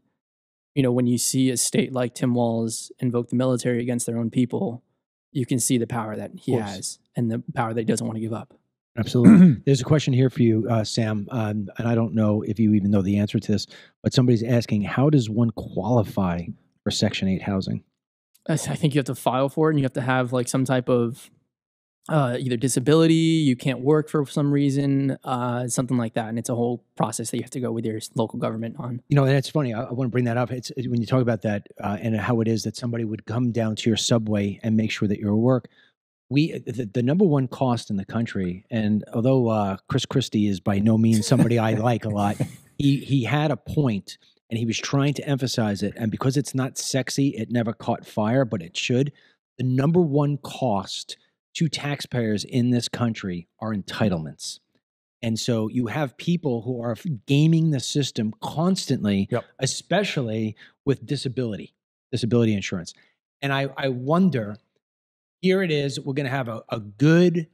when you see a state like Tim Walz invoke the military against their own people, you can see the power that he has and the power that he doesn't want to give up. Absolutely. There's a question here for you, Sam, and I don't know if you even know the answer to this, but somebody's asking, how does one qualify for Section 8 housing? I think you have to file for it, and you have to have like some type of either disability, you can't work for some reason, something like that. And it's a whole process that you have to go with your local government on. And it's funny. I want to bring that up. It's when you talk about that and how it is that somebody would come down to your subway and make sure that you're at work. The number one cost in the country, and although Chris Christie is by no means somebody I like a lot, he had a point and he was trying to emphasize it. And because it's not sexy, it never caught fire, but it should. The number one cost to taxpayers in this country are entitlements. And so you have people who are gaming the system constantly, especially with disability insurance. And I wonder, here it is, we're going to have a good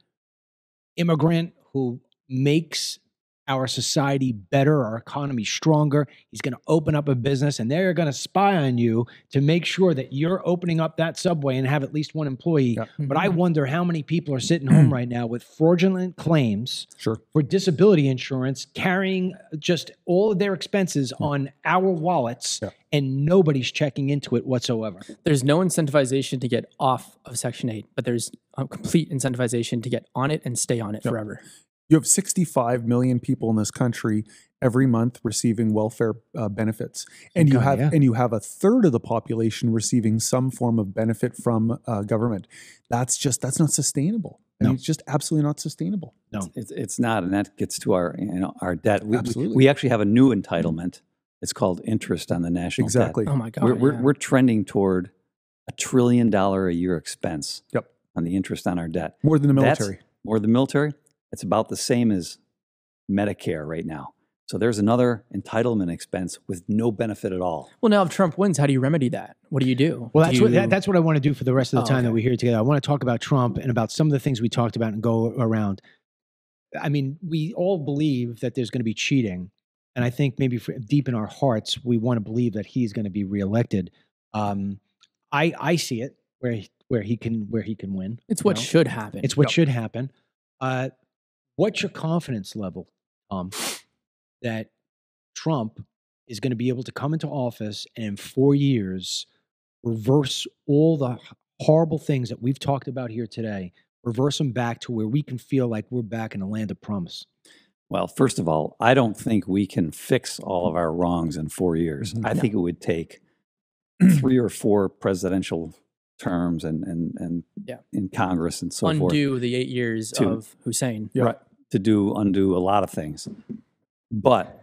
immigrant who makes our society better, our economy stronger. He's going to open up a business, and they're going to spy on you to make sure that you're opening up that subway and have at least one employee. But I wonder how many people are sitting home right now with fraudulent claims for disability insurance, carrying just all of their expenses on our wallets, and nobody's checking into it whatsoever. There's no incentivization to get off of Section 8, but there's a complete incentivization to get on it and stay on it forever. You have 65 million people in this country, every month receiving welfare benefits, and you God, have and you have a third of the population receiving some form of benefit from government. That's not sustainable. I mean, it's just absolutely not sustainable. No, It's not, and that gets to our debt. Absolutely. We actually have a new entitlement. It's called interest on the national Exactly. debt. Oh my God. We're trending toward $1 trillion a year expense Yep. on the interest on our debt. More than the military. More than the military. It's about the same as Medicare right now. So there's another entitlement expense with no benefit at all. Well, now if Trump wins, how do you remedy that? What do you do? well, Do you- that's what I want to do for the rest of the time okay. that we're here together. I want to talk about Trump and about some of the things we talked about and go around. I mean, we all believe that there's going to be cheating, and I think maybe deep in our hearts we want to believe that he's going to be reelected. I see it where he can win. It's what should happen. It's what should happen. What's your confidence level, that Trump is going to be able to come into office and in 4 years reverse all the horrible things that we've talked about here today, reverse them back to where we can feel like we're back in the land of promise? Well, first of all, I don't think we can fix all of our wrongs in 4 years. I think it would take 3 or 4 presidential terms and Yeah. in Congress and so forth. Undo the 8 years of Hussein. Right, to undo a lot of things. But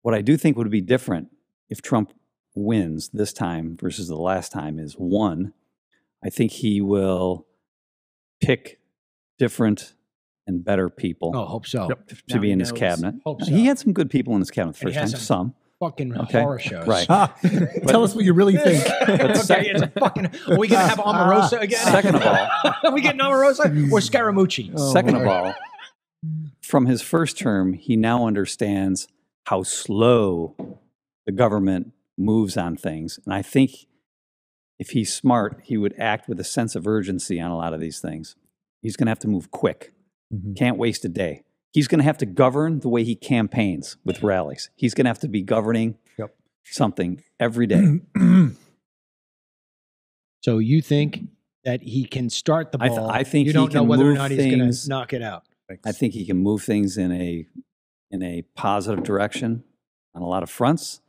what I do think would be different if Trump wins this time versus the last time is, one, I think he will pick different and better people Oh, hope so. to be in his knows. cabinet. Hope so. He had some good people in his cabinet the And he first has time, some some. Fucking Okay. horror shows. Right. Tell us what you really think. Okay, it's a fucking. Are we gonna have Omarosa again? Second of all, are we getting Omarosa or Scaramucci? Second of all, from his first term, he now understands how slow the government moves on things. And I think if he's smart, he would act with a sense of urgency on a lot of these things. He's going to have to move quick. Can't waste a day. He's going to have to govern the way he campaigns with rallies. He's going to have to be governing something every day. So you think that he can start the ball? I think you he don't know can whether or move not he's going things- to knock it out. I think he can move things in a positive direction on a lot of fronts,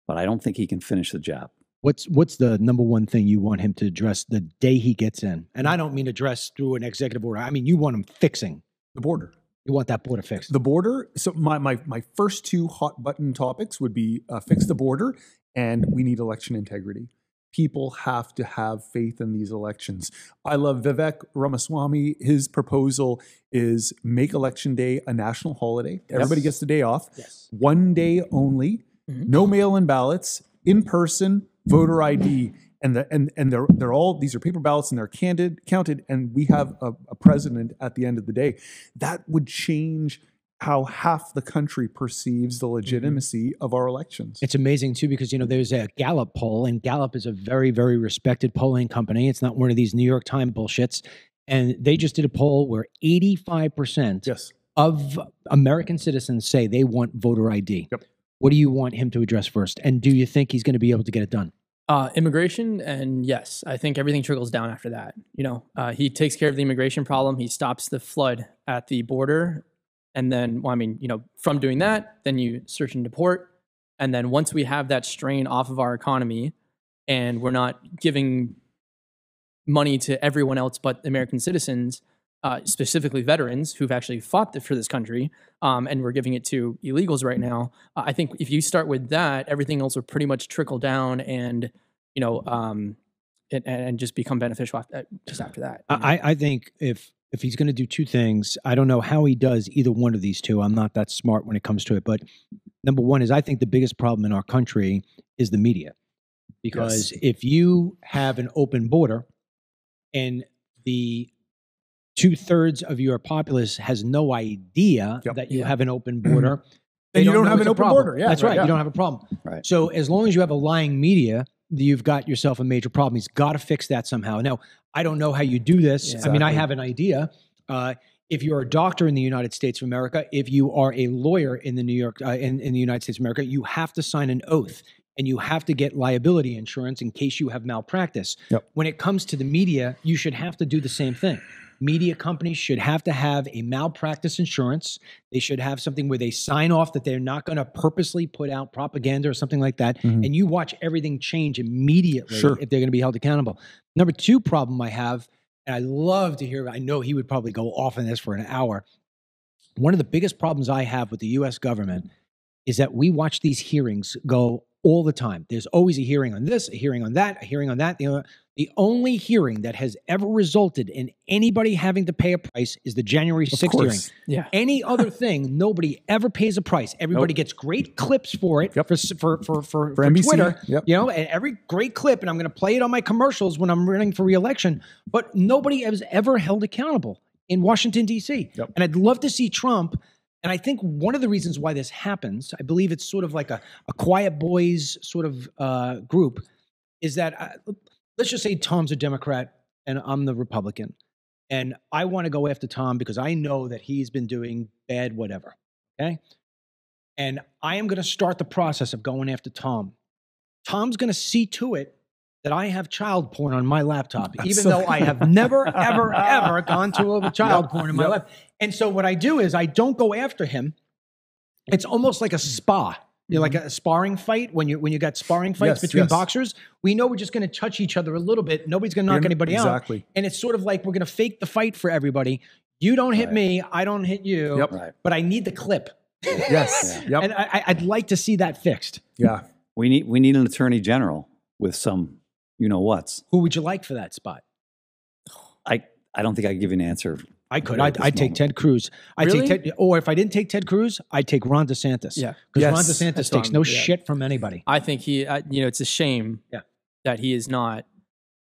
but I don't think he can finish the job. What's the number one thing you want him to address the day he gets in? And I don't mean address through an executive order. I mean you want him fixing. The border. You want that border fixed. The border. So my first 2 hot button topics would be fix the border, and we need election integrity. People have to have faith in these elections. I love Vivek Ramaswamy. His proposal is make election day a national holiday. Everybody gets the day off. Yes. 1 day only. No mail-in ballots. In person. Voter ID. And they're all, these are paper ballots and they're counted, and we have a president at the end of the day. That would change how half the country perceives the legitimacy of our elections. It's amazing too because there's a Gallup poll, and Gallup is a very, very respected polling company. It's not one of these New York Times bullshits. And they just did a poll where 85% of American citizens say they want voter ID. Yep. What do you want him to address first? And do you think he's going to be able to get it done? Immigration, and yes, I think everything trickles down after that. He takes care of the immigration problem. He stops the flood at the border. And then, from doing that, then you search and deport. And then once we have that strain off of our economy and we're not giving money to everyone else but American citizens, specifically veterans who've actually fought for this country, and we're giving it to illegals right now, I think if you start with that, everything else will pretty much trickle down and, and just become beneficial just after that. I think if he's going to do 2 things, I don't know how he does either one of these 2. I'm not that smart when it comes to it. But number one is I think the biggest problem in our country is the media. Because if you have an open border and the 2/3 of your populace has no idea that you have an open border, then you don't have it's an a open problem. border. Yeah, That's right. yeah. You don't have a problem. Right. So as long as you have a lying media, you've got yourself a major problem. He's got to fix that somehow. Now, I don't know how you do this. I mean, I have an idea. If you're a doctor in the United States of America, if you are a lawyer in the in the United States of America, you have to sign an oath and you have to get liability insurance in case you have malpractice. Yep. When it comes to the media, you should have to do the same thing. media companies should have to have a malpractice insurance. They should have something where they sign off that they're not going to purposely put out propaganda or something like that. Mhm. And you watch everything change immediately Sure. if they're going to be held accountable. Number two problem I have, and I love to hear, I know he would probably go off on this for an hour. One of the biggest problems I have with the U.S. government is that we watch these hearings go all the time. There's always a hearing on this, a hearing on that, a hearing on that. The only hearing that has ever resulted in anybody having to pay a price is the January 6th hearing. course. Yeah. Any other thing, nobody ever pays a price. Everybody gets great clips for it Yep. for NBC. Twitter. Yep. You know, and every great clip, and I'm going to play it on my commercials when I'm running for re-election. But nobody has ever held accountable in Washington, D.C. Yep. And I'd love to see Trump. And I think one of the reasons why this happens, I believe it's sort of like a quiet boys sort of group, is that let's just say Tom's a Democrat and I'm the Republican. And I want to go after Tom because I know that he's been doing bad whatever, okay? And I am going to start the process of going after Tom. Tom's going to see to it that I have child porn on my laptop, even though I have never, ever, ever gone to a child porn in my life. And so what I do is I don't go after him. It's almost like a spa. You know, like a sparring fight when you got sparring fights between boxers. We know we're just going to touch each other a little bit. Nobody's going to knock anybody out. Exactly. And it's sort of like we're going to fake the fight for everybody. You don't hit me, I don't hit you. Yep. Right. But I need the clip. Yes. Yep. And I'd like to see that fixed. Yeah. We need an attorney general with some you-know-whats. Who would you like for that spot? I don't think I can give you an answer. I could. Right at I'd this take moment. Ted Cruz. I'd Really? take Ted, or if I didn't take Ted Cruz, I'd take Ron DeSantis. Yeah. Because Yes. Ron DeSantis That's takes what no I'm- shit from anybody. I think it's a shame Yeah. that he is not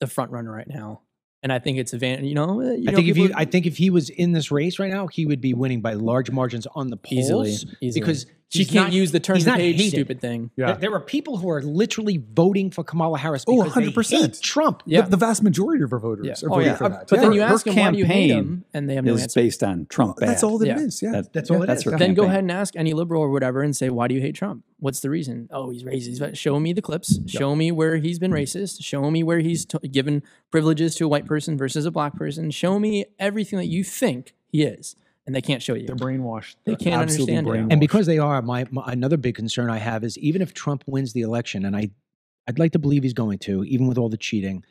the front runner right now. And I think it's a I think if he was in this race right now, he would be winning by large margins on the polls. easily. Because She he's can't not- use the turn he's the not page hated. stupid thing. Yeah. There are people who are literally voting for Kamala Harris Oh, because they 100%. hate Trump. Yeah. The vast majority of our voters are Oh, voting yeah. for that. But then Yeah. you ask Her them, why do you hate campaign them? And they have no is answer. based on Trump bad. That's all that Yeah. it is. Yeah. That's all it That's is. her Then go campaign. ahead and ask any liberal or whatever and say, why do you hate Trump? What's the reason? Oh, he's racist. Show me the clips. Show me where he's been racist. Show me where he's given privileges to a white person versus a black person. Show me everything that you think he is. And they can't show you. They're brainwashed. They They're can't absolutely understand it. brainwashed. And because they are, my another big concern I have is even if Trump wins the election, and I'd like to believe he's going to, even with all the cheating,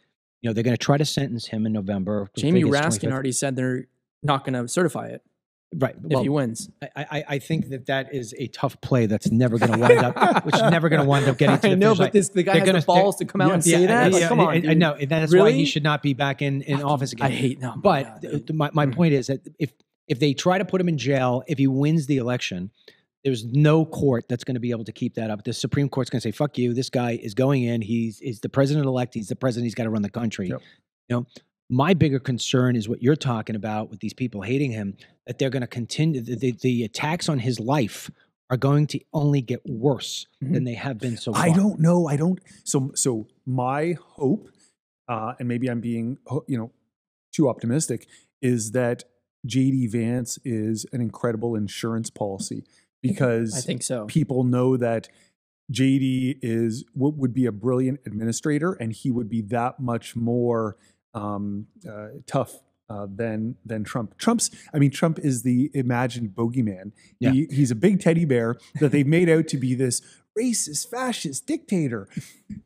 they're going to try to sentence him in November. Jamie I think it's Raskin 25th. already said they're not going to certify it Right. if he wins. I think that is a tough play that's never going to wind up, which is never going to wind up getting to the I know, finish but line. the guy They're has gonna- the balls to come out and Yeah, say that. yeah, Like, come on, I dude. know, and that's why he Really? should not be back in office again. I hate them. But my point is that if they try to put him in jail, if he wins the election, there's no court that's going to be able to keep that up. The Supreme Court's going to say, "Fuck you! This guy is going in. He's the president-elect. He's the president. He's got to run the country." Yep. My bigger concern is what you're talking about with these people hating him. That they're going to continue. The attacks on his life are going to only get worse than they have been so far. I don't know. So my hope, and maybe I'm being too optimistic, is that JD Vance is an incredible insurance policy because I think so. people know that JD would be a brilliant administrator, and he would be that much more tough than Trump. Trump is the imagined bogeyman. Yeah. He's a big teddy bear that they've made out to be this racist, fascist dictator.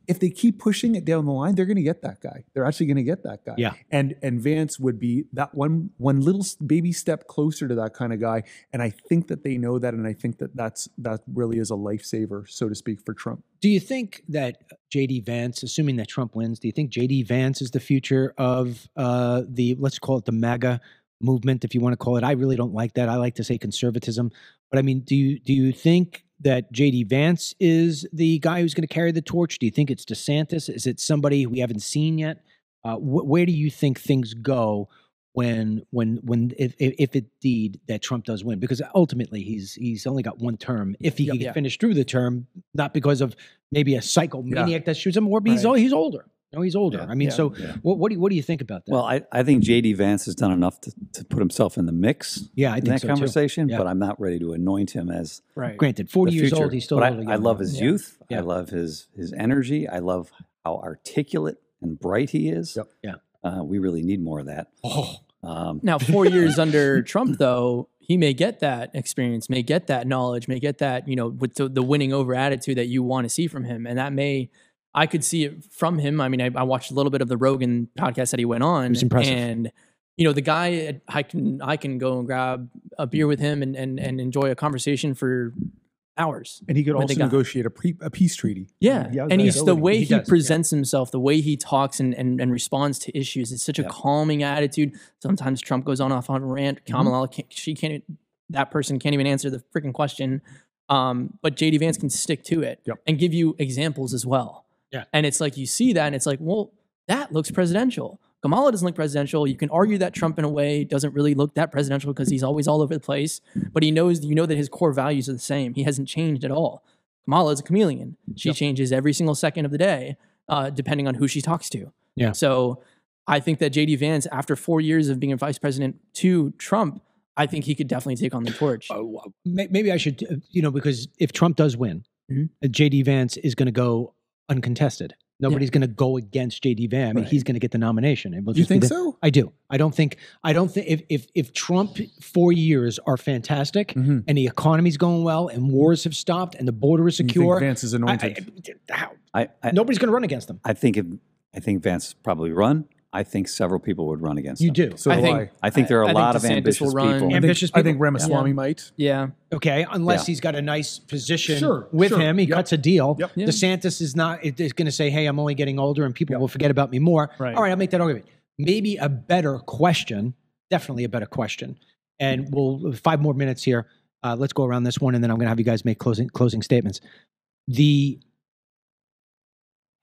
If they keep pushing it down the line, they're going to get that guy. They're actually going to get that guy. Yeah. And Vance would be that one little baby step closer to that kind of guy. And I think that they know that, and I think that really is a lifesaver, so to speak, for Trump. Do you think that JD Vance, assuming that Trump wins, do you think JD Vance is the future of let's call it the MAGA movement, if you want to call it? I really don't like that. I like to say conservatism. But I mean, do you think that JD Vance is the guy who's going to carry the torch? Do you think it's DeSantis? Is it somebody we haven't seen yet? Where do you think things go if indeed that Trump does win? Because ultimately he's only got one term. If he can finish through the term, not because of maybe a psychomaniac that shoots him, or he's older. No, he's older. I mean, what do you think about that? Well, I think JD Vance has done enough to put himself in the mix. Yeah, I in think that so, too. conversation, Yeah. but I'm not ready to anoint him as Right. Granted, 40 the years future. old, he's still But older. I love his youth. Yeah. I love his energy. I love how articulate and bright he is. Yep. Yeah. We really need more of that. Oh, Now, 4 years under Trump, though, he may get that experience, may get that knowledge, may get that, with the winning over attitude that you want to see from him. And I could see it from him. I mean, I watched a little bit of the Rogan podcast that he went on. It was impressive. And, the guy, I can go and grab a beer with him and enjoy a conversation for hours. And he could also negotiate a peace treaty. Yeah. And he's the way he presents yeah. himself, the way he talks and responds to issues. It's such a calming attitude. Sometimes Trump goes on a rant. Kamala, that person can't even answer the freaking question. But JD Vance can stick to it and give you examples as well. Yeah. And it's like, you see that and it's like, well, that looks presidential. Kamala doesn't look presidential. You can argue that Trump in a way doesn't really look that presidential because he's always all over the place, but you know that his core values are the same. He hasn't changed at all. Kamala is a chameleon. She changes every single second of the day, depending on who she talks to. Yeah. So I think that JD Vance, after 4 years of being a vice president to Trump, I think he could definitely take on the torch. Maybe I should, because if Trump does win, JD Vance is going to go uncontested. Nobody's going to go against JD Vance. I mean, he's going to get the nomination. It will You think so? I do. I don't think if Trump 4 years are fantastic and the economy's going well and wars have stopped and the border is secure, you think Vance is anointed? Nobody's going to run against him. I think Vance probably run. I think several people would run against him. You do. So I think there are a lot of ambitious will run. people. Ambitious people. I think Ramaswamy might. Yeah. Okay, unless he's got a nice position with sure. him, he cuts a deal. Yep. Yeah. DeSantis is going to say, "Hey, I'm only getting older, and people will forget about me more." Right. All right, I'll make that argument. Maybe a better question, definitely a better question, and we'll 5 more minutes here. Let's go around this one, and then I'm going to have you guys make closing statements. The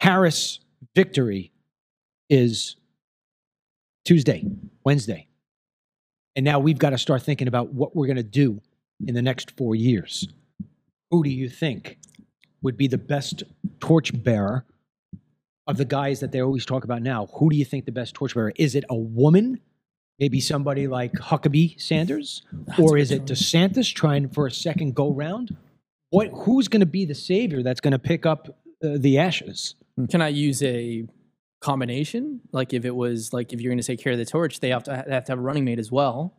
Harris victory is Tuesday, Wednesday. And now we've got to start thinking about what we're going to do in the next 4 years. Who do you think would be the best torchbearer of the guys that they always talk about now? Who do you think the best torchbearer? Is it a woman? Maybe somebody like Huckabee Sanders? Or is it DeSantis trying for a second go round? Who's going to be the savior that's going to pick up the ashes? Can I use a combination? Like if you're going to say carry the torch, they have to have a running mate as well.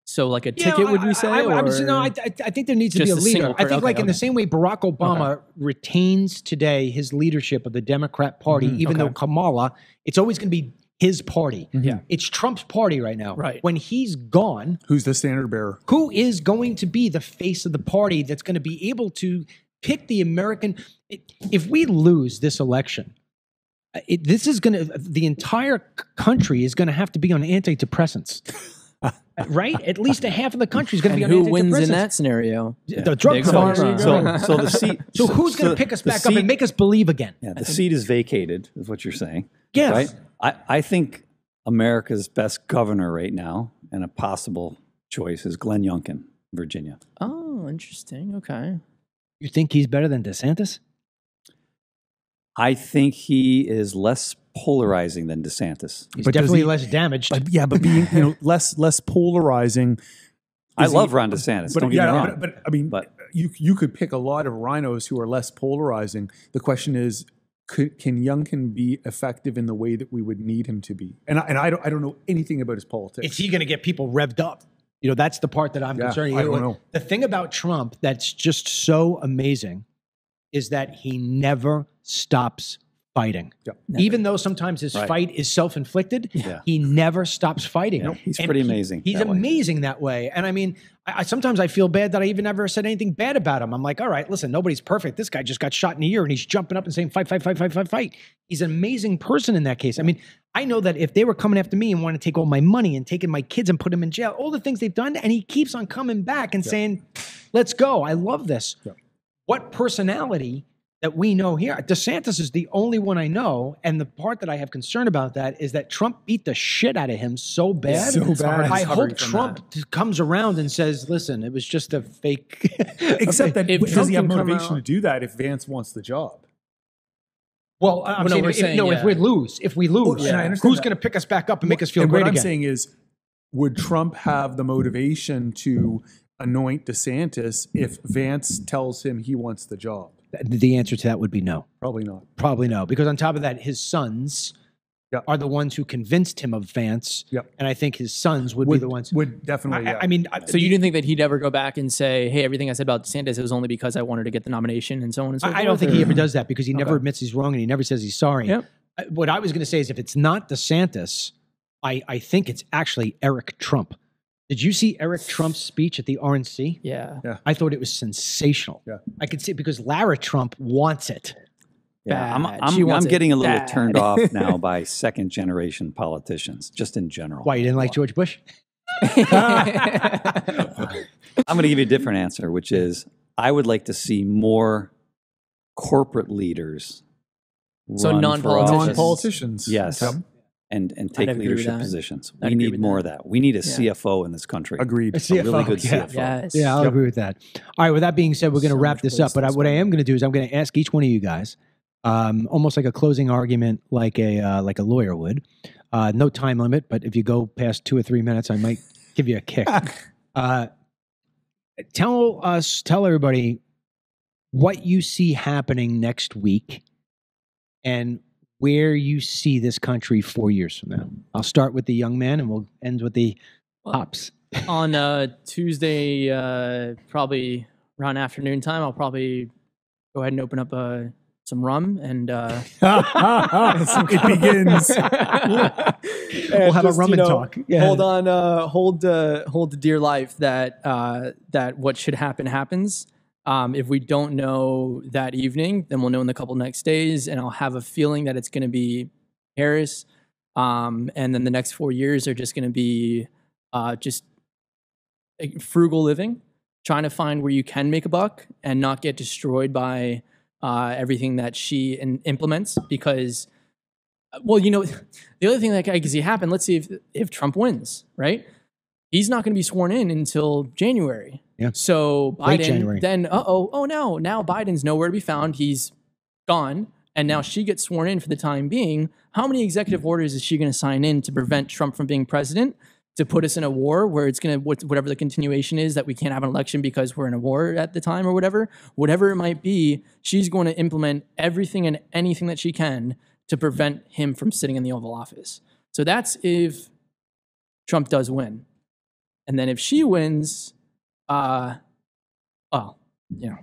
So like a ticket, would we say? I think there needs to be a leader. I think in the same way Barack Obama retains today his leadership of the Democrat Party, even though Kamala, it's always going to be his party. Yeah. It's Trump's party right now. Right. When he's gone, Who's the standard bearer? who is going to be the face of the party that's going to be able to pick the American? If we lose this election, the entire country is going to have to be on antidepressants. Right? At least a half of the country is going to be on who antidepressants. wins in that scenario? The drug companies. So the seat. So who's going to pick us back up and make us believe again? Yeah, the seat is vacated, is what you're saying. Yes. Right? I think America's best governor right now, and a possible choice, is Glenn Youngkin, Virginia. Oh, interesting. Okay. You think he's better than DeSantis? I think he is less polarizing than DeSantis. He's But does definitely he- less damaged. But being less polarizing. I love Ron DeSantis. Don't get me wrong. But I mean, you could pick a lot of rhinos who are less polarizing. The question is, can Youngkin be effective in the way that we would need him to be? And I don't know anything about his politics. Is he going to get people revved up? That's the part that I'm concerned. I don't know. The thing about Trump that's just so amazing is that he never stops fighting. Yeah. Even though sometimes his fight is self-inflicted, he never stops fighting. Yeah, he's And pretty amazing He's that way. amazing that way. And I mean, I sometimes I feel bad that I even never said anything bad about him. I'm like, all right, listen, nobody's perfect. This guy just got shot in the ear and he's jumping up and saying, fight, fight, fight, fight, fight, fight. He's an amazing person in that case. I mean, I know that if they were coming after me and wanting to take all my money and taking my kids and put them in jail, all the things they've done, and he keeps on coming back and saying, let's go. I love this. Yeah. What personality that we know here? DeSantis is the only one I know, and the part that I have concern about that is that Trump beat the shit out of him so bad. So bad. I hope Recovering from Trump comes around and says, listen, it was just a fake. Except that If does Trump he have can come motivation out- to do that if Vance wants the job? Well, I'm Well, no, saying, we're saying, if we lose, and I understand who's that. going to pick us back up and make us feel And great what I'm again? saying is, would Trump have the motivation to anoint DeSantis if Vance tells him he wants the job? The answer to that would be no. Probably not. Probably no. Because on top of that, his sons Yep. are the ones who convinced him of Vance. Yep. And I think his sons would be the ones. Would definitely. I mean, So you didn't think that he'd ever go back and say, hey, everything I said about DeSantis, it was only because I wanted to get the nomination and so on and so forth? I don't think he ever does that because he never admits he's wrong and he never says he's sorry. Yep. What I was going to say is if it's not DeSantis, I think it's actually Eric Trump. Did you see Eric Trump's speech at the RNC? Yeah. I thought it was sensational. Yeah. I could see it because Lara Trump wants it. Yeah, Bad. She I'm wants it getting a little bad. turned off now by second generation politicians, just in general. Why, you didn't like George Bush? I'm going to give you a different answer, which is I would like to see more corporate leaders So run for non-politicians. office. Non-politicians. Yes. Yep. And I'd take agree with leadership that. positions. I'd We agree need with more that. of that. We need a Yeah. CFO in this country. Agreed. A A really good yeah. CFO. Yes. Yeah, I'll agree with that. All right, with that being said, we're going to So wrap much this up. But wasted what I spending. am going to do is I'm going to ask each one of you guys, almost like a closing argument, like a lawyer would. No time limit, but if you go past 2 or 3 minutes, I might give you a kick. Tell everybody what you see happening next week and where you see this country 4 years from now. I'll start with the young man and we'll end with the pops. On Tuesday, probably around afternoon time, I'll probably go ahead and open up some rum and It begins. We'll have a rum and talk. Yeah. Hold on, hold the dear life that that what should happen happens. If we don't know that evening, then we'll know in the couple next days, and I'll have a feeling that it's going to be Harris. And then the next 4 years are just going to be just frugal living, trying to find where you can make a buck and not get destroyed by everything that she implements. Because, well, you know, the other thing that I can see happen, let's see if Trump wins, right? He's not going to be sworn in until January. Yeah. So Late January. Biden, then, oh no, now Biden's nowhere to be found. He's gone. And now she gets sworn in for the time being. How many executive orders is she going to sign in to prevent Trump from being president? To put us in a war where it's going to, whatever the continuation is, that we can't have an election because we're in a war at the time or whatever it might be, she's going to implement everything and anything that she can to prevent him from sitting in the Oval Office. So that's if Trump does win. And then if she wins, well, you know,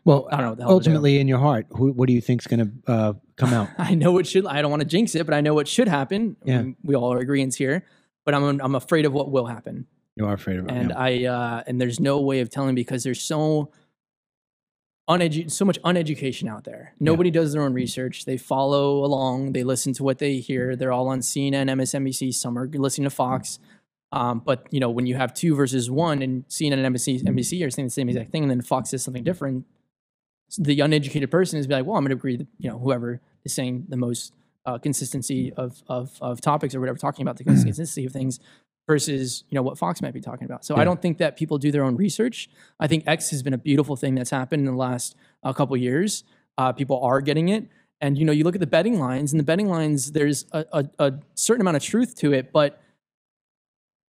Well, I don't know what the hell to do. ultimately in your heart, what do you think's going to come out? I know what should, I don't want to jinx it, but I know what should happen. Yeah. We all are agreeing here, but I'm afraid of what will happen. You are afraid of it. And yeah. and there's no way of telling because there's so much uneducation out there. Nobody does their own research. They follow along. They listen to what they hear. They're all on CNN, MSNBC. Some are listening to Fox. But you know, when you have 2 versus 1, and CNN and NBC are saying the same exact thing, and then Fox says something different, the uneducated person is be like, well, I'm going to agree that, you know, whoever is saying the most consistency of topics or whatever, talking about the consistency of things versus, you know, what Fox might be talking about. So I don't think that people do their own research. I think X has been a beautiful thing that's happened in the last couple of years. People are getting it. And, you know, you look at the betting lines, and the betting lines, there's a certain amount of truth to it, but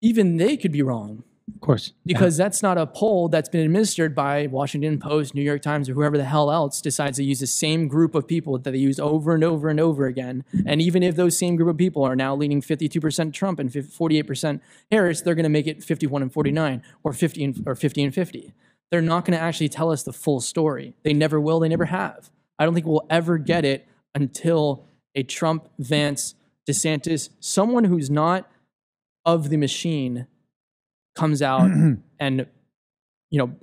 even they could be wrong. Of course. Because that's not a poll that's been administered by Washington Post, New York Times, or whoever the hell else decides to use the same group of people that they use over and over and over again. And even if those same group of people are now leaning 52% Trump and 48% Harris, they're going to make it 51 and 49 or 50 and 50. They're not going to actually tell us the full story. They never will. They never have. I don't think we'll ever get it until a Trump, Vance, DeSantis, someone who's not of the machine comes out and, you know,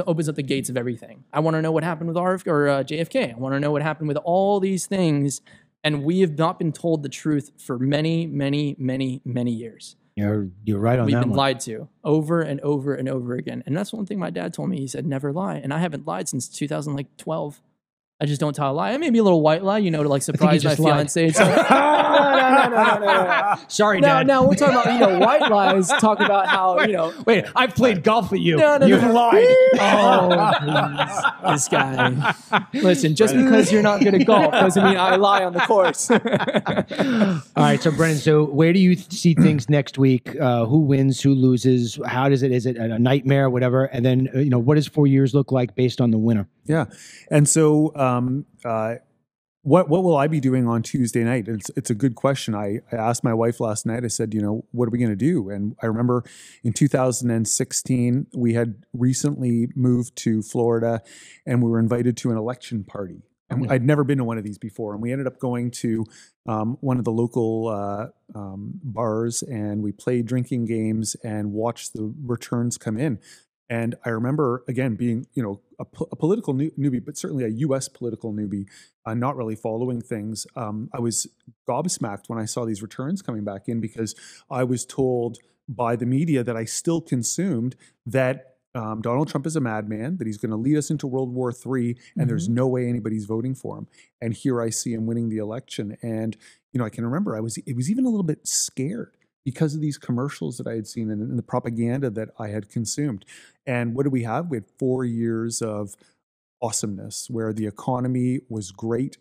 opens up the gates of everything. I want to know what happened with JFK. I want to know what happened with all these things. And we have not been told the truth for many, many, many, many years. You're right on We've that been one. lied to over and over and over again. And that's one thing my dad told me. He said, never lie. And I haven't lied since 2012. I just don't tell a lie. I maybe a little white lie, you know, to like surprise my just lied. fiance. It's like, no. Sorry, No, Dad. no, we're talking about, you know, white lies. Talk about how, you know. Wait, I've played golf with you. No, You've no. lied. Oh, please. This guy. Listen, just because you're not good at golf doesn't mean I lie on the course. All right, so Brennan, so where do you see things next week? Who wins? Who loses? How does it? Is it a nightmare? Whatever. And then you know, what does 4 years look like based on the winner? Yeah. And so What will I be doing on Tuesday night? It's a good question. I asked my wife last night. I said, what are we going to do? And I remember in 2016 we had recently moved to Florida, and we were invited to an election party. And I'd never been to one of these before, and we ended up going to one of the local bars, and we played drinking games and watched the returns come in. And I remember, again, being, a political newbie, but certainly a U.S. political newbie, not really following things. I was gobsmacked when I saw these returns coming back in, because I was told by the media that I still consumed that Donald Trump is a madman, that he's going to lead us into World War III, and there's no way anybody's voting for him. And here I see him winning the election. And, I can remember it was even a little bit scared because of these commercials that I had seen and the propaganda that I had consumed. And what did we have? We had 4 years of awesomeness where the economy was great,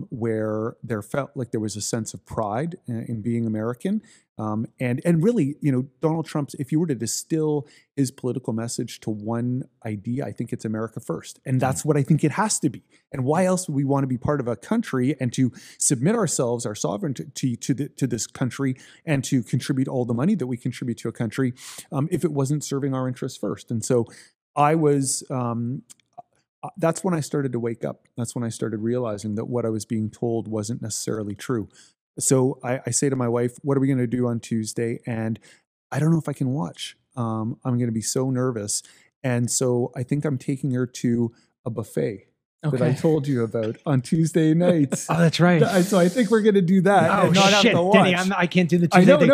where there felt like there was a sense of pride in being American. And really, Donald Trump's, if you were to distill his political message to one idea, I think it's America first. And that's what I think it has to be. And why else would we want to be part of a country and to submit ourselves, our sovereignty to this country, and to contribute all the money that we contribute to a country if it wasn't serving our interests first? And so I was, that's when I started to wake up. That's when I started realizing that what I was being told wasn't necessarily true. So I say to my wife, what are we going to do on Tuesday? And I don't know if I can watch. I'm going to be so nervous. And so I think I'm taking her to a buffet that I told you about on Tuesday nights. Oh, that's right. So I think we're going to do that and not have to watch. Denny, I can't do the Tuesday thing.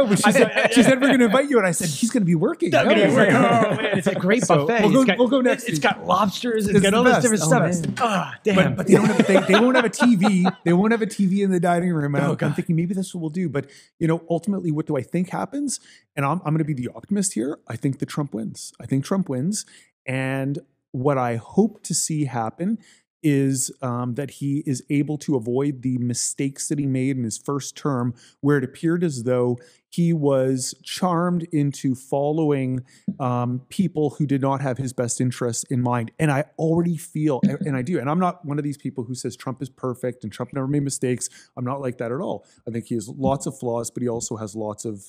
But she said we're going to invite you. And I said, he's going to be working. Oh, man, it's a great buffet. We'll go next. It's got lobsters. It's got all this different stuff. Oh, damn. But they won't have a TV. They won't have a TV in the dining room. And I'm thinking maybe that's what we'll do. But, ultimately, what do I think happens? And I'm going to be the optimist here. I think that Trump wins. And what I hope to see happen is that he is able to avoid the mistakes that he made in his first term, where it appeared as though he was charmed into following people who did not have his best interests in mind. And I already feel, and I do, and I'm not one of these people who says Trump is perfect and Trump never made mistakes. I'm not like that at all. I think he has lots of flaws, but he also has lots of,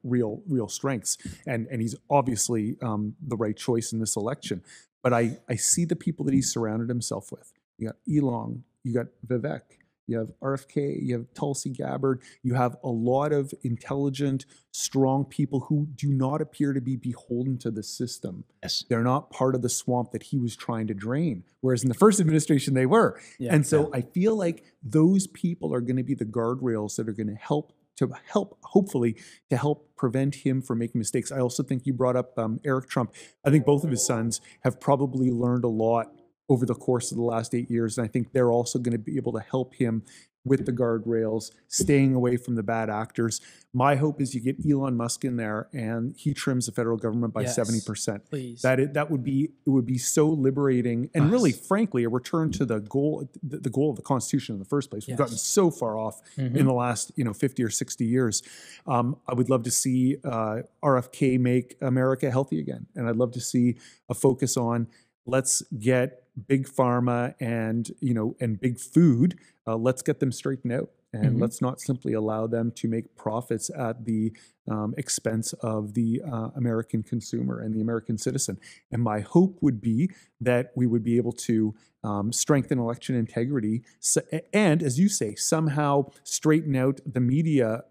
real strengths. And he's obviously the right choice in this election. But I see the people that he's surrounded himself with. You got Elon, you got Vivek, you have RFK, you have Tulsi Gabbard, you have a lot of intelligent, strong people who do not appear to be beholden to the system. Yes. They're not part of the swamp that he was trying to drain, whereas in the first administration they were. Yeah, and so I feel like those people are going to be the guardrails that are going to help hopefully prevent him from making mistakes. I also think you brought up Eric Trump. I think both of his sons have probably learned a lot over the course of the last 8 years. And I think they're also going to be able to help him with the guardrails, staying away from the bad actors. My hope is you get Elon Musk in there and he trims the federal government by 70%. Please. It would be so liberating and really, frankly, a return to the goal of the Constitution in the first place. We've gotten so far off in the last 50 or 60 years. I would love to see RFK make America healthy again. And I'd love to see a focus on let's get big pharma and big food. Let's get them straightened out, and let's not simply allow them to make profits at the expense of the American consumer and the American citizen. And my hope would be that we would be able to strengthen election integrity, and as you say, somehow straighten out the media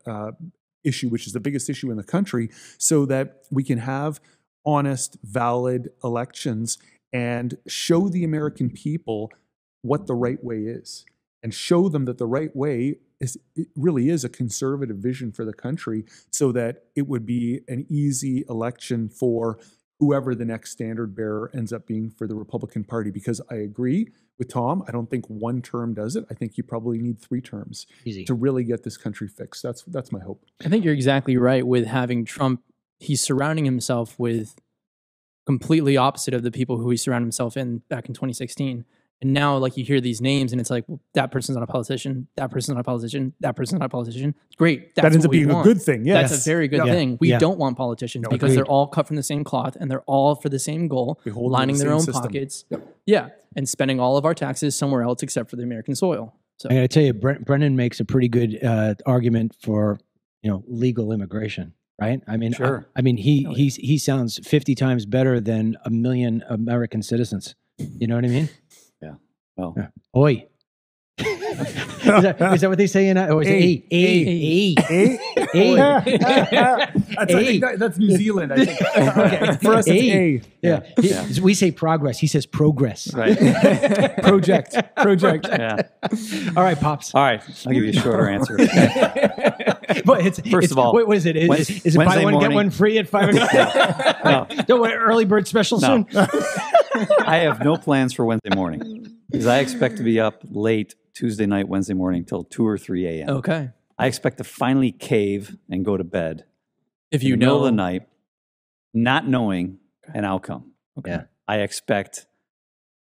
issue, which is the biggest issue in the country, so that we can have honest, valid elections and show the American people what the right way is, and show them that the right way really is a conservative vision for the country, so that it would be an easy election for whoever the next standard bearer ends up being for the Republican Party. Because I agree with Tom, I don't think one term does it. I think you probably need 3 terms to really get this country fixed. That's my hope. I think you're exactly right with having Trump. He's surrounding himself with completely opposite of the people who he surrounded himself in back in 2016. And now, like, you hear these names and it's like, well, that person's not a politician, that person's not a politician, that person's not a politician. Great. That ends up being a good thing. Yes. That's a very good thing. We don't want politicians because they're all cut from the same cloth and they're all for the same goal, lining their own pockets. Yeah. And spending all of our taxes somewhere else except for the American soil. So I got to tell you, Brennan makes a pretty good argument for legal immigration, right? I mean, Sure. I mean, he sounds 50 times better than a million American citizens. You know what I mean? Yeah. Well, Yeah. Oi. Is that what they say in? Or is it That's New Zealand, I think. Okay. For us, it's A. Yeah. We say progress. He says progress. right. Project. Yeah. All right, Pops. All right. I'll give you a shorter answer. But First of all, what is it? Is it buy Wednesday one, get morning- one free at 5 o'clock? No. Don't worry, early bird special soon. I have no plans for Wednesday morning because I expect to be up late Tuesday night, Wednesday morning till 2 or 3 a.m. okay. I expect to finally cave and go to bed If in you the middle of know the night, not knowing an outcome. Okay. Yeah. I expect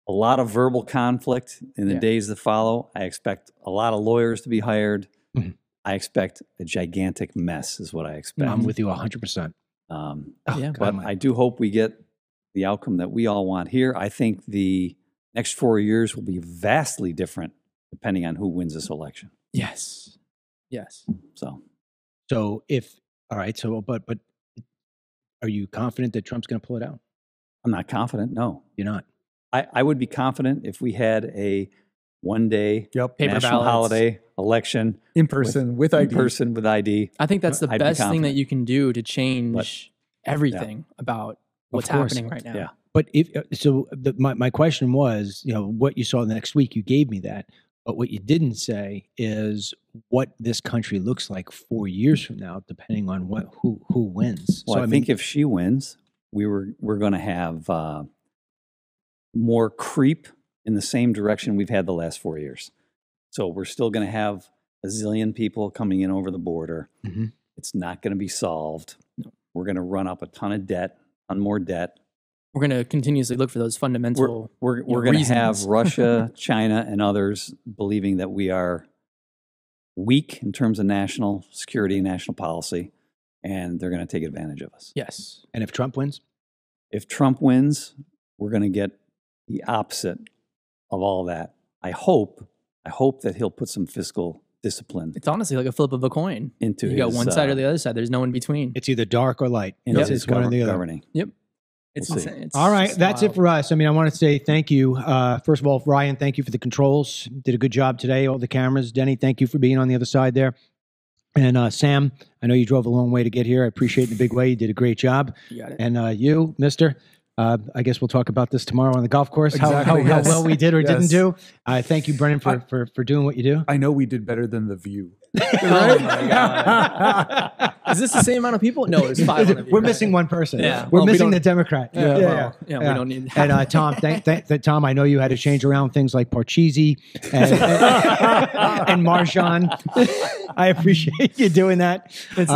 a lot of verbal conflict in the Yeah. days that follow. I expect a lot of lawyers to be hired. Mhm. I expect a gigantic mess is what I expect. I'm with you 100%. Yeah. But I do hope we get the outcome that we all want here. I think the next 4 years will be vastly different depending on who wins this election. Yes. Yes. So All right, so but are you confident that Trump's going to pull it out? I'm not confident. No, You're not. I would be confident if we had a one-day Yep. Paper national ballots. holiday election In person with ID. in person with ID. I think that's the I'd be best thing that confident. you can do to change everything about what's course. happening right now. Yeah. But my question was, what you saw next week, you gave me that. But what you didn't say is what this country looks like 4 years from now, depending on who wins. Well, So I think if she wins, we're going to have more creep in the same direction we've had the last 4 years. So we're still going to have a zillion people coming in over the border. Mhm. It's not going to be solved. We're going to run up a ton of debt, ton more debt. We're going to continuously look for those fundamental. We're going to have reasons. Russia, China, and others believing that we are weak in terms of national security and national policy, and they're going to take advantage of us. Yes. and if Trump wins, If Trump wins, we're going to get the opposite of all that. I hope that he'll put some fiscal discipline It's honestly like a flip of a coin. into You got his, one side or the other side. There's no in between. it's either dark or light. into It's his one or the other. governing. Yep. It's We'll see. insane. It's All right, just that's wild. it for us. I mean, I want to say thank you. First of all, Ryan, thank you for the controls. Did a good job today, all the cameras. Denny, thank you for being on the other side there. And Sam, I know you drove a long way to get here. I appreciate it in a big way. You did a great job. You got it. And you, mister, I guess we'll talk about this tomorrow on the golf course, Exactly, how yes. well we did or didn't Yes. do. Thank you, Brennan, for doing what you do. I know we did better than The View. Oh my God. Is this the same amount of people? No, it's 500 people. We're missing one person. Yeah. We're Well, we missing don't- the Democrat. Yeah, well, yeah, we don't need that. And Tom, Tom, I know you had to change around things like Parcheesi and Marshawn. I appreciate you doing that. But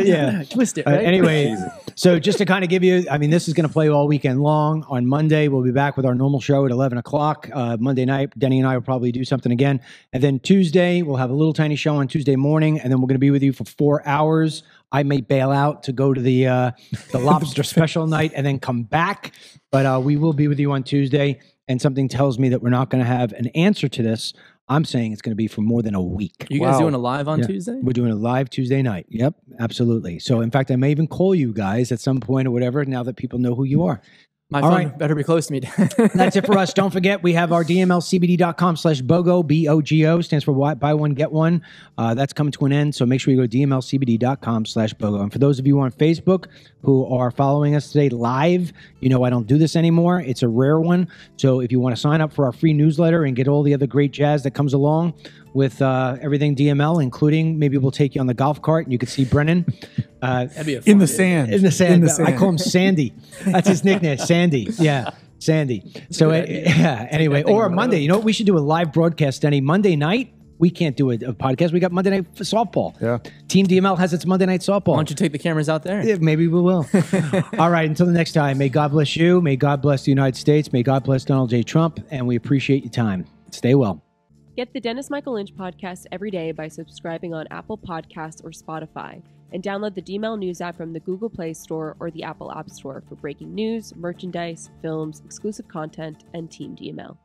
yeah. Twist it, right? Anyway, so just to kind of give you, I mean, this is going to play all weekend long. On Monday, we'll be back with our normal show at 11 o'clock. Monday night, Denny and I will probably do something again. And then Tuesday, we'll have a little tiny show on Tuesday morning, and then we're going to be with you for 4 hours. I may bail out to go to the lobster special night and then come back. But we will be with you on Tuesday. And something tells me that we're not going to have an answer to this. I'm saying it's going to be for more than a week. You guys Wow. doing a live on Yeah. Tuesday? We're doing a live Tuesday night. Yep, absolutely. So, in fact, I may even call you guys at some point or whatever now that people know who you are. My All phone right. better be close to me. That's it for us. Don't forget, we have our DMLCBD.com/BOGO, BOGO, stands for buy one, get one. That's coming to an end. So make sure you go to DMLCBD.com/BOGO. And for those of you on Facebook who are following us today live, you know I don't do this anymore. It's a rare one. So if you want to sign up for our free newsletter and get all the other great jazz that comes along with everything DML, including maybe we'll take you on the golf cart and you can see Brennan. That'd be a In fun the day. sand. In the sand. In the sand. I call him Sandy. That's his nickname, Sandy. Yeah, Sandy. So yeah. Anyway, or Monday. You know what? We should do a live broadcast any Monday night. We can't do a podcast. We got Monday night for softball. Yeah. Team DML has its Monday night softball. Why don't you take the cameras out there? Yeah, maybe we will. All right. Until the next time, may God bless you. May God bless the United States. May God bless Donald J. Trump. And we appreciate your time. Stay well. Get the Dennis Michael Lynch podcast every day by subscribing on Apple Podcasts or Spotify, and download the DML News app from the Google Play Store or the Apple App Store for breaking news, merchandise, films, exclusive content, and Team DML.